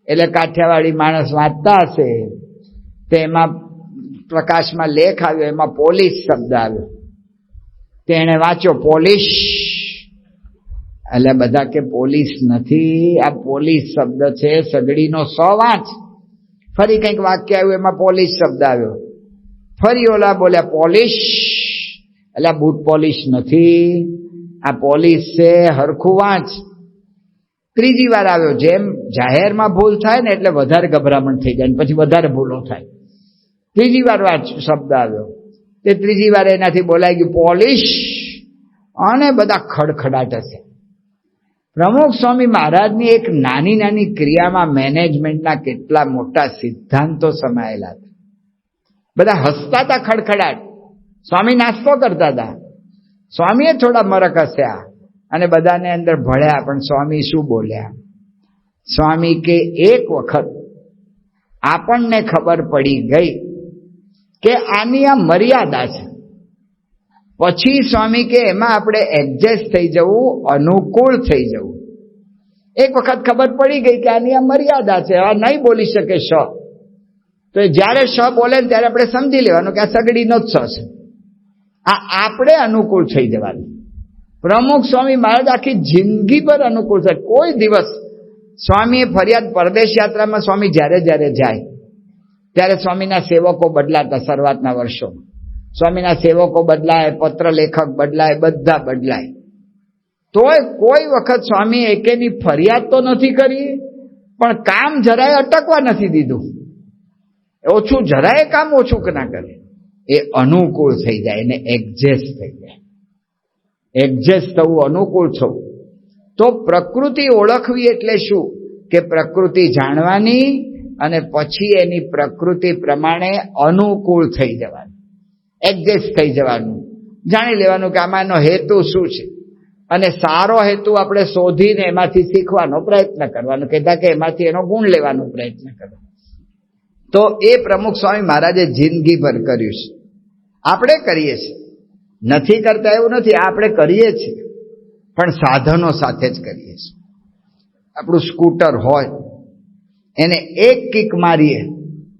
એટલે કાઠિયાવાડી માણસ વાંચતા હશે તો એમાં પ્રકાશમાં લેખ આવ્યો, એમાં પોલીસ શબ્દ આવ્યો. તેણે વાંચ્યો પોલીસ. એટલે બધા કે પોલીસ નથી, આ પોલીસ શબ્દ છે સગડીનો 100 વાંચ. ફરી કંઈક વાક્ય આવ્યું એમાં પોલીસ શબ્દ આવ્યો. ફરી ઓલા બોલ્યા પોલીશ, એટલે બૂટ પોલીશ નથી, આ પોલીસ છે, હરખું વાંચ. ત્રીજી વાર આવ્યો. જેમ જાહેરમાં ભૂલ થાય ને એટલે વધારે ગભરામણ થઈ જાય, પછી વધારે ભૂલો થાય. ત્રીજી વાર શબ્દ આવ્યો, તે ત્રીજી વાર એનાથી બોલાઈ ગયું પોલીશ, અને બધા ખડખડાટ હશે. પ્રમુખ સ્વામી મહારાજની એક નાની નાની ક્રિયામાં મેનેજમેન્ટના કેટલા મોટા સિદ્ધાંતો સમાયેલા હતા. બધા હસતા હતા, ખડખડાટ. સ્વામી નાસ્તો કરતા હતા, સ્વામીએ થોડા મરક હસ્યા અને બધાને અંદર ભળ્યા. પણ સ્વામી શું બોલ્યા? સ્વામી કે એક વખત આપણને ખબર પડી ગઈ કે આની આ મર્યાદા છે, પછી સ્વામી કે એમાં આપણે એડજસ્ટ થઈ જવું, અનુકૂળ થઈ જવું. એક વખત ખબર પડી ગઈ કે આની આ મર્યાદા છે, આ નહીં બોલી શકે શ, તો જ્યારે શ બોલે ને ત્યારે આપણે સમજી લેવાનું કે આ સગડીનો જ શ છે. આ આપણે અનુકૂળ થઈ જવાનું. પ્રમુખ સ્વામી મહારાજ આખી જિંદગી પર અનુકૂળ થાય. કોઈ દિવસ સ્વામીએ ફરિયાદ, પરદેશ યાત્રામાં સ્વામી જ્યારે જ્યારે જાય ત્યારે સ્વામીના સેવકો બદલાતા. શરૂઆતના વર્ષોમાં સ્વામીના સેવકો બદલાય, પત્ર લેખક બદલાય, બધા બદલાય. તોય કોઈ વખત સ્વામી એકેની ફરિયાદ તો નથી કરી, પણ કામ જરાય અટકવા નથી દીધું. ઓછું જરાય કામ ઓછું ના કરે. એ અનુકૂળ થઈ જાય, એને એડજસ્ટ થઈ જાય. એડજસ્ટ થવું, અનુકૂળ થવું. તો પ્રકૃતિ ઓળખવી એટલે શું? કે પ્રકૃતિ જાણવાની અને પછી એની પ્રકૃતિ પ્રમાણે અનુકૂળ થઈ જવાનું, એડજસ્ટ થઈ જવાનું, જાણી લેવાનું કે આમાંનો હેતુ શું છે, અને સારો હેતુ આપણે શોધીને એમાંથી શીખવાનો પ્રયત્ન કરવાનો, કહેતા કે એમાંથી એનો ગુણ લેવાનો પ્રયત્ન કરવાનો. તો એ પ્રમુખ સ્વામી મહારાજે જિંદગીભર કર્યું છે. આપણે કરીએ છીએ, નથી કરતા એવું નથી, આપણે કરીએ છીએ, પણ સાધનો સાથે જ કરીએ છીએ. આપણું સ્કૂટર હોય, એને એક કિક મારીએ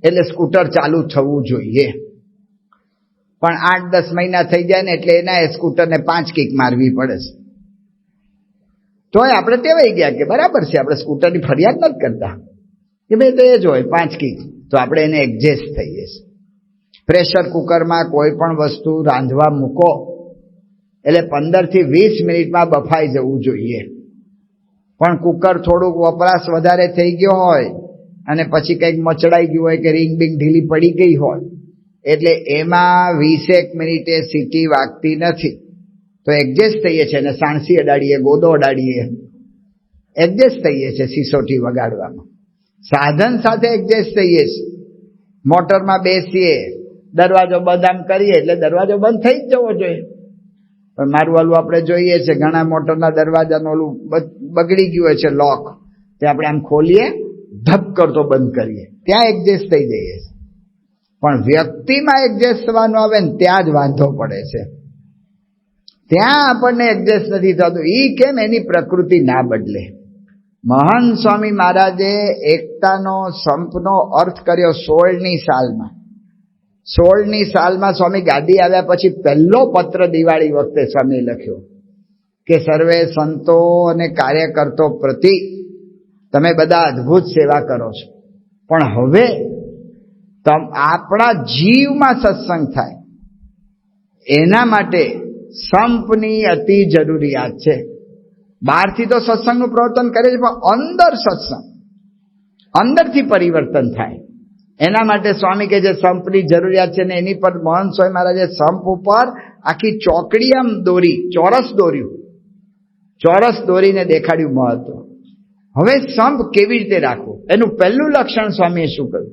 એટલે સ્કૂટર ચાલુ થવું જોઈએ, પણ 8-10 મહિના થઈ જાય ને એટલે એના સ્કૂટરને 5 કિક મારવી પડે છે. તોય આપણે ટેવાઈ ગયા કે બરાબર છે, આપણે સ્કૂટરની ફરિયાદ નથી કરતા કે ભાઈ તો એ જ હોય 5 કિક, તો આપણે એને એડજસ્ટ થઈએ છીએ. પ્રેશર કુકરમાં કોઈ પણ વસ્તુ રાંધવા મૂકો એટલે 15 થી 20 મિનિટમાં બફાઈ જવું જોઈએ. પણ કુકર થોડુંક વપરાશ વધારે થઈ ગયો હોય અને પછી કંઈક મચડાઈ ગયું હોય કે રીંગ બીંગ ઢીલી પડી ગઈ હોય એટલે એમાં 20 મિનિટે સીટી વાગતી નથી, તો એડજસ્ટ થઈએ છીએ. અને સાણસી અડાડીએ, ગોદો અડાડીએ, એડજસ્ટ થઈએ છીએ સિસોટી વગાડવામાં. સાધન સાથે એડજસ્ટ થઈએ છીએ. મોટરમાં બેસીએ, દરવાજો બંધ આમ કરીએ એટલે દરવાજો બંધ થઈ જ જવો જોઈએ. પણ મારું વાલું આપણે જોઈએ છે, ઘણા મોટરના દરવાજાનું ઓલું બગડી ગયું હોય છે લોક, તે આપણે આમ ખોલીએ, ધપ કરતો બંધ કરીએ, ત્યાં એડજસ્ટ થઈ જઈએ. પણ વ્યક્તિમાં એડજસ્ટ થવાનું આવે ને ત્યાં જ વાંધો પડે છે. ત્યાં આપણને એડજસ્ટ નથી થતું. એ કેમ? એની પ્રકૃતિ ના બદલે. મહાન સ્વામી મહારાજે એકતાનો, સંપનો અર્થ કર્યો 16મી સાલમાં. 16મી સાલમાં સ્વામી ગાદી આવ્યા પછી પહેલો પત્ર દિવાળી વખતે સ્વામી લખ્યો કે સર્વે સંતો અને કાર્યકર્તો પ્રતિ તમે બધા અદ્ભુત સેવા કરો છો, પણ હવે આપણા જીવમાં સત્સંગ થાય એના માટે સંપની અતિ જરૂરિયાત છે. બહારથી તો સત્સંગનું પ્રવર્તન કરે છે, પણ અંદર સત્સંગ, અંદરથી પરિવર્તન થાય એના માટે સ્વામી કે જે સંપની જરૂરિયાત છે ને એની પર મહંત સ્વામી મહારાજે સંપ ઉપર આખી ચોકડી આમ દોરી, ચોરસ દોર્યું, ચોરસ દોરીને દેખાડ્યું મહત્વ. હવે સંપ કેવી રીતે રાખવું એનું પહેલું લક્ષણ સ્વામીએ શું કહ્યું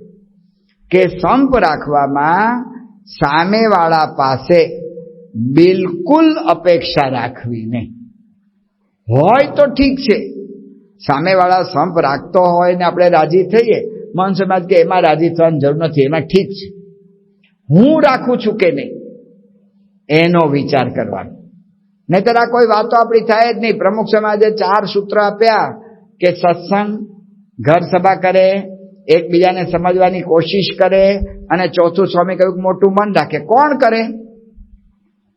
કે સંપ રાખવામાં સામેવાળા પાસે બિલકુલ અપેક્ષા રાખવી નહીં. હોય તો ઠીક છે, સામેવાળા સંપ રાખતો હોય ને આપણે રાજી થઈએ, મન સમાજ કે એમાં રાજી થવાની જરૂર નથી, એમાં ઠીક છે. હું રાખું છું કે નહીં એનો વિચાર કરવાનો. નહીતર આ કોઈ વાતો આપણી થાય જ નહીં. પ્રમુખ સમાજે 4 સૂત્ર આપ્યા કે સત્સંગ, ઘર સભા કરે, એકબીજાને સમજવાની કોશિશ કરે, અને ચોથું સ્વામી કહ્યું મોટું મન રાખે. કોણ કરે?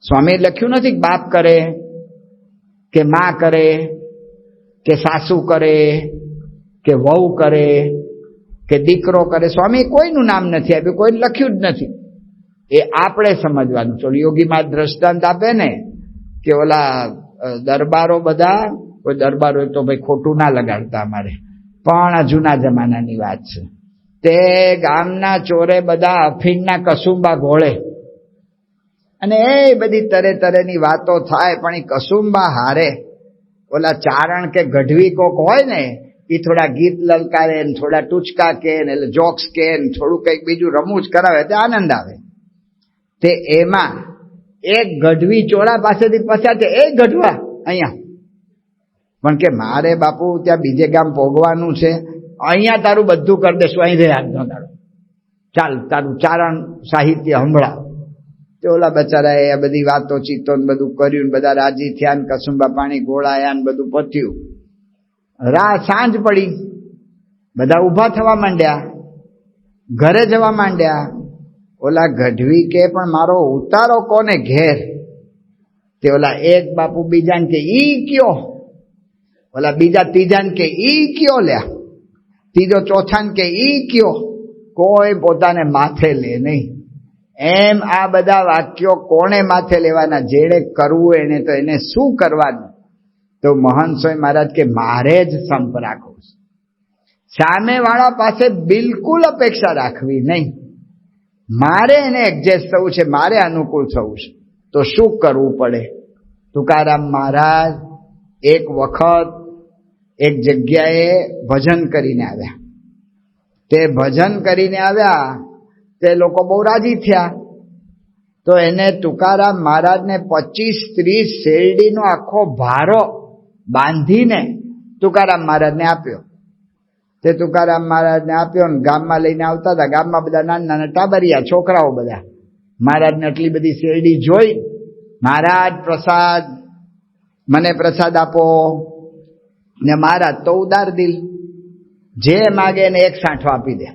સ્વામીએ લખ્યું નથી બાપ કરે કે માં કરે કે સાસુ કરે કે વહુ કરે કે દીકરો કરે. સ્વામી કોઈનું નામ નથી આપ્યું, કોઈને લખ્યું જ નથી. એ આપણે સમજવાનું છે. યોગીમાં દ્રષ્ટાંત આપે ને કે ઓલા દરબારો બધા, કોઈ દરબારો તો ભાઈ ખોટું ના લગાડતા અમારે, પણ આ જૂના જમાનાની વાત છે. તે ગામના ચોરે બધા અફીણના કસુંબા ઘોળે અને એ બધી તરે તરેની વાતો થાય, પણ એ કસુંબા હારે ઓલા ચારણ કે ગઢવી કોક હોય ને એ થોડા ગીત લલકારે ને થોડા ટૂચકા કે ને એટલે જોક્સ કે ને થોડું કંઈક બીજું રમૂજ કરાવે તે આનંદ આવે. તે એમાં એક ગઢવી ચોરા પાસેથી પસાર છે, એ ગઢવા અહીંયા પણ કે મારે બાપુ ત્યાં બીજે ગામ પોગવાનું છે, અહીંયા તારું બધું કરી દેશું, અહીં રહે આજનો તારો, ચાલ તારું ચારણ સાહિત્ય સંભળાવ. તે ઓલા બચારા એ બધી વાતો ચીતો ને બધું કર્યું ને બધા રાજી થયા ને કસુંબા પાણી ગોળાયા ને બધું પત્યું. સાંજ પડી, બધા ઊભા થવા માંડ્યા, ઘરે જવા માંડ્યા. ઓલા ગઢવી કે પણ મારો ઉતારો કોને ઘેર? તે ઓલા એક બાપુ બીજાને કે ઈ કયો, ઓલા બીજા ત્રીજાને કે ઈ કયો, લ્યા ત્રીજો ચોથાને કે ઈ કયો. કોઈ પોતાને માથે લે નહીં. એમ આ બધા વાક્યો કોને માથે લેવાના? જેણે કરવું એને તો એને શું કરવાનું? તો મહંત સ્વામી મહારાજ કે મારે જ સંપ રાખવો છે, સામેવાળા પાસે બિલકુલ અપેક્ષા રાખવી નહીં. મારે એને એડજસ્ટ થવું છે, મારે અનુકૂળ થવું છે. તો શું કરવું પડે? તુકારામ મહારાજ એક વખત એક જગ્યાએ ભજન કરીને આવ્યા. તે ભજન કરીને આવ્યા તે લોકો બહુ રાજી થયા. તો એને તુકારામ મહારાજને 25-30 શેરડીનો આખો ભારો બાંધીને તુકારામ મહારાજને આપ્યો. તે તુકારામ મહારાજને આપ્યો ને ગામમાં લઈને આવતા હતા. ગામમાં બધા નાના નાના ટાબરિયા છોકરાઓ બધા મહારાજને આટલી બધી શેરડી જોઈ, મહારાજ પ્રસાદ, મને પ્રસાદ આપો. ને મહારાજ તો ઉદાર દિલ, જે માગે એને એક સાંઠો આપી દે.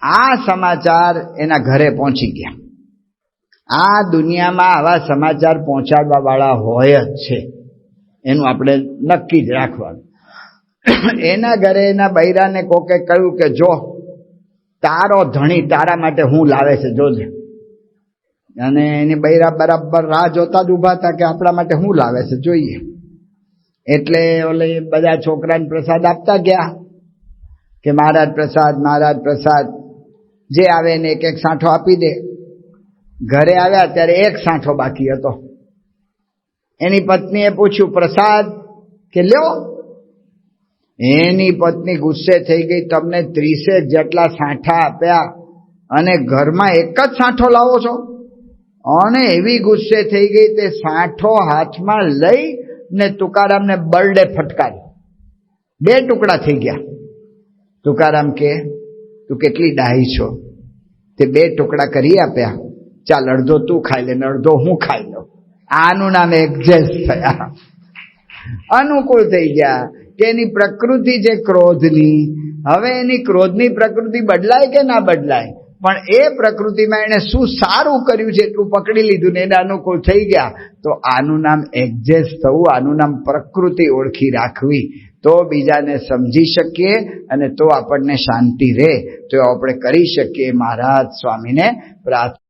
આ સમાચાર એના ઘરે પહોંચી ગયા. આ દુનિયામાં આવા સમાચાર પહોંચાડવા વાળા હોય જ છે, એનું આપણે નક્કી જ રાખવાનું. એના ઘરે એના બૈરાને કોકે કહ્યું કે જો તારો ધણી તારા માટે હું લાવે છે જોજે. અને એની બૈરા બરાબર રાહ જોતા જ ઉભા હતા કે આપણા માટે હું લાવે છે જોઈએ. એટલે ઓલે બધા છોકરાને પ્રસાદ આપતા ગયા કે મહારાજ પ્રસાદ, મહારાજ પ્રસાદ. જે આવે એને એક એક સાંઠો આપી દે. ઘરે આવ્યા ત્યારે એક સાંઠો બાકી હતો. એની પત્નીએ પૂછ્યું પ્રસાદ કે લ્યો. એની પત્ની ગુસ્સે થઈ ગઈ, તમને 30 જેટલા સાંઠા આપ્યા અને ઘરમાં એક જ સાંઠો લાવો છો? અને એવી ગુસ્સે થઈ ગઈ તે સાંઠો હાથમાં લઈ ને તુકારામને બરડે ફટકારી. 2 ટુકડા થઈ ગયા. તુકારામ કે તું કેટલી ડાહી છો, તે 2 ટુકડા કરી આપ્યા, ચાલ અડધો તું ખાઈ લે ને અડધો હું ખાઈ લઉં. આનું નામ એડજસ્ટ થયા, અનુકૂળ થઈ ગયા. કે એની પ્રકૃતિ છે ક્રોધની, હવે એની ક્રોધની પ્રકૃતિ બદલાય કે ના બદલાય, પણ એ પ્રકૃતિમાં એને શું સારું કર્યું છે એટલું પકડી લીધું ને એને અનુકૂળ થઈ ગયા. તો આનું નામ એડજસ્ટ થવું, આનું નામ પ્રકૃતિ ઓળખી રાખવી. તો બીજાને સમજી શકીએ અને તો આપણને શાંતિ રહે. તો આપણે કરી શકીએ. મહારાજ સ્વામીને પ્રાર્થના.